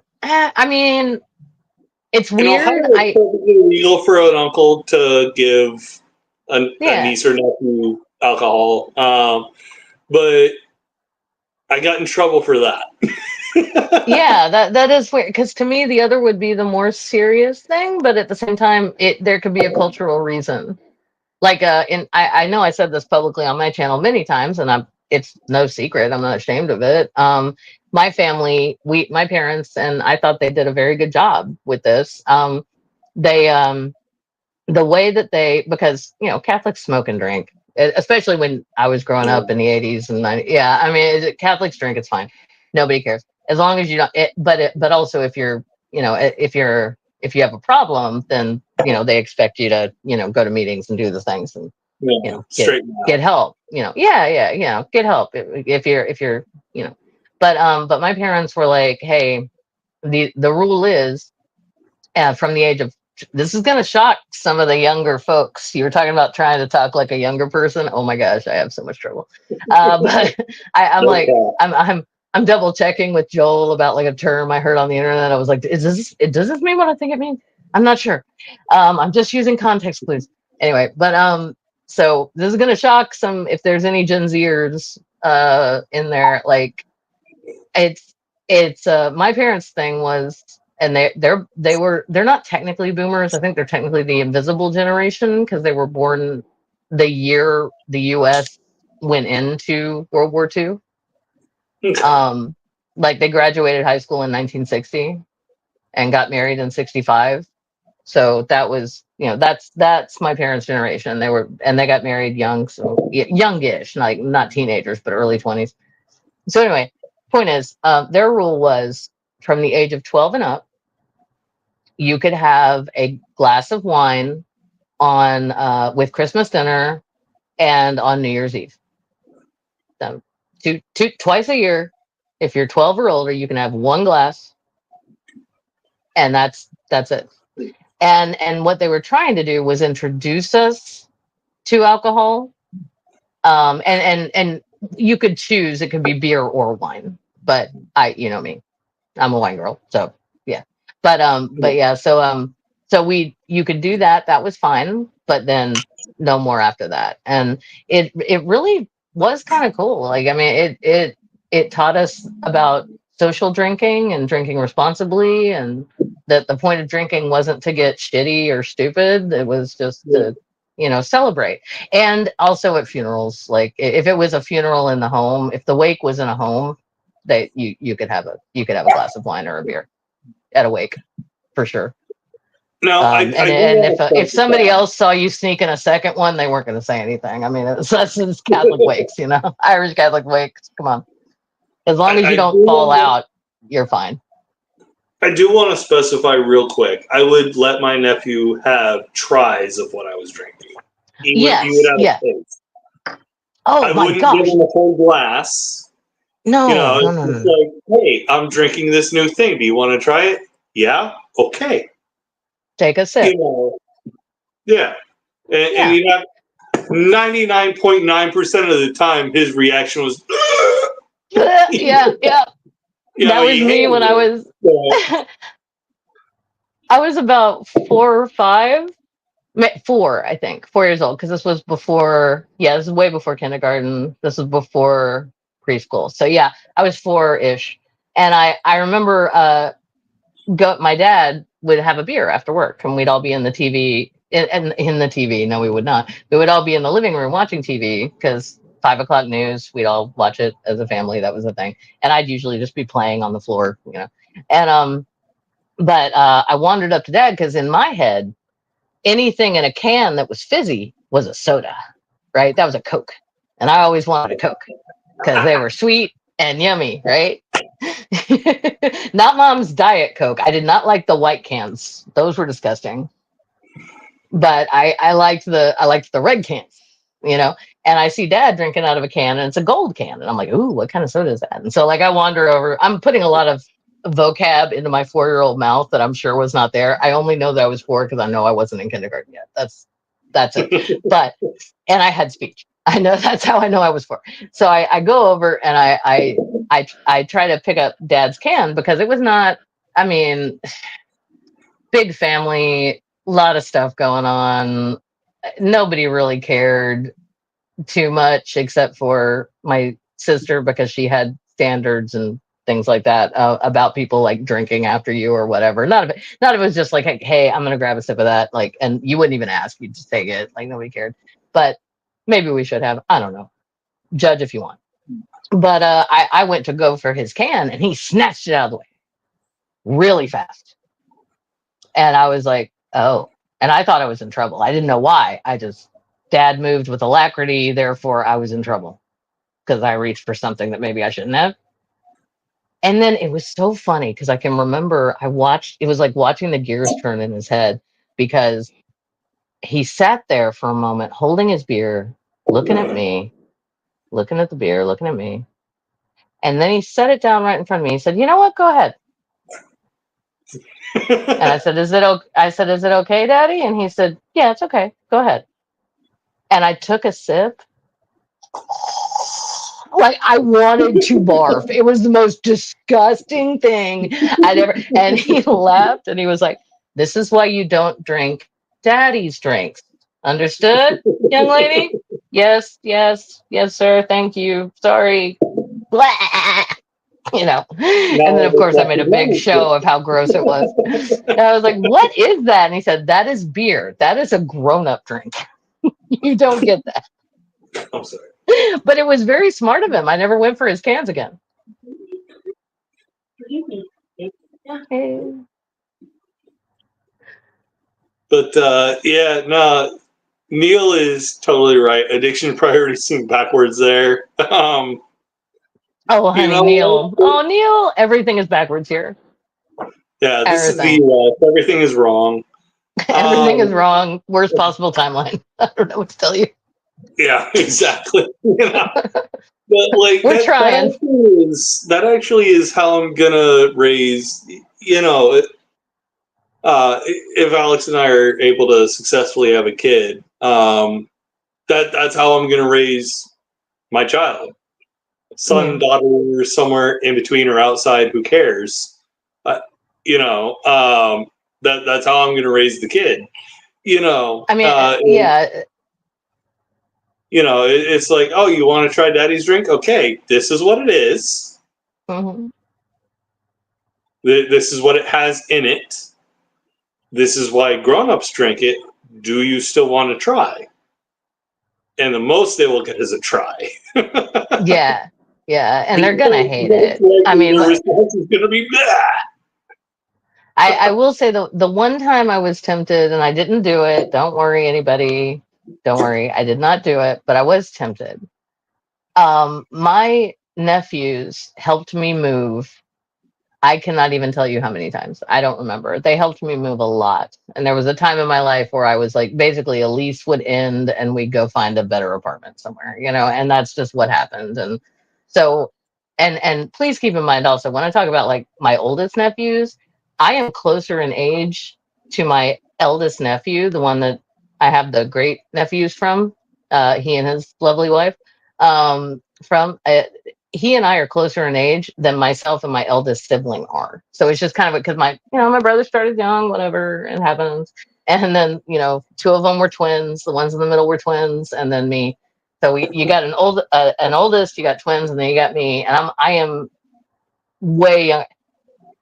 it's In Ohio, weird. it's perfectly legal for an uncle to give a Yeah, niece or nephew alcohol, but I got in trouble for that. yeah, that is weird. Because to me, the other would be the more serious thing, but at the same time, there could be a cultural reason. Like I know I said this publicly on my channel many times, and it's no secret, I'm not ashamed of it. My family, my parents, and I thought they did a very good job with this. They The way that because Catholics smoke and drink, especially when I was growing up in the 80s and 90s. Yeah, I mean, Catholics drink, it's fine, nobody cares as long as you don't but also if you're if you have a problem, then they expect you to, go to meetings and do the things and, Yeah, get help, get help if you're, but my parents were like, hey, the rule is, from the age of, this is going to shock some of the younger folks. You were talking about trying to talk like a younger person. Oh my gosh, I have so much trouble. But I'm like, I'm double checking with Joel about like a term I heard on the internet. I was like, does this mean what I think it means? I'm not sure. I'm just using context clues. Anyway, but so this is going to shock some, if there's any Gen Zers in there. Like, it's my parents' thing was, and they're not technically boomers. I think they're technically the invisible generation because they were born the year the US went into World War II. Like they graduated high school in 1960 and got married in 65. So that was, that's my parents' generation. They got married young, so youngish, like not teenagers, but early 20s. So anyway, point is, their rule was from the age of 12 and up, you could have a glass of wine on with Christmas dinner and on New Year's Eve. So twice a year. If you're 12 or older, you can have one glass, and that's it. And what they were trying to do was introduce us to alcohol. And you could choose; it could be beer or wine. But you know me, I'm a wine girl, so yeah. But yeah, so you could do that. That was fine, but then no more after that. And it really was kind of cool. Like, I mean, it taught us about social drinking and drinking responsibly, and that the point of drinking wasn't to get shitty or stupid. It was just to, celebrate. And also at funerals, like if it was a funeral in the home, if the wake was in a home, that you could have a glass of wine or a beer at a wake, for sure. Now, And if somebody else saw you sneaking a second one, they weren't going to say anything. I mean, it's Catholic wakes, Irish Catholic wakes. Come on, as long as you don't fall out, you're fine. I do want to specify real quick. I would let my nephew have tries of what I was drinking. He would have a taste. Oh I my wouldn't gosh! give him a whole glass. No, it's like, hey, I'm drinking this new thing. Do you want to try it? Yeah. Okay. Take a sip. Yeah. And you have 99.9% of the time, his reaction was. Yeah. That was me when I was. I was about 4 or 5. 4, I think, 4 years old, because this was before. Yeah, this is way before kindergarten. This was before preschool. So yeah, I was 4-ish, and I remember my dad would have a beer after work, and we'd all be in the TV. In the TV, no, we would not. We would all be in the living room watching TV because 5 o'clock news. We'd all watch it as a family. That was the thing, and I'd usually just be playing on the floor, And but I wandered up to Dad because in my head, anything in a can that was fizzy was a soda, right? That was a Coke. And I always wanted a Coke because they were sweet and yummy, right? Not Mom's Diet Coke. I did not like the white cans. Those were disgusting. But I liked the red cans, and I see Dad drinking out of a can, and it's a gold can. And I'm like, ooh, what kind of soda is that? And so like I wander over, I'm putting a lot of vocab into my 4-year-old mouth that I'm sure was not there. I only know that I was 4 because I know I wasn't in kindergarten yet. That's it. But and I had speech. I know, that's how I know I was 4. So I go over and I try to pick up Dad's can because it was not. I mean, big family, a lot of stuff going on. Nobody really cared too much except for my sister because she had standards and things like that about people like drinking after you or whatever. None of it was just like, hey, I'm gonna grab a sip of that, like, and you wouldn't even ask, you'd just take it, like nobody cared. But maybe we should have, I don't know, judge if you want. But I went to go for his can and he snatched it out of the way really fast, and I was like, oh, and I thought I was in trouble. I didn't know why. Dad moved with alacrity, therefore I was in trouble because I reached for something that maybe I shouldn't have. And then it was so funny because I can remember it was like watching the gears turn in his head. because he sat there for a moment holding his beer, looking at me, looking at the beer, looking at me. And then he set it down right in front of me. He said, "You know what? Go ahead." And I said, "Is it okay, Daddy?" And he said, "Yeah, it's okay. Go ahead." And I took a sip. Like I wanted to barf. It was the most disgusting thing I'd ever. And he laughed and he was like, "This is why you don't drink Daddy's drinks. Understood, young lady? Yes, yes, yes, sir. Thank you. Sorry." Blah. You know. And then of course I made a big show of how gross it was. And I was like, "What is that?" And he said, "That is beer. That is a grown-up drink. You don't get that." I'm sorry. But it was very smart of him. I never went for his cans again. But yeah, no, Neil is totally right. Addiction priorities seem backwards there. Oh, honey, you know, Neil. Oh, Neil. Everything is backwards here. yeah, this Everything. is the US. Everything is wrong. Everything is wrong. Worst possible timeline. I don't know what to tell you. Yeah, exactly. You know? But like We're trying. that actually is how I'm gonna raise. You know, if Alex and I are able to successfully have a kid, that's how I'm gonna raise my child. Son, daughter, somewhere in between or outside, who cares? You know, that's how I'm gonna raise the kid. You know, I mean, yeah. You know, it's like, oh, you want to try Daddy's drink? Okay, this is what it is. Mm-hmm. This is what it has in it. This is why grown-ups drink it. Do you still want to try? And the most they will get is a try. Yeah, yeah, and they're gonna hate it. I mean, the response is gonna be I will say the one time I was tempted and I didn't do it. Don't worry, anybody. Don't worry, I did not do it, but I was tempted. My nephews helped me move. I cannot even tell you how many times. I don't remember. They helped me move a lot. And there was a time in my life where I was like, basically a lease would end and we'd go find a better apartment somewhere, you know, and that's just what happened. And so, and please keep in mind also, when I talk about like my oldest nephews, I am closer in age to my eldest nephew, the one that I have the great nephews from, he and his lovely wife, from he and I are closer in age than myself and my eldest sibling are. So it's just kind of because my brother started young, whatever, it happens. And then, two of them were twins. The ones in the middle were twins, and then me. So you got an oldest, you got twins, and then you got me, and I am way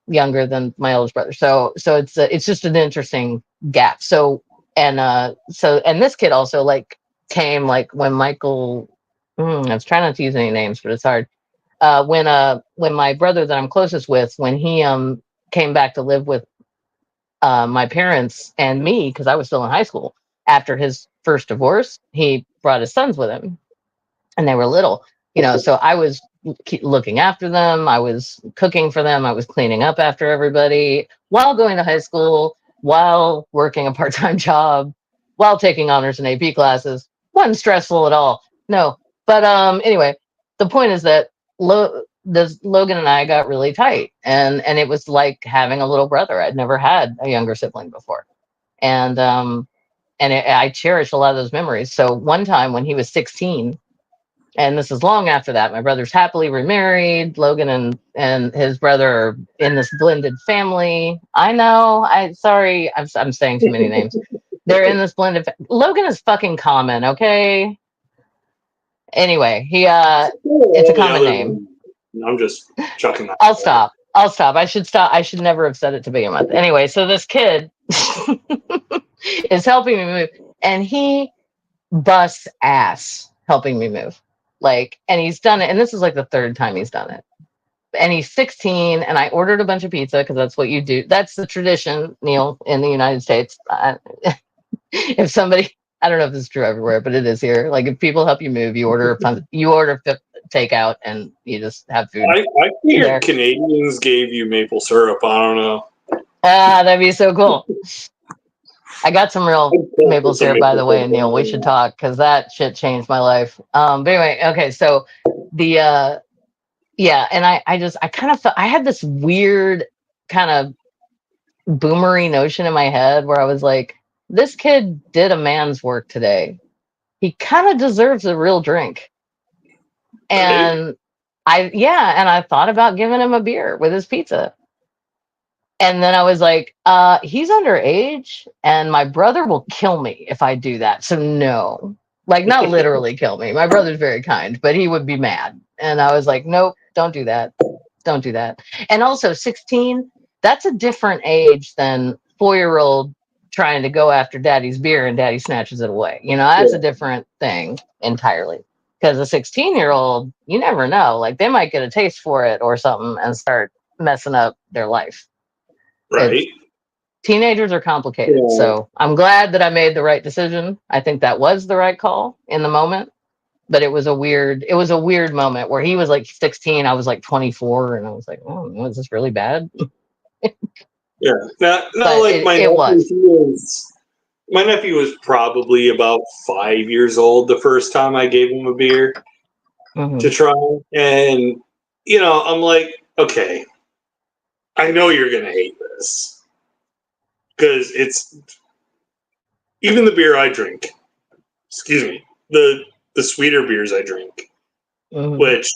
younger than my oldest brother. So it's just an interesting gap. So and this kid also like came like when Michael. I was trying not to use any names, but it's hard. When my brother that I'm closest with, when he came back to live with my parents and me, because I was still in high school after his first divorce, he brought his sons with him, and they were little, So I was looking after them, I was cooking for them, I was cleaning up after everybody while going to high school, while working a part-time job, while taking honors and AP classes. Wasn't stressful at all. No, but anyway, the point is that Logan and I got really tight, and it was like having a little brother. I'd never had a younger sibling before, and I cherish a lot of those memories. So one time when he was 16, and this is long after that, my brother's happily remarried. Logan and his brother are in this blended family. I know. Sorry, I'm saying too many names. They're in this blended. Logan is fucking common, okay? Anyway, it's a common name. I'm just chucking that. I'll stop. I should stop. I should never have said it to begin with. Anyway, so this kid is helping me move, and he busts ass helping me move. And he's done it, and this is like the third time he's done it. And he's 16, and I ordered a bunch of pizza because that's what you do. That's the tradition, Neil, in the United States. If somebody, I don't know if this is true everywhere, but it is here. Like if people help you move, you order takeout, and you just have food. I figured Canadians gave you maple syrup. I don't know. That'd be so cool. I got some real maple syrup, by the way, and Neil, we should talk because that shit changed my life. But anyway, okay, so the yeah, and I kind of felt I had this weird kind of boomery notion in my head where I was like, this kid did a man's work today. He kind of deserves a real drink. And I thought about giving him a beer with his pizza. And then I was like, he's underage and my brother will kill me if I do that. So no, like not literally kill me. My brother's very kind, but he would be mad. And I was like, nope, don't do that. Don't do that. And also 16, that's a different age than 4-year-old trying to go after daddy's beer and daddy snatches it away. You know, that's a different thing entirely. Because a 16-year-old, you never know. Like they might get a taste for it or something and start messing up their life. Right. Teenagers are complicated. Yeah. So I'm glad that I made the right decision. I think that was the right call in the moment. But it was a weird moment where he was like 16, I was like 24, and I was like, oh, is this really bad? Yeah. Not like my nephew my nephew was probably about 5 years old the first time I gave him a beer to try. And, you know, I'm like, okay, I know you're going to hate this. Because it's even the beer I drink, excuse me, the sweeter beers I drink, which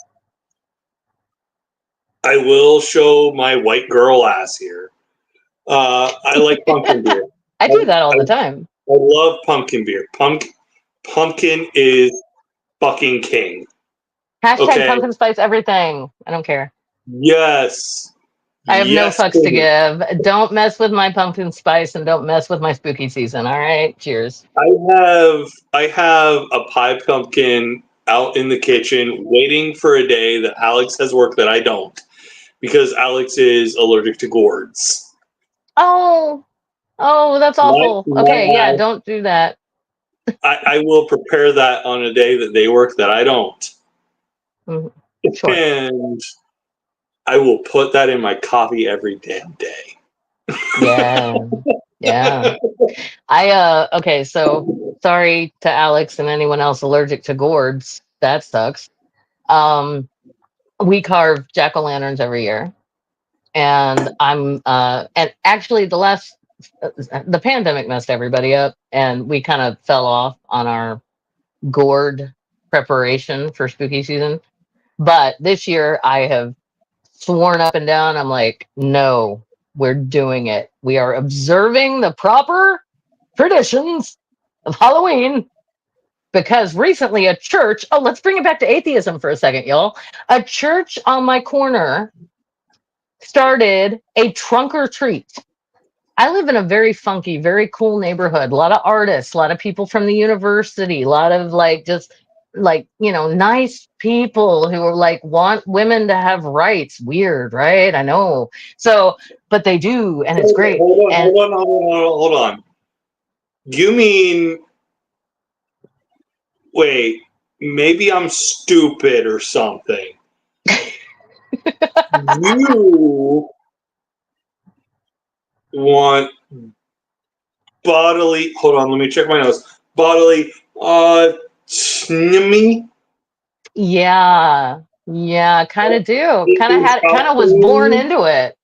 I will show my white girl ass here. I like pumpkin beer. I do that all the time. I love pumpkin beer. Pumpkin is fucking king. Hashtag pumpkin spice everything. I don't care. Yes. I have no fucks to give. Don't mess with my pumpkin spice and don't mess with my spooky season. All right. Cheers. I have a pie pumpkin out in the kitchen waiting for a day that Alex has work that I don't, because Alex is allergic to gourds. Oh, that's awful. Okay, yeah, don't do that. I will prepare that on a day that they work that I don't. Sure. And I will put that in my coffee every damn day. Yeah. Okay, so sorry to Alex and anyone else allergic to gourds. That sucks. We carve jack-o'-lanterns every year. And and actually the pandemic messed everybody up and we kind of fell off on our gourd preparation for spooky season. But this year I have sworn up and down, I'm like, no, we're doing it. We are observing the proper traditions of Halloween. Because recently a church, let's bring it back to atheism for a second, y'all. A church on my corner started a trunk or treat. I live in a very funky, very cool neighborhood. A lot of artists, a lot of people from the university, a lot of nice people who are like want women to have rights. Weird, right? I know. So, but they do, and it's great. Hold on. You mean, wait, maybe I'm stupid or something. You want bodily, hold on, let me check my notes. Bodily autonomy? Yeah, kind of do. Kind of was born into it.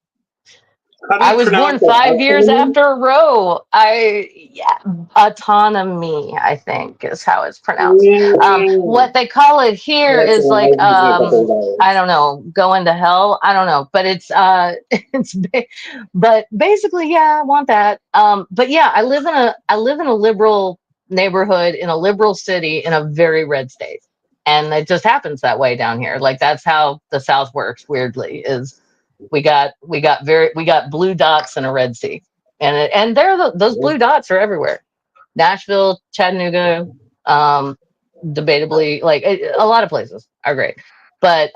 I was born 5 years after a row. Autonomy, I think, is how it's pronounced. What they call it here is like I don't know, going to hell. I don't know, but but basically, yeah, I want that. But yeah, I live in a liberal neighborhood in a liberal city in a very red state, and it just happens that way down here. Like that's how the South works. Weirdly, is we got blue dots in a red sea, and those blue dots are everywhere. Nashville, Chattanooga, debatably, like a lot of places are great, but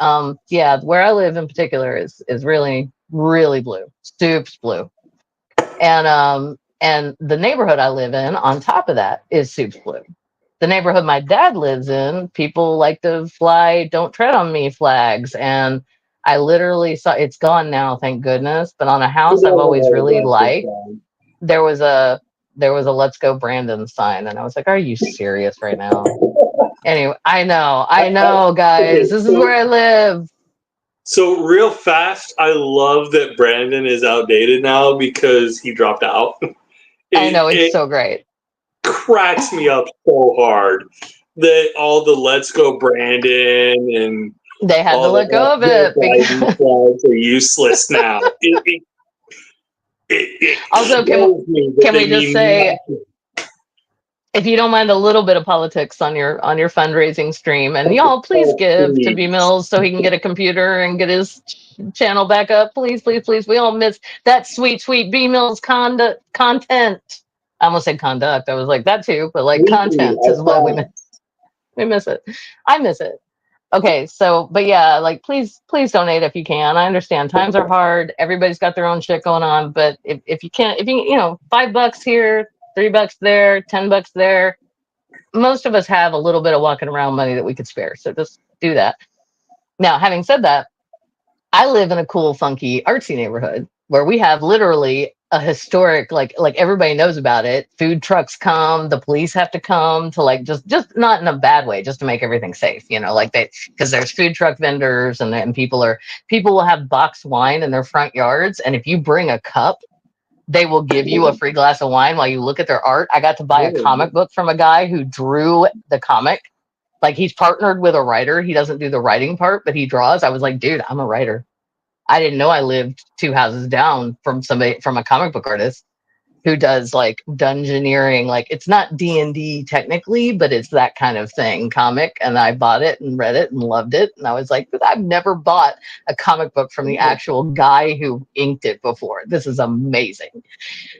yeah, where I live in particular is really really blue, Stoops blue, and the neighborhood I live in on top of that is Stoops blue. The neighborhood my dad lives in, people like to fly "Don't Tread on Me" flags, and I literally saw, it's gone now, thank goodness, but on a house I've always really liked, there was a there was a "Let's Go Brandon" sign, and I was like, "Are you serious right now?" Anyway, I know, guys. This is where I live. So real fast, I love that Brandon is outdated now because he dropped out. I know, it's It so great. cracks me up so hard that all the "Let's Go Brandon" and They had to all the let go of it Biden because flags are useless now. It also, kills me that can they we just mean say, nothing. if you don't mind a little bit of politics on your fundraising stream, and y'all please Oh, give to B please. Mills so he can get a computer and get his channel back up. Please, please, please. We all miss that sweet, sweet B Mills content. I almost said conduct. I was like that too, but like Weekly, content I is what we miss. promise. We miss it. I miss it. Okay, so but yeah, like please donate if you can. I understand times are hard. Everybody's got their own shit going on, but if you can't, if you $5 here, $3 there, $10 there, most of us have a little bit of walking around money that we could spare. So just do that. Now, having said that, I live in a cool, funky, artsy neighborhood where we have literally a historic, like everybody knows about it. Food trucks come, the police have to come to like just not in a bad way, just to make everything safe. Like they, because there's food truck vendors and people will have boxed wine in their front yards, and if you bring a cup, they will give you a free glass of wine while you look at their art. I got to buy a comic book from a guy who drew the comic. Like he's partnered with a writer. He doesn't do the writing part, but he draws. I was like, dude, I'm a writer. I didn't know I lived 2 houses down from a comic book artist who does like dungeoneering. Like it's not D&D technically, but it's that kind of thing, comic. And I bought it and read it and loved it. And I was like, I've never bought a comic book from the actual guy who inked it before. This is amazing.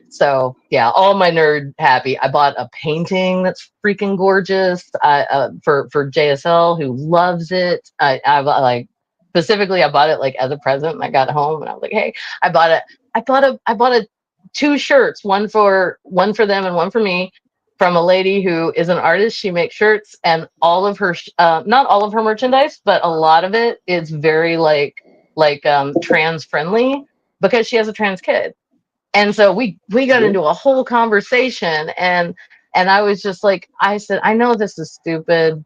So yeah, all my nerd happy. I bought a painting that's freaking gorgeous for JSL who loves it. I like specifically I bought it like as a present. And I got home and I was like, hey, I bought a 2 shirts, one for them and one for me, from a lady who is an artist. She makes shirts, and all of her not all of her merchandise, but a lot of it is very trans friendly because she has a trans kid. And so we got into a whole conversation, and I was just like, I said, I know this is stupid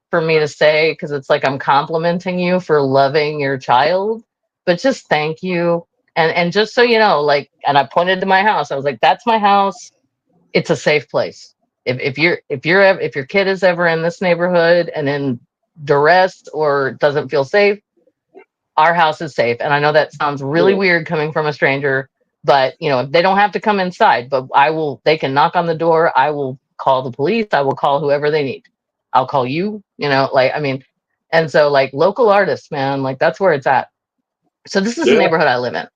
for me to say because it's like I'm complimenting you for loving your child, but just thank you. And just so you know, like, and I pointed to my house. I was like, that's my house. It's a safe place. If your kid is ever in this neighborhood and in duress or doesn't feel safe, our house is safe. And I know that sounds really weird coming from a stranger, but they don't have to come inside, but they can knock on the door. I will call the police. I will call whoever they need. I'll call you, and so like local artists, man, like that's where it's at. So this is the Yeah. neighborhood I live in.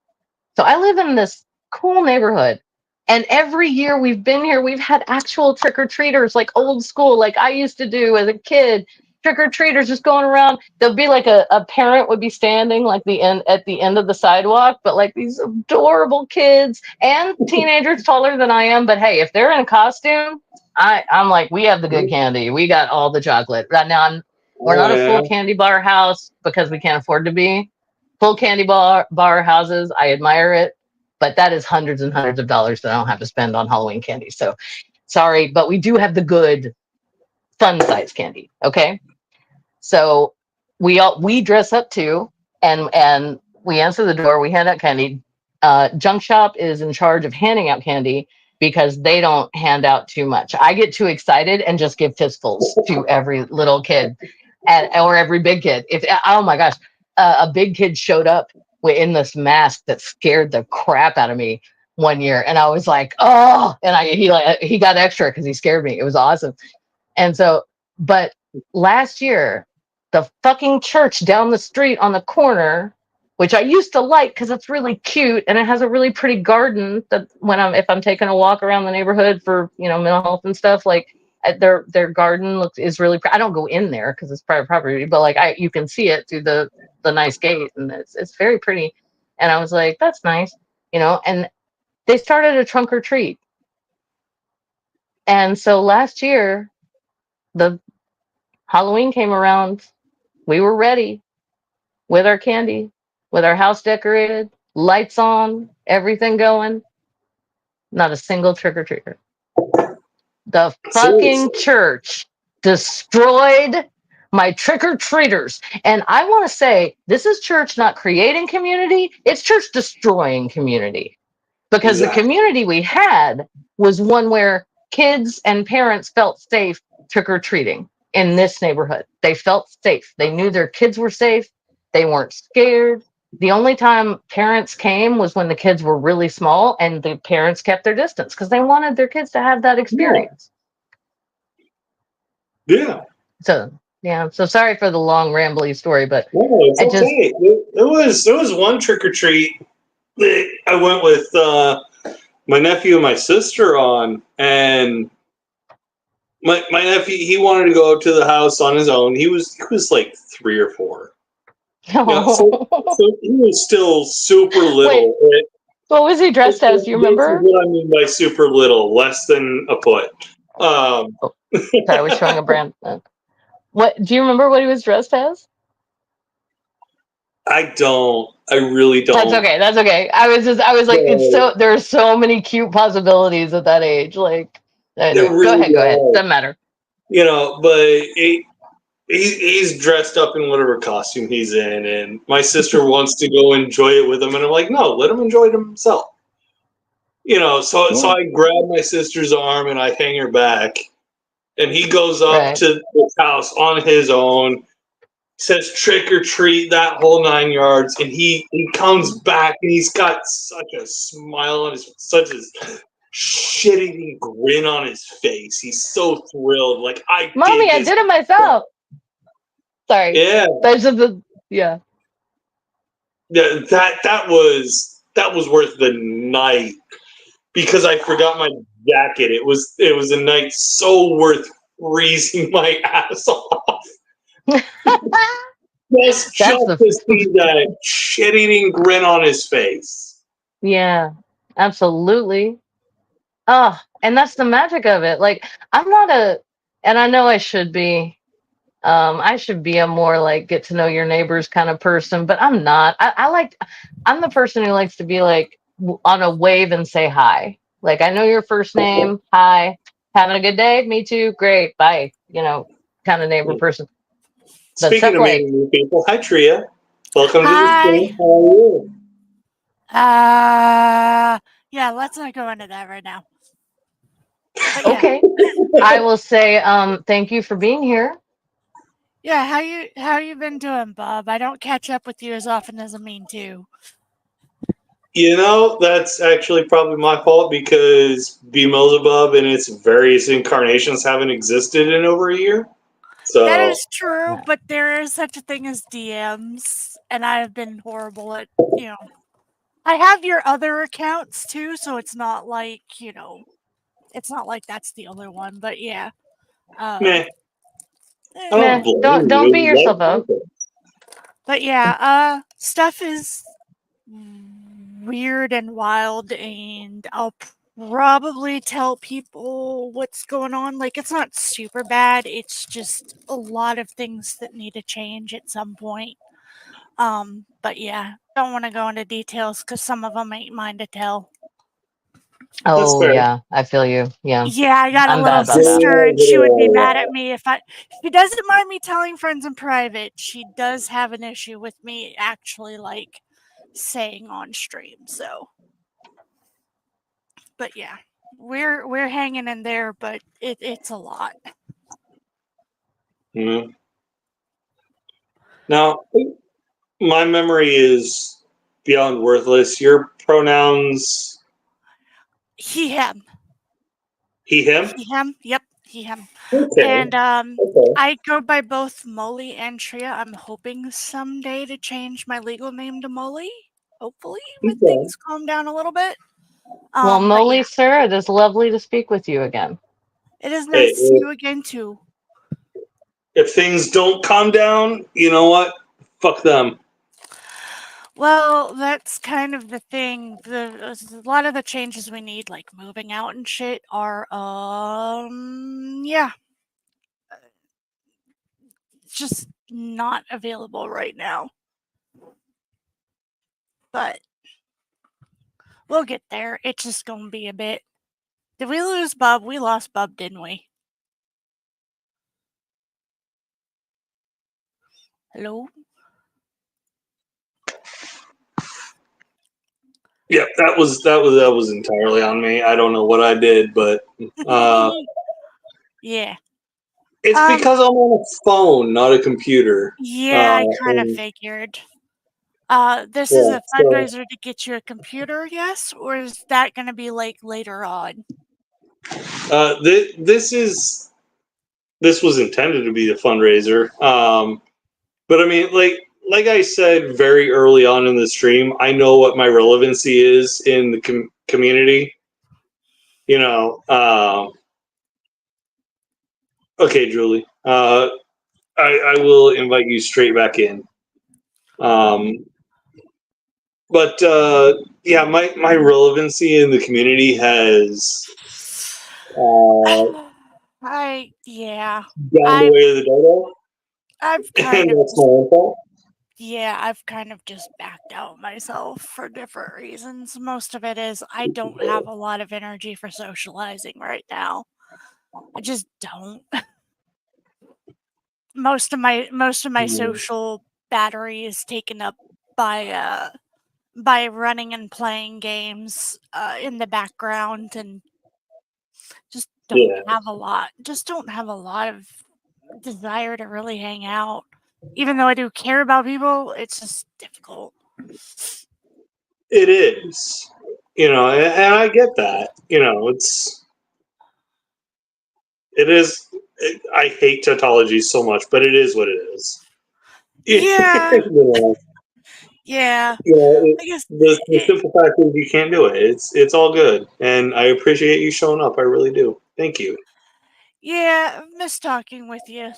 So I live in this cool neighborhood. And every year we've been here, we've had actual trick or treaters, like old school, like I used to do as a kid. Trick or treaters just going around. There'll be like a parent would be standing like at the end of the sidewalk, but like these adorable kids and teenagers taller than I am. But hey, if they're in a costume, I'm like, we have the good candy. We got all the chocolate. Right now, we're Oh not a full yeah. candy bar house because we can't afford to be. Full candy bar houses, I admire it, but that is hundreds and hundreds of dollars that I don't have to spend on Halloween candy. So sorry, but we do have the good fun size candy. Okay. So we dress up too, and we answer the door. We hand out candy. Junk Shop is in charge of handing out candy because they don't hand out too much. I get too excited and just give fistfuls to every little kid, or every big kid. If oh my gosh, a big kid showed up in this mask that scared the crap out of me one year, and I was like, oh, and he got extra because he scared me. It was awesome. And so, but last year, the fucking church down the street on the corner, which I used to like because it's really cute and it has a really pretty garden that if I'm taking a walk around the neighborhood for mental health and stuff, like their garden is really I don't go in there because it's private property, but like you can see it through the nice gate, and it's very pretty. And I was like, that's nice, and they started a trunk or treat. And so last year, the Halloween came around, we were ready with our candy, with our house decorated, lights on, everything going. Not a single trick or treater. The fucking Seriously. church destroyed my trick or treaters. And I want to say this is church not creating community, it's church destroying community. Because the Exactly. community we had was one where kids and parents felt safe trick or treating in this neighborhood. They felt safe. They knew their kids were safe. They weren't scared. The only time parents came was when the kids were really small and the parents kept their distance because they wanted their kids to have that Yeah. experience. Yeah. So, yeah, so sorry for the long rambly story, but No, it's I just, okay. There was one trick or treat that I went with my nephew and my sister on, and my nephew, he wanted to go to the house on his own. He was like 3 or 4. Yeah, so he was still super Wait, little. Right? what was he dressed as? Do you This is remember? what I mean by super little, less than a foot. Um, Oh, sorry, I was showing a brand. What do you remember what he was dressed as? I don't. I really That's don't. okay. That's okay. I was like, it's So so there are so many cute possibilities at that age. Like, there anyway, go really ahead, go ahead. are, Doesn't matter. but he's dressed up in whatever costume he's in, and my sister wants to go enjoy it with him, and I'm like, no, let him enjoy it himself. So Yeah, I grab my sister's arm and I hang her back, and he goes up right. to the house on his own, says trick or treat, that whole 9 yards, and he comes back and he's got such a smile on his, such a shit-eating grin on his face. He's so thrilled, like I Mommy, did I this. did it myself. Sorry. Yeah, There's a yeah. that was worth the night because I forgot my jacket. It was a night so worth freezing my ass off. Just That's the to see that shit-eating grin on his face. yeah, absolutely. Oh, and that's the magic of it. Like, I'm not a, and I know I should be. I should be a more like get to know your neighbors kind of person, but I'm not. I'm the person who likes to be like on a wave and say hi. Like, I know your first name. Hi. Having a good day? Me too. Great. Bye. Kind of neighbor person. But Speaking stuff of like, meeting new people, hi Tria. Welcome to the Hi. stream. How are you? Yeah, let's not go into that right now. But yeah, okay, I will say thank you for being here. yeah. How you been doing, Bob? I don't catch up with you as often as I mean to. That's actually probably my fault because Beelzebub and its various incarnations haven't existed in over a year. That So, is true, but there is such a thing as DMs, and I've been horrible at I have your other accounts too, so it's not like it's not like that's the other one. But yeah, meh. I eh. Meh, don't blame don't beat you. yourself up. But yeah, stuff is weird and wild, and I'll probably tell people what's going on. Like, it's not super bad, it's just a lot of things that need to change at some point. But yeah, don't want to go into details because some of them ain't mine to tell. That's Oh fair. yeah, I feel you. Yeah, Yeah, I got a I'm bad little about that. sister, and she would be mad at me if I. She doesn't mind me telling friends in private. She does have an issue with me actually like saying on stream. So, but yeah, we're hanging in there, but it's a lot. Mhm. Now, my memory is beyond worthless. Your pronouns He him he him? he him. Yep, he him. Okay. And Okay. I go by both Molly and Tria. I'm hoping someday to change my legal name to Molly. Hopefully, when Okay. things calm down a little bit. Well, But yeah, Molly, sir, it is lovely to speak with you again. it is Hey, nice to see you again too. if things don't calm down, you know what? Fuck them. Well, that's kind of the thing. A lot of the changes we need, like moving out and shit, are yeah, just not available right now. But We'll get there. It's just gonna be a bit. Did we lose Bub? We lost Bub, didn't we? Hello? Yeah, that was entirely on me. I don't know what I did, but Yeah. it's because I'm on a phone, not a computer. Yeah, I kind of and- figured. This Yeah, is a so- fundraiser to get you a computer, yes? Or is that going to be like later on? This was intended to be a fundraiser. But I mean, like I said very early on in the stream, I know what my relevancy is in the community. You know, okay, Julie. I will invite you straight back in. But yeah, my relevancy in the community has Yeah. gone the way of the dodo, I've and kind of that's my own fault. Yeah, I've kind of just backed out myself for different reasons. Most of it is I don't have a lot of energy for socializing right now. I just don't. Most of my social battery is taken up by running and playing games in the background, and just don't have a lot. Just don't have a lot of desire to really hang out. Even though I do care about people, it's just difficult. It is, and I get that. It is. I hate tautology so much, but it is what it is. Yeah. Yeah. I guess The simple fact is you can't do it. It's all good, and I appreciate you showing up. I really do. Thank you. Yeah, miss talking with you.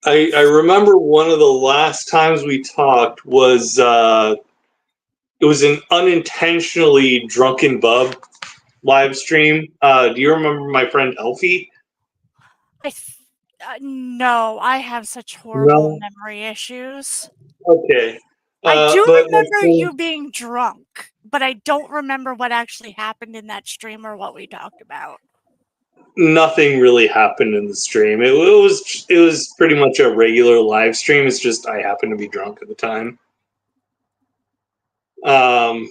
I remember one of the last times we talked was it was an unintentionally drunken bub live stream. Do you remember my friend Elfie? No, I have such horrible memory issues. Okay. I do but remember you being drunk, but I don't remember what actually happened in that stream or what we talked about. Nothing really happened in the stream. It was pretty much a regular live stream. It's just I happened to be drunk at the time. Hold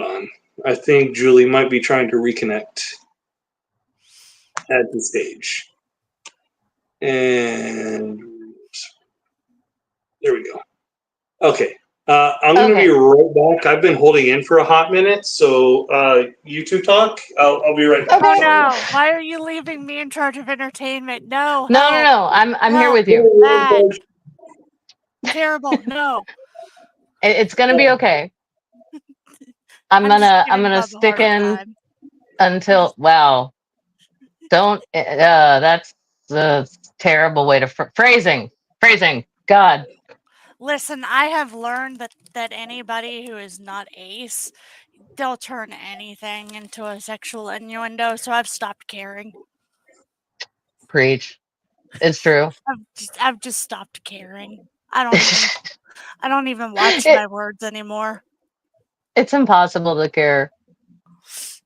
on. I think Julie might be trying to reconnect at the stage. And there we go. Okay. I'm going to be right back. I've been holding in for a hot minute, so you two talk. I'll be right back. Oh no! Why are you leaving me in charge of entertainment? No. No. I'm here with you. Bad. Terrible. No. It's gonna be okay. I'm gonna stick in until wow. Don't. That's a terrible way to phrasing. God. Listen, I have learned that anybody who is not ace, they'll turn anything into a sexual innuendo. So I've stopped caring. Preach. It's true. I've just stopped caring. I don't even watch my words anymore. It's impossible to care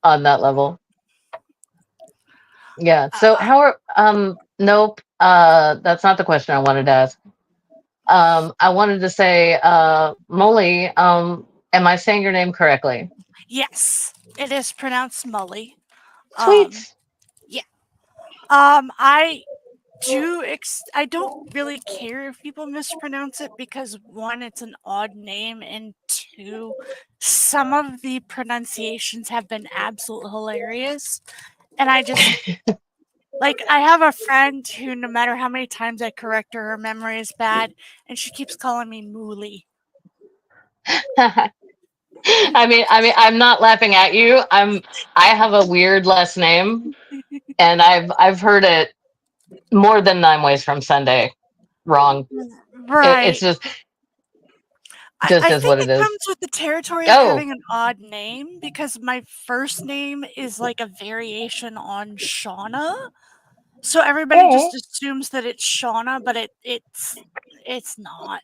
on that level. Yeah. So how are nope. That's not the question I wanted to ask. I wanted to say, Molly, am I saying your name correctly? Yes, it is pronounced Molly. Sweet. Yeah. I don't really care if people mispronounce it because one, it's an odd name, and two, some of the pronunciations have been absolutely hilarious. And I just I have a friend who, no matter how many times I correct her, her memory is bad, and she keeps calling me Mooly. I mean, I'm not laughing at you. I have a weird last name, and I've heard it more than 9 ways from Sunday. Wrong. Right. It's just I as think what it it is. comes with the territory of having an odd name because my first name is like a variation on Shauna. So everybody just assumes that it's Shauna, but it's not.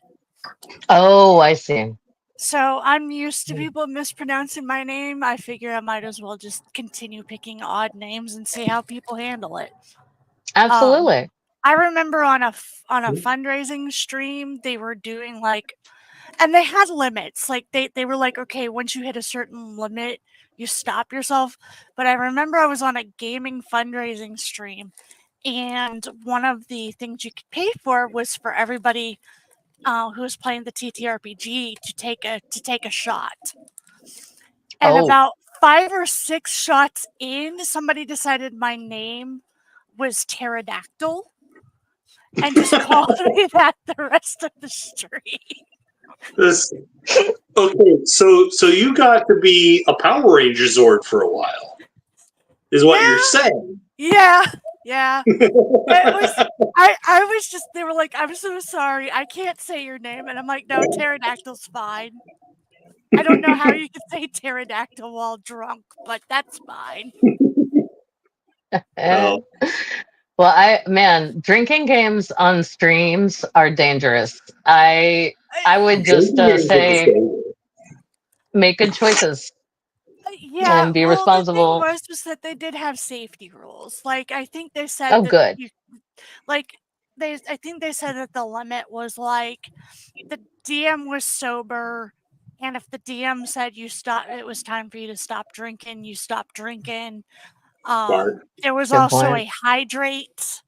Oh, I see. So I'm used to people mispronouncing my name. I figure I might as well just continue picking odd names and see how people handle it. Absolutely. I remember on a fundraising stream, they were doing like, and they had limits. Like they were like, okay, once you hit a certain limit, you stop yourself. But I remember I was on a gaming fundraising stream, and one of the things you could pay for was for everybody who was playing the TTRPG to take a shot. And Oh. about 5 or 6 shots in, somebody decided my name was Pterodactyl and just called me that the rest of the stream. Okay, so you got to be a Power Ranger Zord for a while, is what you're saying. Yeah. It was, I was just, they were like, I'm so sorry, I can't say your name. And I'm like, no, Pterodactyl's fine. I don't know how you can say pterodactyl while drunk, but that's fine. Oh. Well, drinking games on streams are dangerous. I would just say make good choices. Yeah, and be well, responsible. The thing was that they did have safety rules. Like I think they said Oh, that good. I think they said that the limit was like the DM was sober, and if the DM said it was time for you to stop drinking, you stop drinking. There was Good also point. a hydrate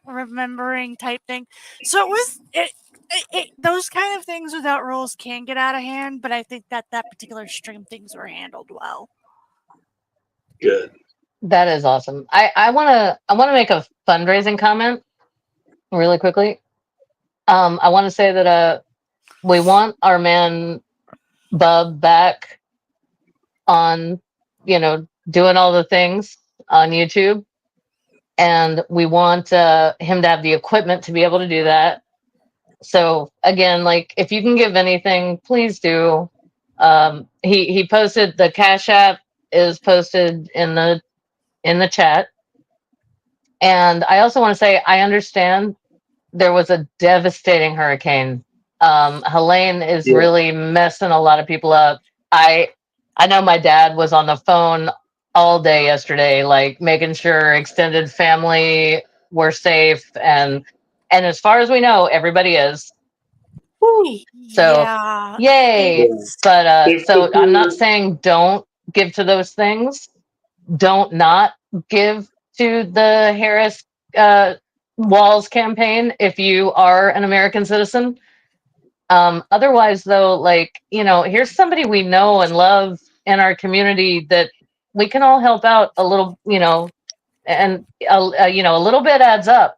remembering type thing. So it was those kind of things without rules can get out of hand, but I think that particular stream things were handled well. Good. That is awesome. I wanna make a fundraising comment really quickly. I want to say that we want our man Bub back on, doing all the things on YouTube, and we want him to have the equipment to be able to do that. So again, like if you can give anything, please do. He posted the Cash App is posted in the chat. And I also want to say I understand there was a devastating hurricane. Helene is really messing a lot of people up. I know my dad was on the phone all day yesterday, like making sure extended family were safe, and as far as we know, everybody is. Woo. So Yeah. yay. But so I'm not saying don't give to those things. Don't not give to the Harris Walls campaign if you are an American citizen. Otherwise, though, like, here's somebody we know and love in our community that we can all help out a little, and a little bit adds up.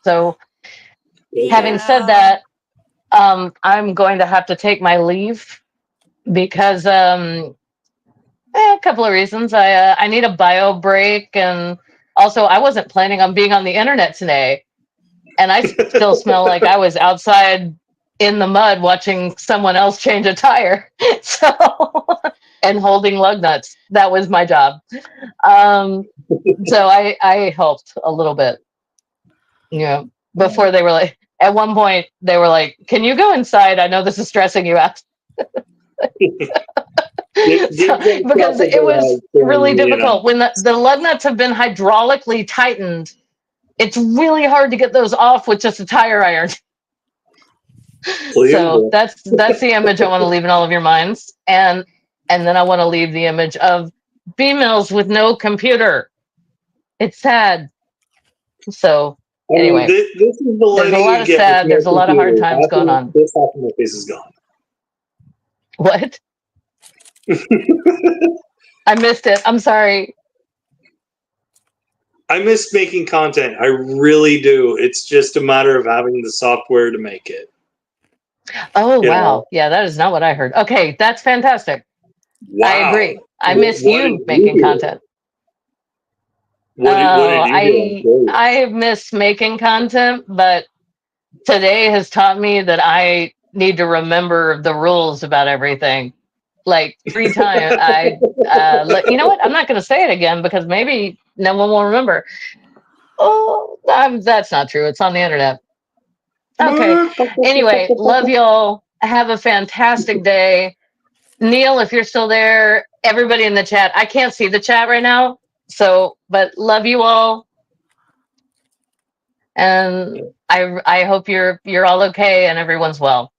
So having said that, I'm going to have to take my leave because a couple of reasons. I need a bio break, and also I wasn't planning on being on the internet today, and I still smell like I was outside in the mud watching someone else change a tire. So and holding lug nuts. That was my job. So I helped a little bit. Before they were like, at one point they were like, "Can you go inside? I know this is stressing you out." Because it was really difficult when the lug nuts have been hydraulically tightened. It's really hard to get those off with just a tire iron. So that's the image I want to leave in all of your minds, and then I want to leave the image of females with no computer. It's sad. So anyway, this is the there's a lot of sad. There's a lot of hard times going on. This half of my face is gone. What? I missed it. I'm sorry. I miss making content. I really do. It's just a matter of having the software to make it. Oh, wow. Yeah, that is not what I heard. Okay, that's fantastic. Wow. I agree. I miss you making content. I miss making content, but today has taught me that I need to remember the rules about everything. Like 3 times, you know what? I'm not going to say it again because maybe no one will remember. Oh, that's not true. It's on the internet. Okay. Anyway, love y'all. have a fantastic day. Neil, if you're still there, everybody in the chat. I can't see the chat right now, but love you all, and I hope you're all okay and everyone's well.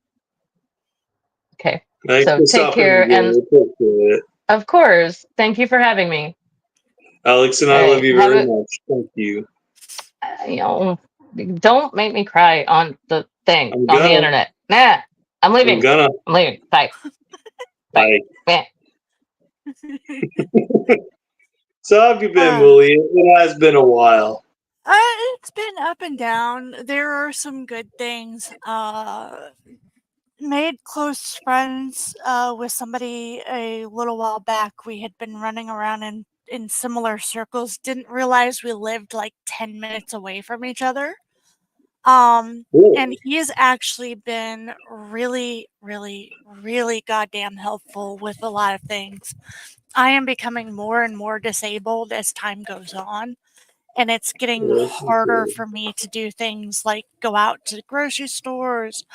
Okay, Thanks so for take stopping care, in, and appreciate it. of course, thank you for having me. Alex and All I right, love you very much. Thank you. Don't make me cry on the thing I'm on the gonna. internet. Nah, I'm leaving. I'm leaving. Bye. Bye. Bye. So how have you been, Willie? It has been a while. It's been up and down. There are some good things. Made close friends with somebody a little while back. We had been running around in similar circles. Didn't realize we lived like 10 minutes away from each other. And he has actually been really, really, really goddamn helpful with a lot of things. I am becoming more and more disabled as time goes on. And it's getting harder for me to do things like go out to grocery stores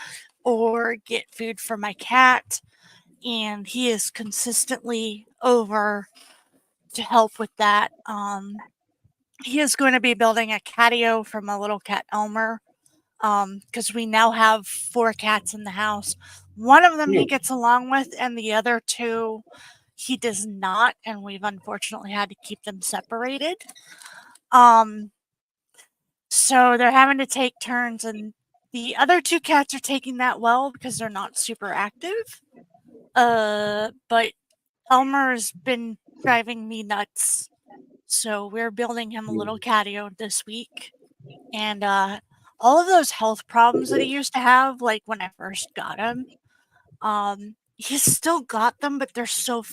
or get food for my cat. And he is consistently over to help with that. He is going to be building a catio for my little cat Elmer, because we now have 4 cats in the house. One of them he gets along with, and the other 2 he does not, and we've unfortunately had to keep them separated. So they're having to take turns, and the other 2 cats are taking that well because they're not super active. But Elmer's been driving me nuts. So we're building him a little catio this week. And all of those health problems that he used to have, like when I first got him, he's still got them, but they're so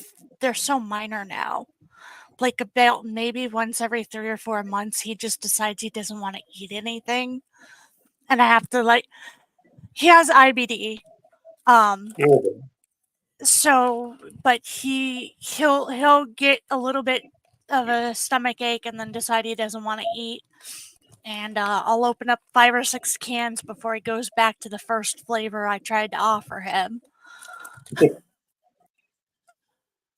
minor now. Like about maybe once every 3 or 4 months, he just decides he doesn't want to eat anything, and I have to he has IBD. So, but he'll get a little bit of a stomach ache and then decide he doesn't want to eat. And I'll open up 5 or 6 cans before he goes back to the first flavor I tried to offer him.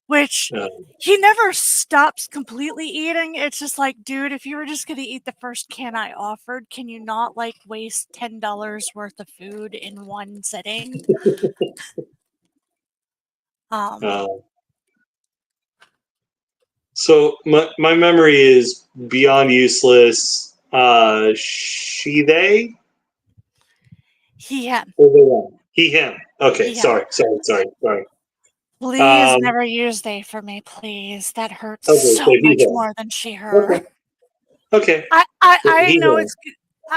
Which he never stops completely eating. It's just like, dude, if you were just going to eat the first can I offered, can you not waste $10 worth of food in one sitting? So my memory is beyond useless. She, they? He, him. He, him. Okay, sorry. Please never use they for me, please. That hurts so much more than she, her. Okay. I know it's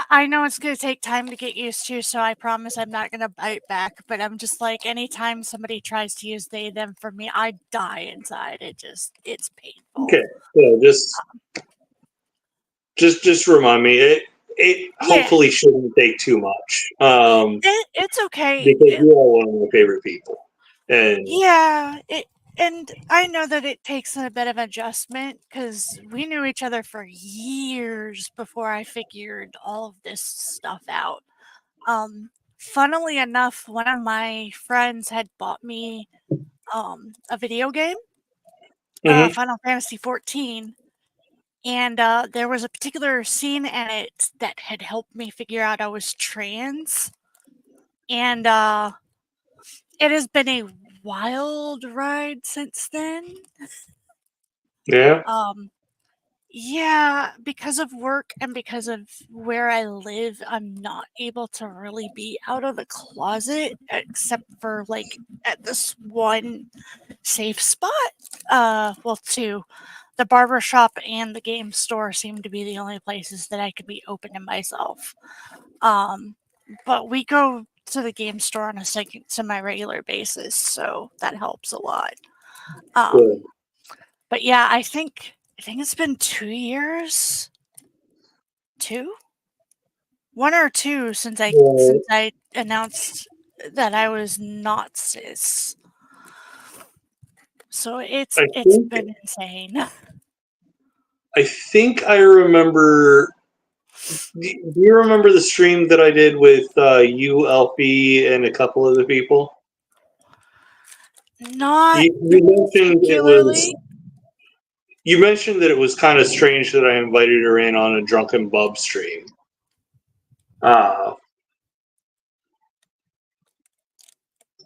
I know it's going to take time to get used to, so I promise I'm not going to bite back, but I'm just like, anytime somebody tries to use they, them for me, I die inside. It's painful. Okay. Yeah, just remind me. It hopefully shouldn't take too much. It's okay. Because you are one of my favorite people. And and I know that it takes a bit of adjustment because we knew each other for years before I figured all of this stuff out. Funnily enough, one of my friends had bought me a video game, Final Fantasy 14, and there was a particular scene in it that had helped me figure out I was trans, and it has been a wild ride since then. yeah. Yeah, because of work and because of where I live, I'm not able to really be out of the closet except for at this one safe spot. Well, 2. The barber shop and the game store seem to be the only places that I could be open to myself. But we go to the game store on a semi-regular basis, so that helps a lot. But yeah, I think it's been 2 years. 2? 1 or 2 since I announced that I was not cis. So it's been insane. I think I remember Do you remember the stream that I did with you, Alfie, and a couple other people? Not You mentioned it was. particularly. You mentioned that it was kind of strange that I invited her in on a Drunken Bub stream.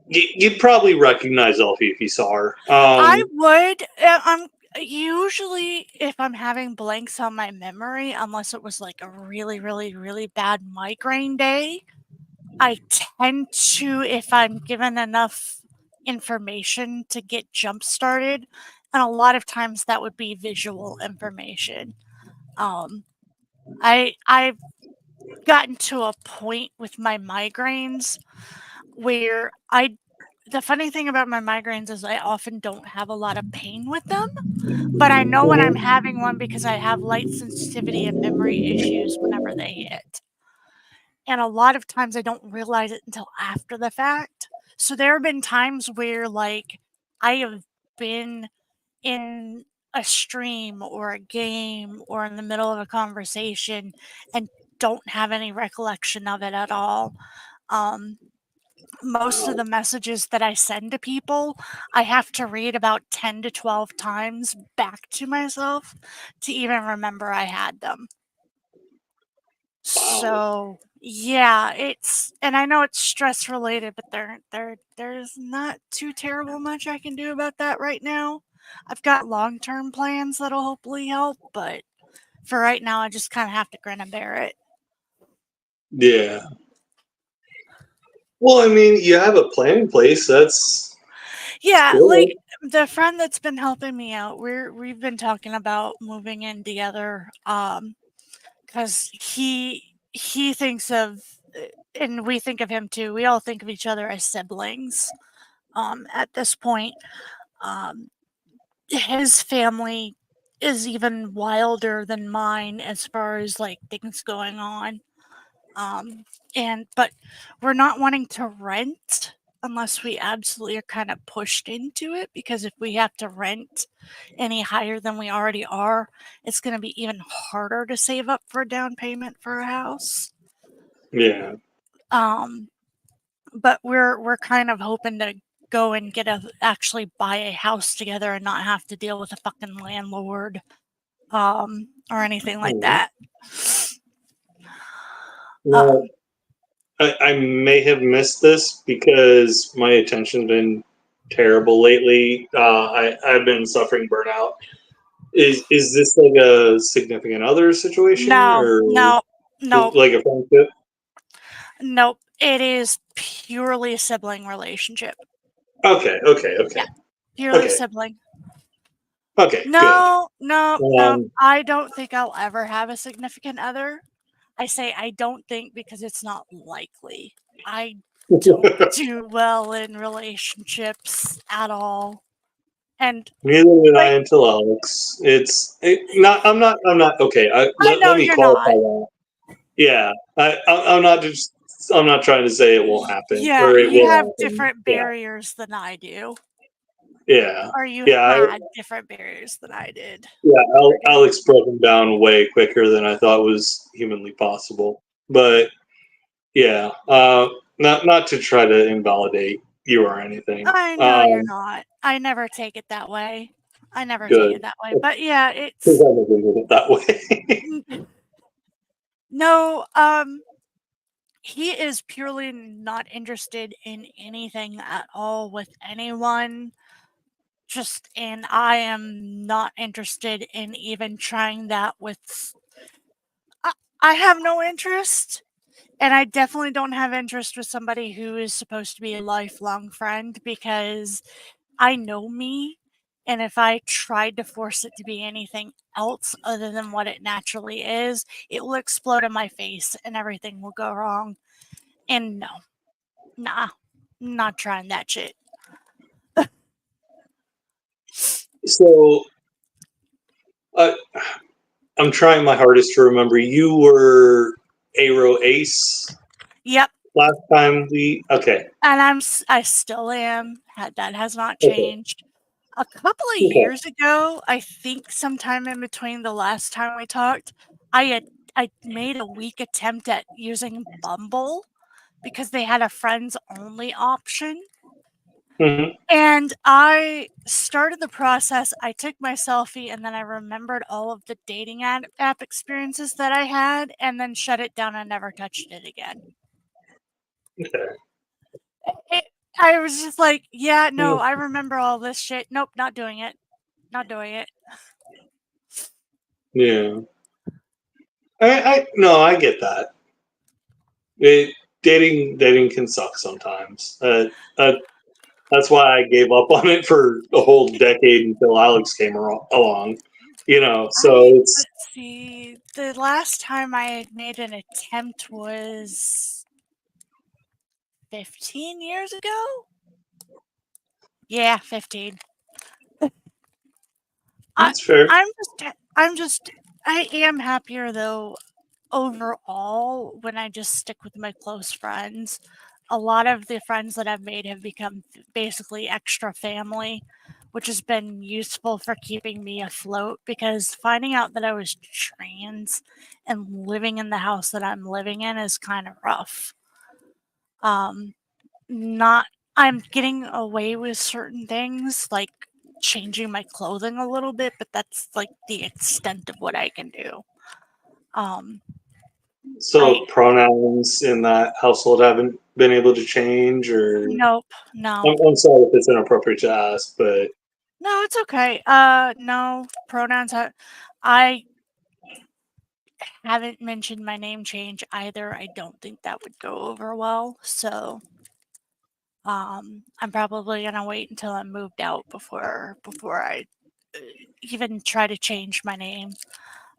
You'd probably recognize Elfie if you saw her. I would. I'm usually, if I'm having blanks on my memory, unless it was like a really, really, really bad migraine day, I tend to, if I'm given enough information to get jump started, and a lot of times that would be visual information. I've gotten to a point with my migraines where the funny thing about my migraines is I often don't have a lot of pain with them, but I know when I'm having one because I have light sensitivity and memory issues whenever they hit. And a lot of times I don't realize it until after the fact. So there have been times where like I have been in a stream or a game or in the middle of a conversation and don't have any recollection of it at all. Most of the messages that I send to people, I have to read about 10 to 12 times back to myself to even remember I had them. So, yeah, and I know it's stress related, but there's not too terrible much I can do about that right now. I've got long-term plans that'll hopefully help, but for right now, I just kind of have to grin and bear it. Yeah. Well, I mean, you have a plan in place. That's Yeah, cool. like the friend that's been helping me out, we've been talking about moving in together. Because he thinks of, and we think of him too. We all think of each other as siblings. At this point, his family is even wilder than mine as far as like things going on. But we're not wanting to rent unless we absolutely are kind of pushed into it, because if we have to rent any higher than we already are, it's going to be even harder to save up for a down payment for a house. Yeah. But we're kind of hoping to go and actually buy a house together and not have to deal with a fucking landlord or anything like that. Well, I may have missed this because my attention's been terrible lately. I've been suffering burnout. Is this like a significant other situation, or No, like a friendship? nope. It is purely a sibling relationship. Okay. Yeah, purely Okay. sibling. Okay. No, Good. I don't think I'll ever have a significant other. I say I don't think because it's not likely. I don't do well in relationships at all. And Neither did I like, until Alex. Not. I'm not. Okay. I know Let me you're qualify not. that. Yeah. I'm not just. I'm not trying to say it won't happen Yeah, or it you will have happen. different barriers than I do. Yeah. Or you Yeah. had different barriers than I did. Yeah. Alex broke him down way quicker than I thought was humanly possible. But yeah. Not to try to invalidate you or anything. I know you're not. I never take it that way. I never take Good. it that way. But yeah, Because it's I never did it that way. no, he is purely not interested in anything at all with anyone. And I am not interested in even trying that with. I have no interest, and I definitely don't have interest with somebody who is supposed to be a lifelong friend, because I know me, and if I tried to force it to be anything else other than what it naturally is, it will explode in my face and everything will go wrong. And no, nah, not trying that shit. So I'm trying my hardest to remember. You were Aero Ace Yep, last time we. Okay. and I still am. That has not Okay. changed. A couple of Okay. years ago, I think sometime in between the last time we talked, I I made a weak attempt at using Bumble because they had a friends only option. Mhm. And I started the process. I took my selfie and then I remembered all of the dating app experiences that I had and then shut it down and never touched it again. Okay. I was just like, yeah, no, Yeah. I remember all this shit. Nope, not doing it. Not doing it. Yeah. I get that. Dating can suck sometimes. That's why I gave up on it for a whole decade until Alex came along. So it's Let's see. The last time I had made an attempt was 15 years ago? Yeah, 15. that's fair. I am happier though overall when I just stick with my close friends. A lot of the friends that I've made have become basically extra family, which has been useful for keeping me afloat because finding out that I was trans and living in the house that I'm living in is kind of rough. Not I'm getting away with certain things like changing my clothing a little bit, but that's like the extent of what I can do. Um, So pronouns in that household haven't been able to change, or nope, no. I'm sorry if it's inappropriate to ask, but No, it's okay. No pronouns. I haven't mentioned my name change either. I don't think that would go over well. So, I'm probably gonna wait until I'm moved out before I even try to change my name.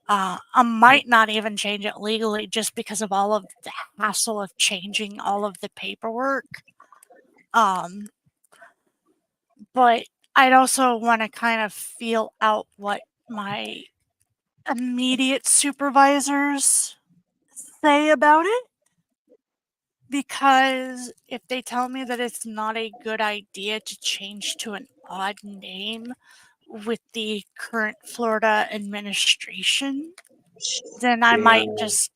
I might not even change it legally just because of all of the hassle of changing all of the paperwork. Um, but I'd also want to kind of feel out what my immediate supervisors say about it. Because if they tell me that it's not a good idea to change to an odd name with the current Florida administration, then I yeah, might just,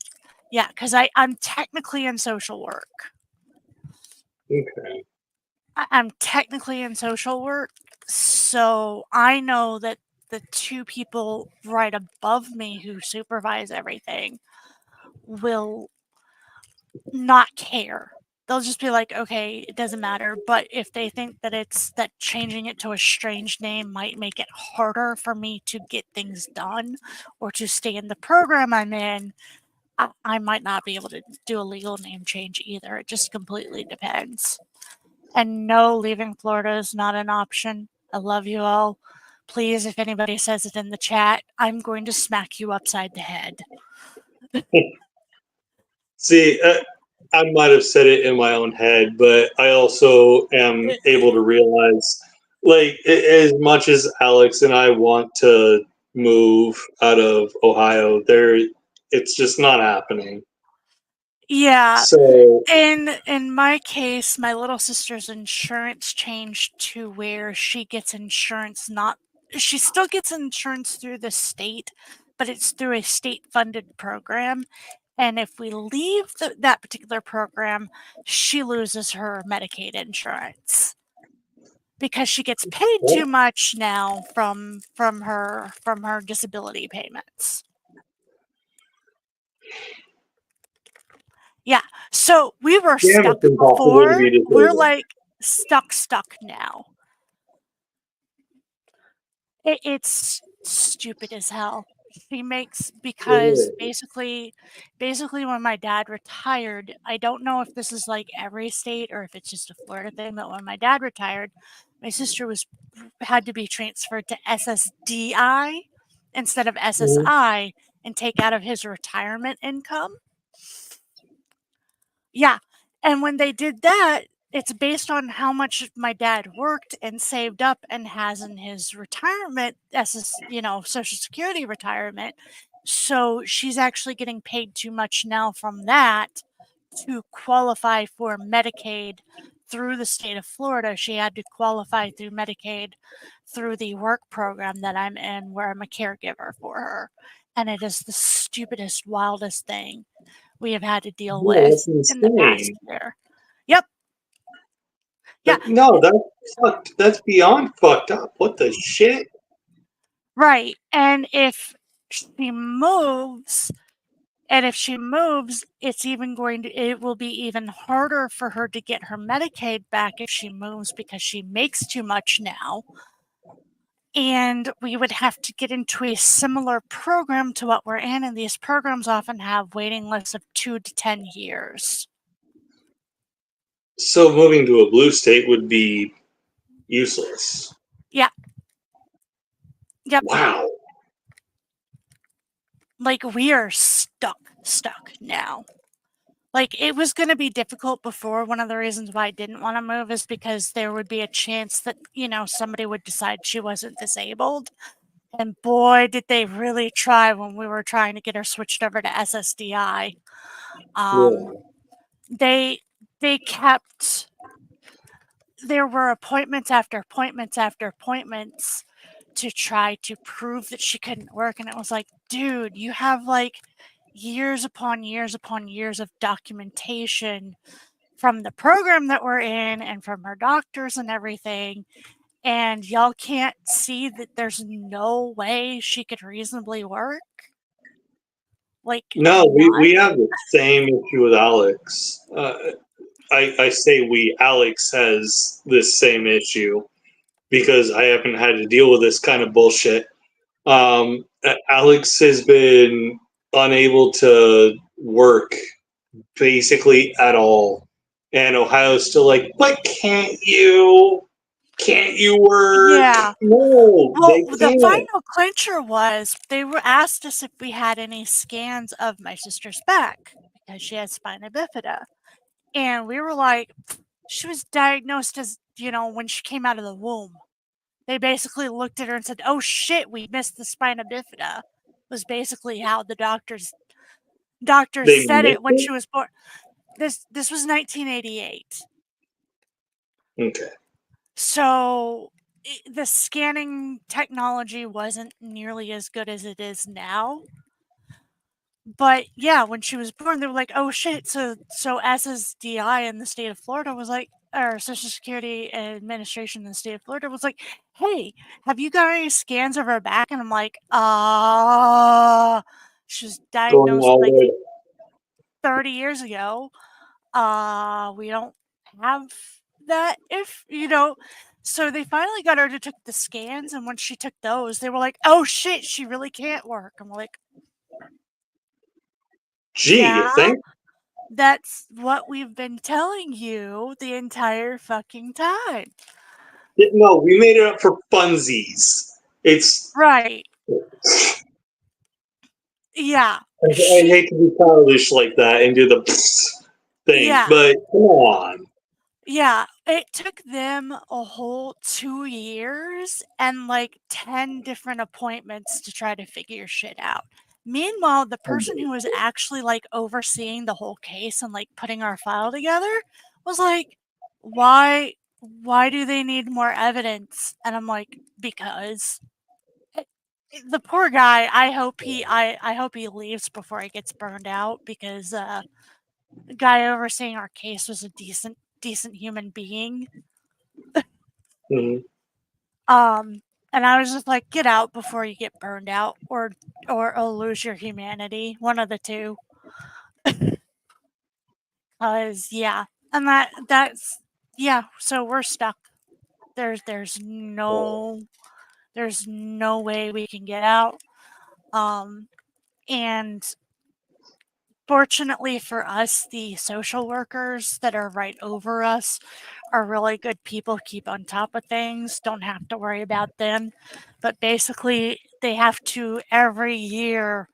yeah, because I'm technically in social work. okay. I'm technically in social work, so I know that the two people right above me who supervise everything will not care. They'll just be like, okay, it doesn't matter. But if they think that it's that changing it to a strange name might make it harder for me to get things done or to stay in the program I'm in, I might not be able to do a legal name change either. It just completely depends. And no, leaving Florida is not an option. I love you all. Please, if anybody says it in the chat, I'm going to smack you upside the head. See, I might have said it in my own head, but I also am able to realize, like, as much as Alex and I want to move out of Ohio, it's just not happening. Yeah. So, In my case, my little sister's insurance changed to where she gets insurance she still gets insurance through the state, but it's through a state funded program. And if we leave that particular program, she loses her Medicaid insurance because she gets paid too much now from her disability payments. Yeah. So we were damn, stuck it's impossible to before. be We're disabled. like stuck now. It's stupid as hell. She makes because basically when my dad retired, I don't know if this is like every state or if it's just a Florida thing, but when my dad retired, my sister had to be transferred to SSDI instead of SSI and take out of his retirement income. Yeah. And when they did that, it's based on how much my dad worked and saved up and has in his retirement as his, Social Security retirement. So she's actually getting paid too much now from that to qualify for Medicaid through the state of Florida. She had to qualify through Medicaid through the work program that I'm in where I'm a caregiver for her. And it is the stupidest, wildest thing we have had to deal Yeah, with that's in the past insane. year. Yep. Yeah. No, that's fucked. That's beyond fucked up. What the shit? Right. And if she moves, it will be even harder for her to get her Medicaid back if she moves because she makes too much now. And we would have to get into a similar program to what we're in, and these programs often have waiting lists of 2 to 10 years. So moving to a blue state would be useless. Yeah. Yep. Wow. Like, we are stuck now. Like, it was going to be difficult before. One of the reasons why I didn't want to move is because there would be a chance that, somebody would decide she wasn't disabled. And boy, did they really try when we were trying to get her switched over to SSDI. There were appointments after appointments after appointments to try to prove that she couldn't work. And it was like, dude, you have like years upon years upon years of documentation from the program that we're in and from her doctors and everything. And y'all can't see that there's no way she could reasonably work? Like, No, none? we have the same issue with Alex. I say we. Alex has this same issue because I haven't had to deal with this kind of bullshit. Alex has been unable to work basically at all. And Ohio's still like, but can't you? Can't you work? Yeah. No, Well, they the can't. final clincher was they were asked us if we had any scans of my sister's back because she had spina bifida. And we were like, she was diagnosed as, when she came out of the womb. They basically looked at her and said, oh shit, we missed the spina bifida, was basically how the doctors They said missed it when it? she was born. This was 1988. Okay. So the scanning technology wasn't nearly as good as it is now. But yeah, when she was born, they were like, oh shit. So SSDI in the state of Florida was like, or Social Security Administration in the state of Florida was like, hey, have you got any scans of her back? And I'm like, she was Going diagnosed all like the way. 30 years ago. We don't have that so they finally got her to take the scans, and when she took those, they were like, oh shit, she really can't work. I'm like, Gee, you yeah, think? that's what we've been telling you the entire fucking time. No, we made it up for funsies. It's Right. Yeah. I hate to be childish like that and do the thing, Yeah. but come on. Yeah, it took them a whole 2 years and like 10 different appointments to try to figure shit out. Meanwhile, the person who was actually like overseeing the whole case and like putting our file together was like, why do they need more evidence? And I'm like, because the poor guy, I hope he leaves before he gets burned out, because the guy overseeing our case was a decent human being. Mhm. And I was just like, get out before you get burned out, or lose your humanity, one of the two. Cause yeah, and that's yeah. So we're stuck. There's no way we can get out. And fortunately for us, the social workers that are right over us are really good people, keep on top of things, don't have to worry about them. But basically, they have to every year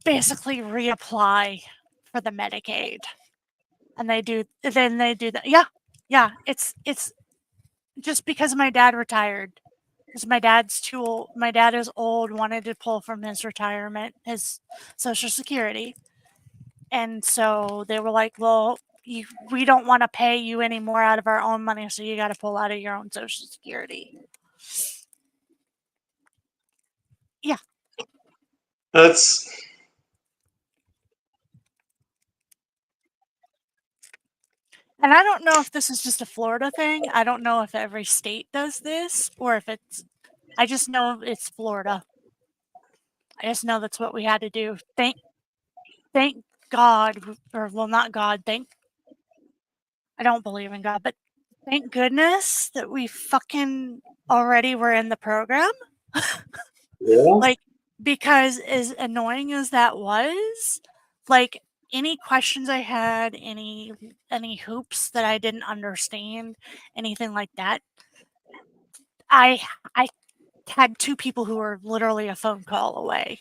basically reapply for the Medicaid. And they do that. Yeah, it's just because my dad retired. Because my dad's too old. My dad is old, wanted to pull from his retirement, his Social Security. And so they were like, well, we don't want to pay you any more out of our own money, so you got to pull out of your own Social Security. Yeah. That's And I don't know if this is just a Florida thing. I don't know if every state does this or if it's. I just know it's Florida. I just know that's what we had to do. Thank God, or well, not God. I don't believe in God, but thank goodness that we fucking already were in the program. yeah. Like, because as annoying as that was, like any questions I had, any hoops that I didn't understand, anything like that, I had two people who were literally a phone call away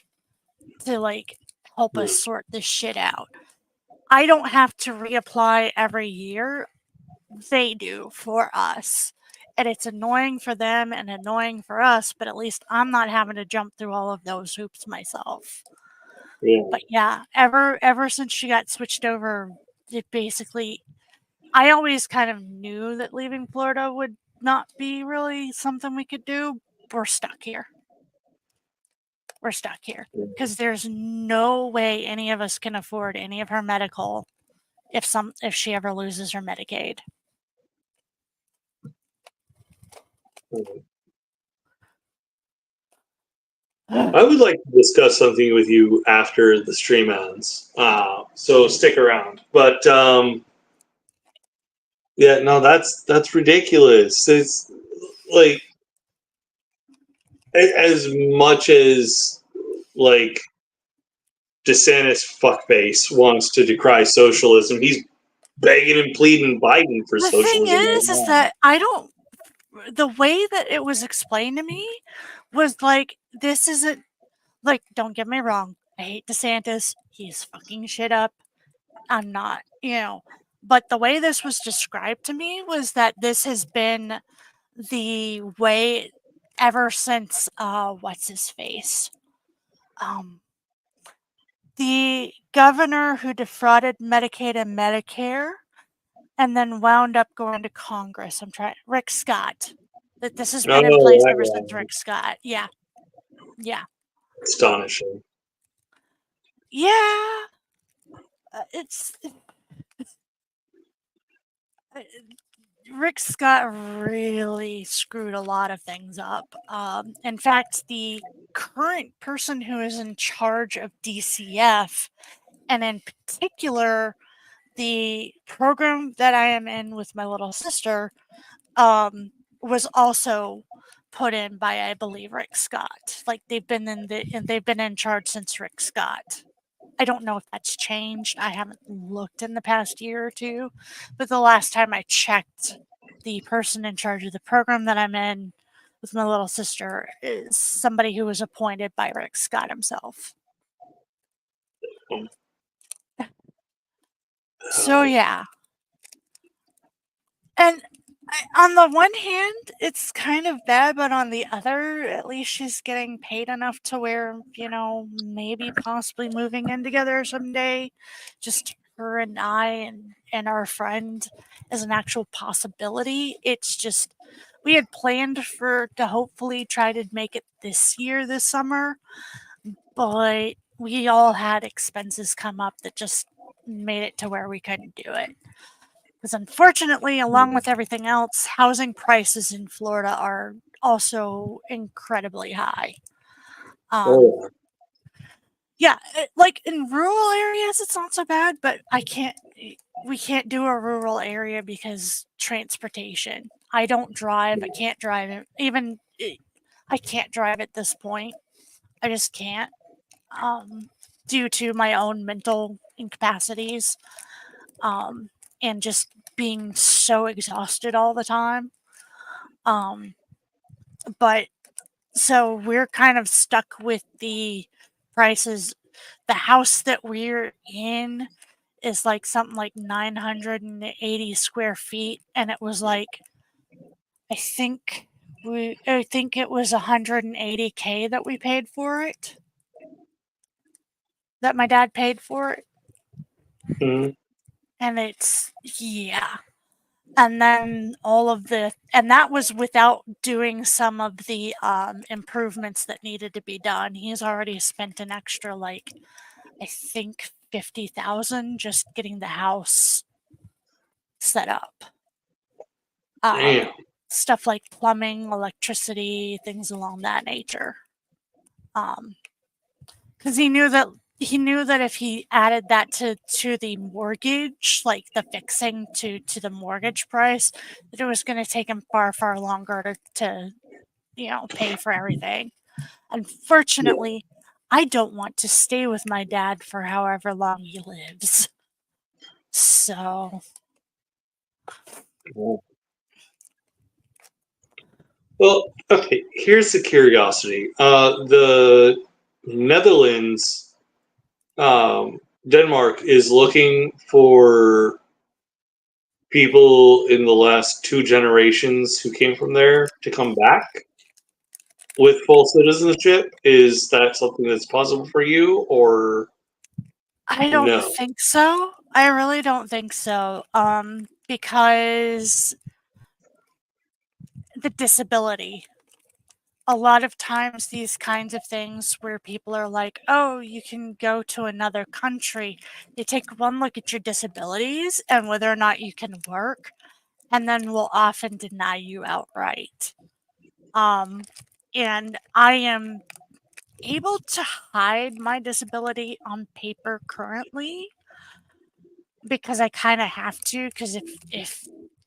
to like help us sort this shit out. I don't have to reapply every year. They do for us. And it's annoying for them and annoying for us, but at least I'm not having to jump through all of those hoops myself. Yeah. But yeah, ever since she got switched over, it basically I always kind of knew that leaving Florida would not be really something we could do. We're stuck here. We're stuck here because there's no way any of us can afford any of her medical if she ever loses her Medicaid. I would like to discuss something with you after the stream ends. So stick around. But yeah, no, that's ridiculous. It's like as much as like DeSantis fuckface wants to decry socialism, he's begging and pleading Biden for The thing socialism. is that I don't. The way that it was explained to me was like, this isn't like. Don't get me wrong. I hate DeSantis. He's fucking shit up. I'm not, But the way this was described to me was that this has been the way ever since what's his face? The governor who defrauded Medicaid and Medicare and then wound up going to Congress. Rick Scott. That this has been in place ever since Rick Scott. Yeah. Yeah. Astonishing. Yeah. It's Rick Scott really screwed a lot of things up. In fact, the current person who is in charge of DCF, and in particular, the program that I am in with my little sister, was also put in by, I believe, Rick Scott. Like they've been in charge since Rick Scott. I don't know if that's changed. I haven't looked in the past year or two, but the last time I checked, the person in charge of the program that I'm in with my little sister is somebody who was appointed by Rick Scott himself. So yeah. And on the one hand, it's kind of bad, but on the other, at least she's getting paid enough to where, maybe possibly moving in together someday, just her and I and our friend is an actual possibility. It's just, we had planned to hopefully try to make it this summer, but we all had expenses come up that just made it to where we couldn't do it. Because unfortunately, along with everything else, housing prices in Florida are also incredibly high. Yeah, like in rural areas, it's not so bad, but we can't do a rural area because transportation. I don't drive. I can't drive. I can't drive at this point. I just can't, due to my own mental incapacities. And just being so exhausted all the time. But so we're kind of stuck with the prices. The house that we're in is like something like 980 square feet, and it was like, I think it was 180K that we paid for it. That my dad paid for it. Mm-hmm. And it's, yeah. And then and that was without doing some of the improvements that needed to be done. He's already spent an extra, like, I think 50,000 just getting the house set up. Damn. Stuff like plumbing, electricity, things along that nature. Because he knew that if he added that to the mortgage, like the fixing to the mortgage price, that it was going to take him far longer to pay for everything. Unfortunately, I don't want to stay with my dad for however long he lives. So Well, okay. Here's the curiosity. The Netherlands, Denmark is looking for people in the last 2 generations who came from there to come back with full citizenship. Is that something that's possible for you, or I don't no? think so. I really don't think so. Because the disability. A lot of times, these kinds of things where people are like, oh, you can go to another country, they take one look at your disabilities and whether or not you can work, and then will often deny you outright. And I am able to hide my disability on paper currently because I kind of have to, because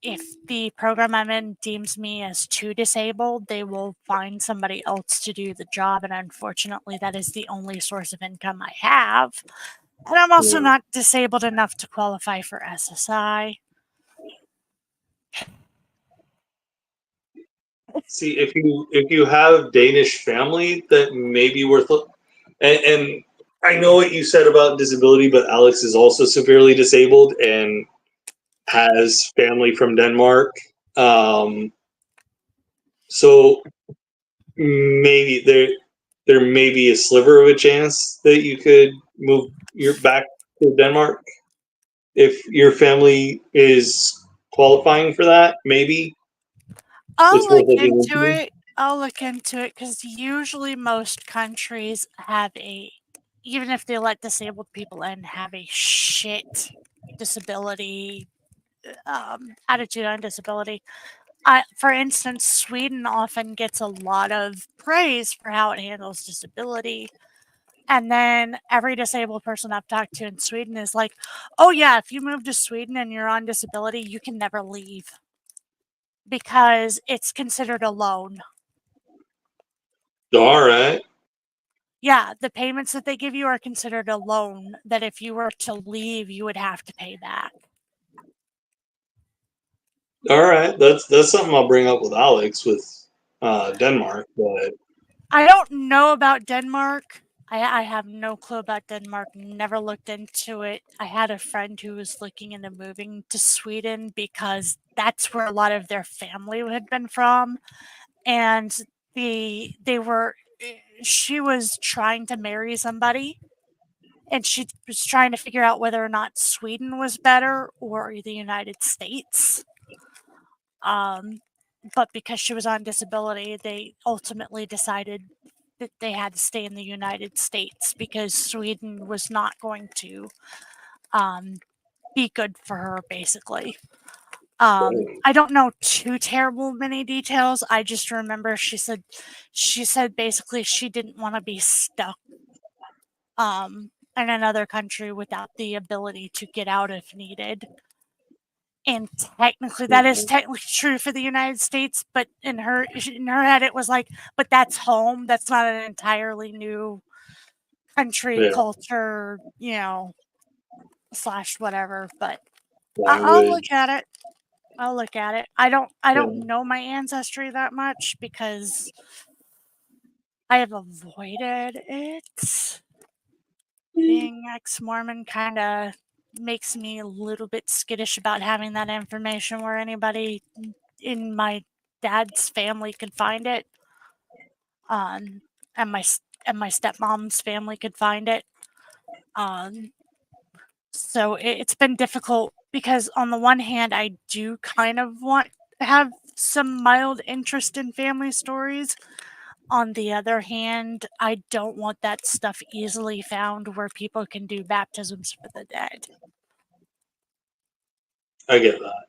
if the program I'm in deems me as too disabled, they will find somebody else to do the job. And unfortunately, that is the only source of income I have. And I'm also Yeah. not disabled enough to qualify for SSI. See, if you have Danish family, that may be worth. And I know what you said about disability, but Alex is also severely disabled and has family from Denmark. So maybe there may be a sliver of a chance that you could move your back to Denmark if your family is qualifying for that. Maybe I'll it's worth look looking into into. it. I'll look into it because usually most countries have even if they let disabled people in, have a shit disability attitude on disability. For instance, Sweden often gets a lot of praise for how it handles disability. And then every disabled person I've talked to in Sweden is like, oh, yeah, if you move to Sweden and you're on disability, you can never leave because it's considered a loan. All right. Yeah, the payments that they give you are considered a loan that if you were to leave, you would have to pay back. All right, that's something I'll bring up with Alex with Denmark. But I don't know about Denmark. I have no clue about Denmark, never looked into it. I had a friend who was looking into moving to Sweden because that's where a lot of their family had been from. And they were she was trying to marry somebody and she was trying to figure out whether or not Sweden was better or the United States. But because she was on disability, they ultimately decided that they had to stay in the United States because Sweden was not going to be good for her, basically. I don't know too terrible many details. I just remember she said basically she didn't want to be stuck in another country without the ability to get out if needed. And technically, that is technically true for the United States, but in her head, it was like, but that's home. That's not an entirely new country, yeah, culture, slash whatever. But I'll look language. at it. I'll look at it. I don't Yeah. know my ancestry that much because I have avoided it. Being ex-Mormon kind of makes me a little bit skittish about having that information where anybody in my dad's family could find it, and my stepmom's family could find it. Um, So it's been difficult because on the one hand, I do kind of want to have some mild interest in family stories. On the other hand, I don't want that stuff easily found where people can do baptisms for the dead. I get that.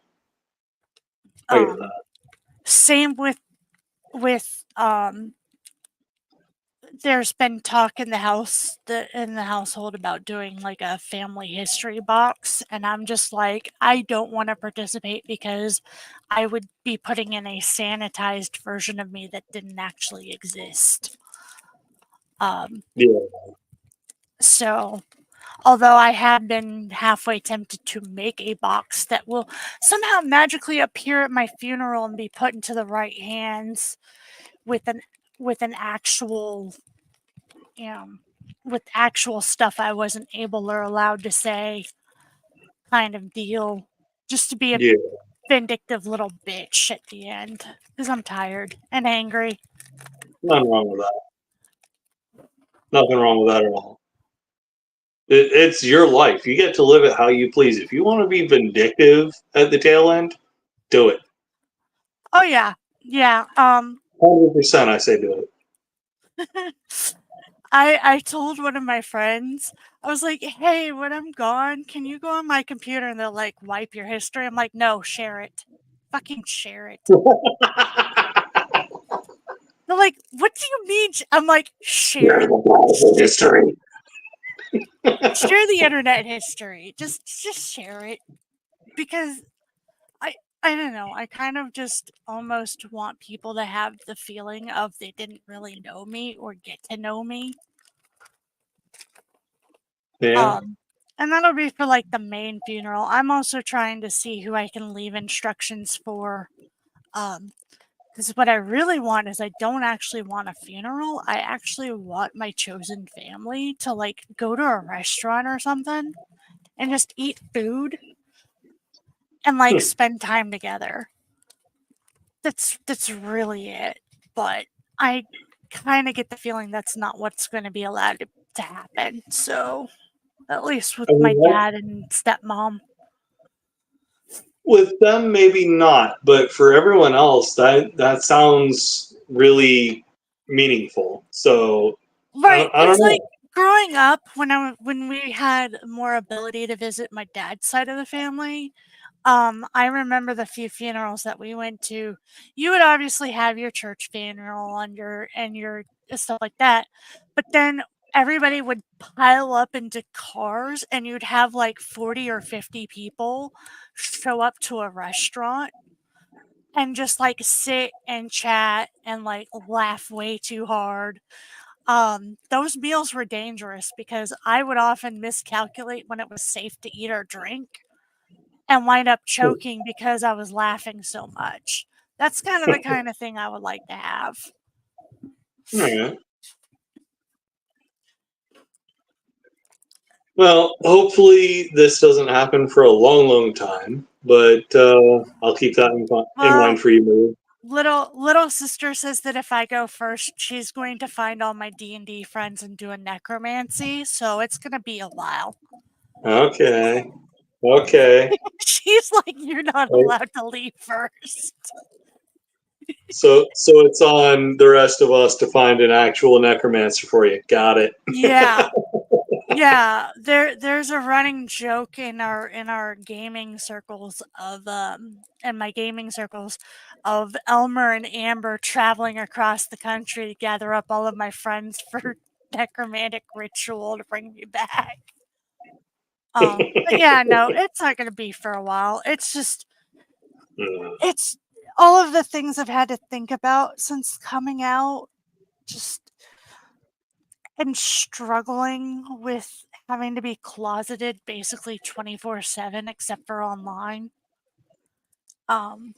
I get Um, that. Same with there's been talk in the household about doing like a family history box, and I'm just like, I don't want to participate because I would be putting in a sanitized version of me that didn't actually exist. Yeah. So although I have been halfway tempted to make a box that will somehow magically appear at my funeral and be put into the right hands with an actual, you know, with actual stuff I wasn't able or allowed to say, kind of deal, just to be a Yeah. vindictive little bitch at the end because I'm tired and angry. Nothing wrong with that. Nothing wrong with that at all. It's your life. You get to live it how you please. If you want to be vindictive at the tail end, do it. Oh yeah, yeah. 100%, I say do it. I told one of my friends, I was like, hey, when I'm gone, can you go on my computer and they'll like wipe your history? I'm like, no, share it. Fucking share it. They're like, what do you mean? I'm like, share History. share the internet history. Just share it. Because I don't know, I kind of just almost want people to have the feeling of they didn't really know me or get to know me. Yeah. And that'll be for like the main funeral. I'm also trying to see who I can leave instructions for. Because what I really want is I don't actually want a funeral. I actually want my chosen family to like go to a restaurant or something and just eat food and like spend time together. That's really it. But I kind of get the feeling that's not what's going to be allowed to happen. So at least with I mean, my dad and stepmom. with them, maybe not, but for everyone else, that sounds really meaningful. So Right. I don't It's know. like growing up when we had more ability to visit my dad's side of the family. I remember the few funerals that we went to. You would obviously have your church funeral and your stuff like that, but then everybody would pile up into cars, and you'd have like 40 or 50 people show up to a restaurant and just like sit and chat and like laugh way too hard. Those meals were dangerous because I would often miscalculate when it was safe to eat or drink and wind up choking because I was laughing so much. That's the kind of thing I would like to have. All right. Well, hopefully this doesn't happen for a long, long time, but I'll keep that in Well, mind for you, Marie. little sister says that if I go first, she's going to find all my D&D friends and do a necromancy, so it's going to be a while. Okay. Okay. She's like, you're not allowed to leave first. So it's on the rest of us to find an actual necromancer for you. Got it. Yeah. Yeah, there's a running joke in our gaming circles in my gaming circles of Elmer and Amber traveling across the country to gather up all of my friends for necromantic ritual to bring me back. But yeah, no, it's not gonna be for a while. It's just it's all of the things I've had to think about since coming out, just and struggling with having to be closeted basically 24/7 except for online. Um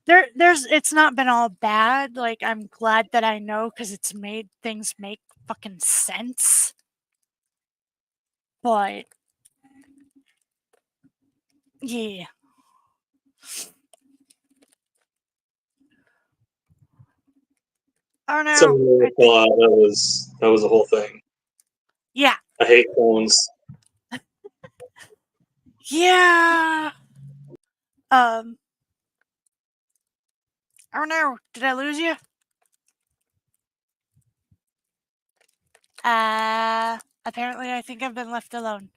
there's it's not been all bad. Like I'm glad that I know cuz it's made things make fucking sense. But yeah. I don't know. Someone I think that was a whole thing. yeah. I hate phones. Yeah. Oh no, did I lose you? Apparently I think I've been left alone.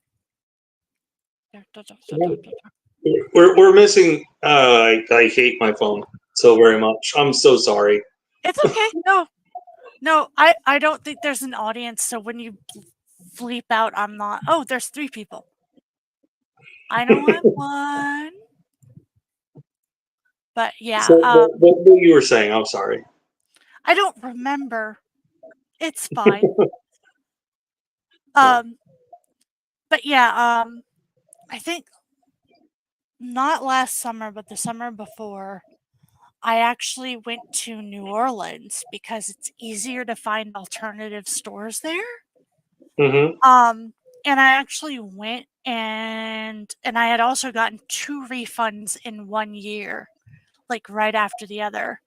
We're missing. I hate my phone so very much. I'm so sorry. It's okay. No, I don't think there's an audience, so when you bleep out, I'm not. Oh, there's 3 people. I know I'm one. But yeah, So, what you were saying? I'm sorry. I don't remember. It's fine. But yeah, I think not last summer, but the summer before, I actually went to New Orleans because it's easier to find alternative stores there. Mm-hmm. And I actually went and I had also gotten 2 refunds in 1 year, like right after the other.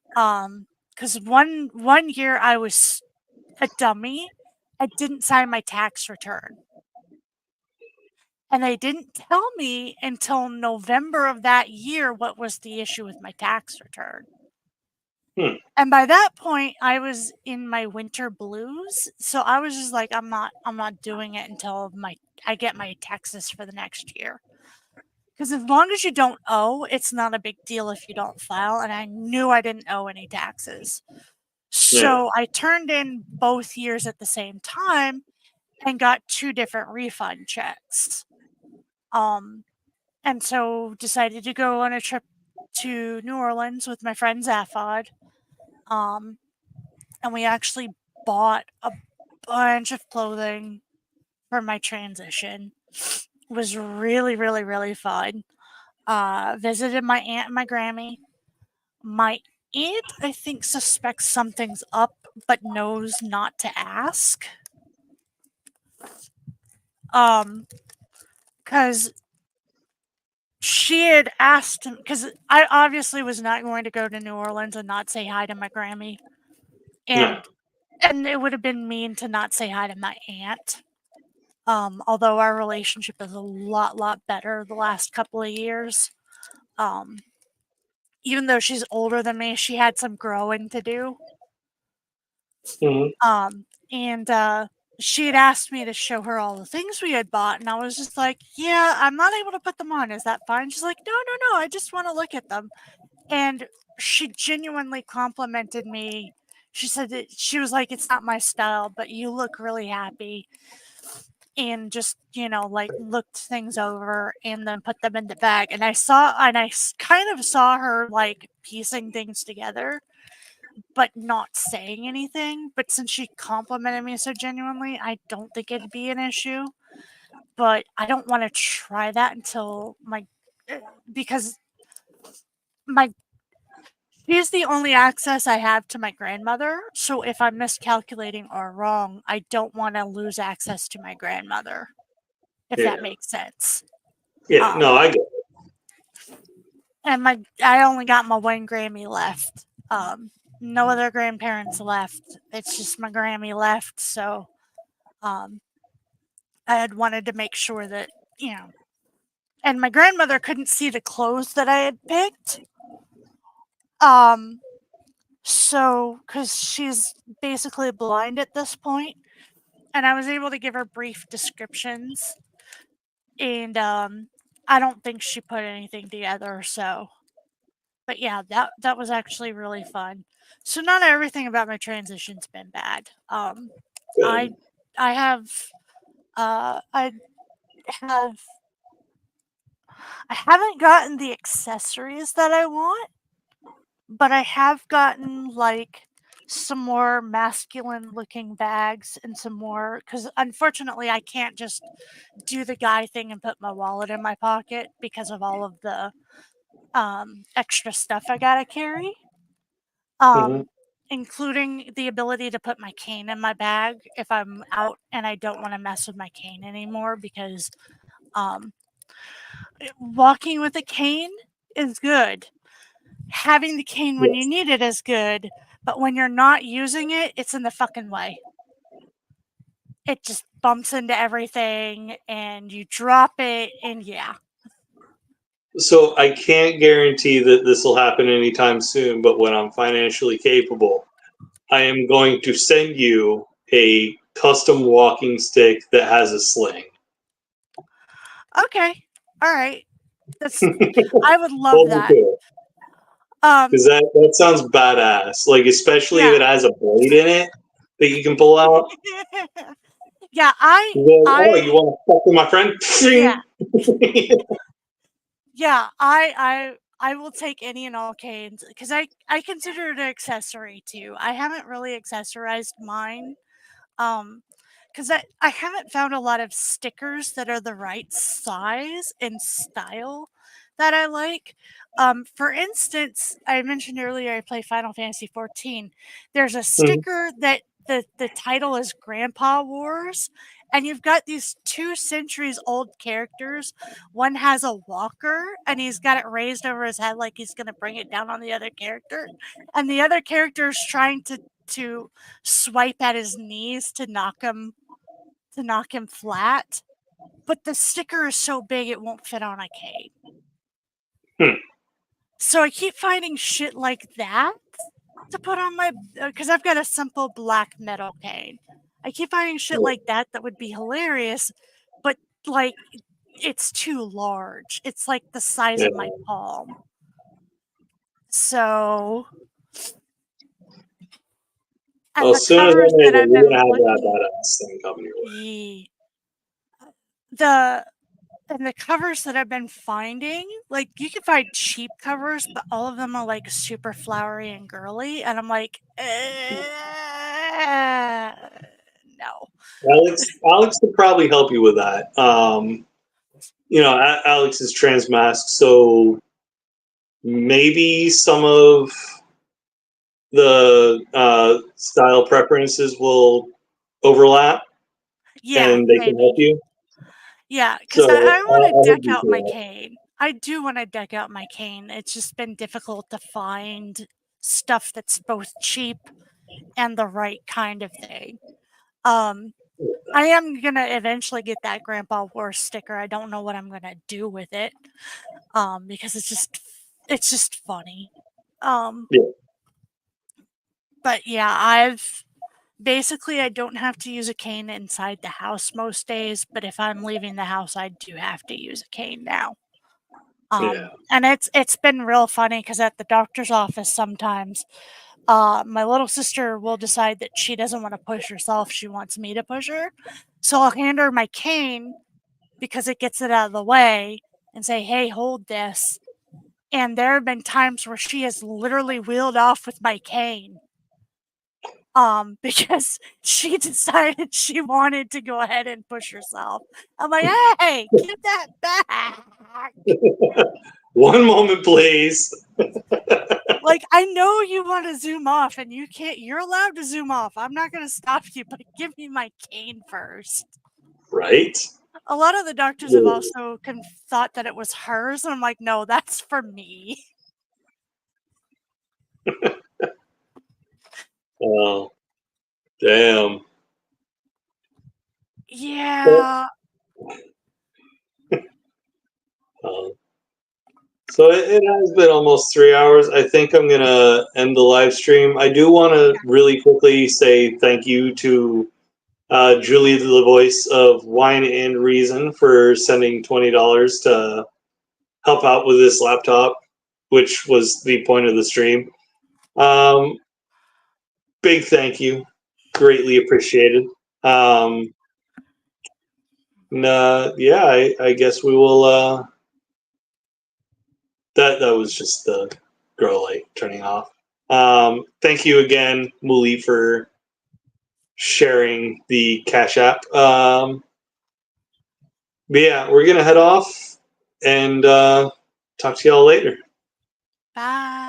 Because one year I was a dummy. I didn't sign my tax return. And they didn't tell me until November of that year what was the issue with my tax return. And by that point, I was in my winter blues, so I was just like, I'm not doing it until I get my taxes for the next year. Because as long as you don't owe, it's not a big deal if you don't file. And I knew I didn't owe any taxes, so I turned in both years at the same time and got 2 different refund checks. And so decided to go on a trip to New Orleans with my friend Zaphod. And we actually bought a bunch of clothing for my transition. It was really, really, really fun. Visited my aunt and my Grammy. My aunt, I think, suspects something's up, but knows not to ask. Because she had asked him, because I obviously was not going to go to New Orleans and not say hi to my Grammy. And it would have been mean to not say hi to my aunt. Although our relationship is a lot better the last couple of years. Even though she's older than me, she had some growing to do. Mm-hmm. And she had asked me to show her all the things we had bought, and I was just like, yeah, I'm not able to put them on. Is that fine? She's like, no, I just want to look at them. And she genuinely complimented me. She said that she was like, it's not my style, but you look really happy. And just, like looked things over and then put them in the bag. And I kind of saw her like piecing things together, but not saying anything. But since she complimented me so genuinely, I don't think it'd be an issue. But I don't want to try that until because she's the only access I have to my grandmother. So if I'm miscalculating or wrong, I don't want to lose access to my grandmother, if that makes sense. Yeah, no, I get it. And I only got my one Grammy left. No other grandparents left. It's just my Grammy left. So I had wanted to make sure that, and my grandmother couldn't see the clothes that I had picked. So, because she's basically blind at this point, and I was able to give her brief descriptions, and I don't think she put anything together. So, but yeah, that was actually really fun. So not everything about my transition's been bad. I haven't gotten the accessories that I want, but I have gotten like some more masculine looking bags and some more, because unfortunately I can't just do the guy thing and put my wallet in my pocket because of all of the extra stuff I gotta carry. Including the ability to put my cane in my bag if I'm out and I don't want to mess with my cane anymore, because walking with a cane is good. Having the cane when you need it is good, but when you're not using it, it's in the fucking way. it just bumps into everything and you drop it, and yeah. So I can't guarantee that this will happen anytime soon, but when I'm financially capable, I am going to send you a custom walking stick that has a sling. Okay. All right. I would love that. Because that sounds badass. Like, especially if Yeah. it has a blade in it that you can pull out. Yeah, Oh, you want to fuck with my friend? yeah. Yeah, I will take any and all canes because I consider it an accessory too. I haven't really accessorized mine, because I haven't found a lot of stickers that are the right size and style that I like. For instance, I mentioned earlier I play Final Fantasy 14. There's a sticker that the title is Grandpa Wars, and you've got these 2 centuries old characters. One has a walker and he's got it raised over his head like he's going to bring it down on the other character, and the other character is trying to swipe at his knees to knock him flat, but the sticker is so big it won't fit on a cane. So I keep finding shit like that to put on my, because I've got a simple black metal cane. I keep finding shit like that would be hilarious, but like it's too large. It's like the size of my palm. So, and Well, the sooner covers than that later, I've we're been gonna have that looking, badass thing coming your way. the and the covers that I've been finding, like you can find cheap covers, but all of them are like super flowery and girly, and I'm like, no. Alex could probably help you with that. Alex is transmask, so maybe some of the style preferences will overlap, Yeah, and they can help maybe. you. Yeah, because So I want I to hope deck you out my do cane. I do want to deck out my cane. It's just been difficult to find stuff that's both cheap and the right kind of thing. I am gonna eventually get that Grandpa War sticker. I don't know what I'm gonna do with it, because it's just funny. Yeah. But yeah, I don't have to use a cane inside the house most days, but if I'm leaving the house, I do have to use a cane now. Yeah. And it's been real funny because at the doctor's office sometimes, my little sister will decide that she doesn't want to push herself; she wants me to push her. So I'll hand her my cane because it gets it out of the way and say, "Hey, hold this." And there have been times where she has literally wheeled off with my cane, because she decided she wanted to go ahead and push herself. I'm like, hey, give that back. One moment, please. Like, I know you want to zoom off and you're allowed to zoom off. I'm not going to stop you, but give me my cane first. Right? A lot of the doctors have also thought that it was hers, and I'm like, no, that's for me. Oh, damn. Yeah. So it has been almost 3 hours. I think I'm gonna end the live stream. I do want to really quickly say thank you to Julie, the voice of Wine and Reason, for sending $20 to help out with this laptop, which was the point of the stream. Big thank you, greatly appreciated. I guess we will. That was just the grow light turning off. Thank you again, Muli, for sharing the Cash App. But yeah, we're gonna head off and talk to y'all later. Bye.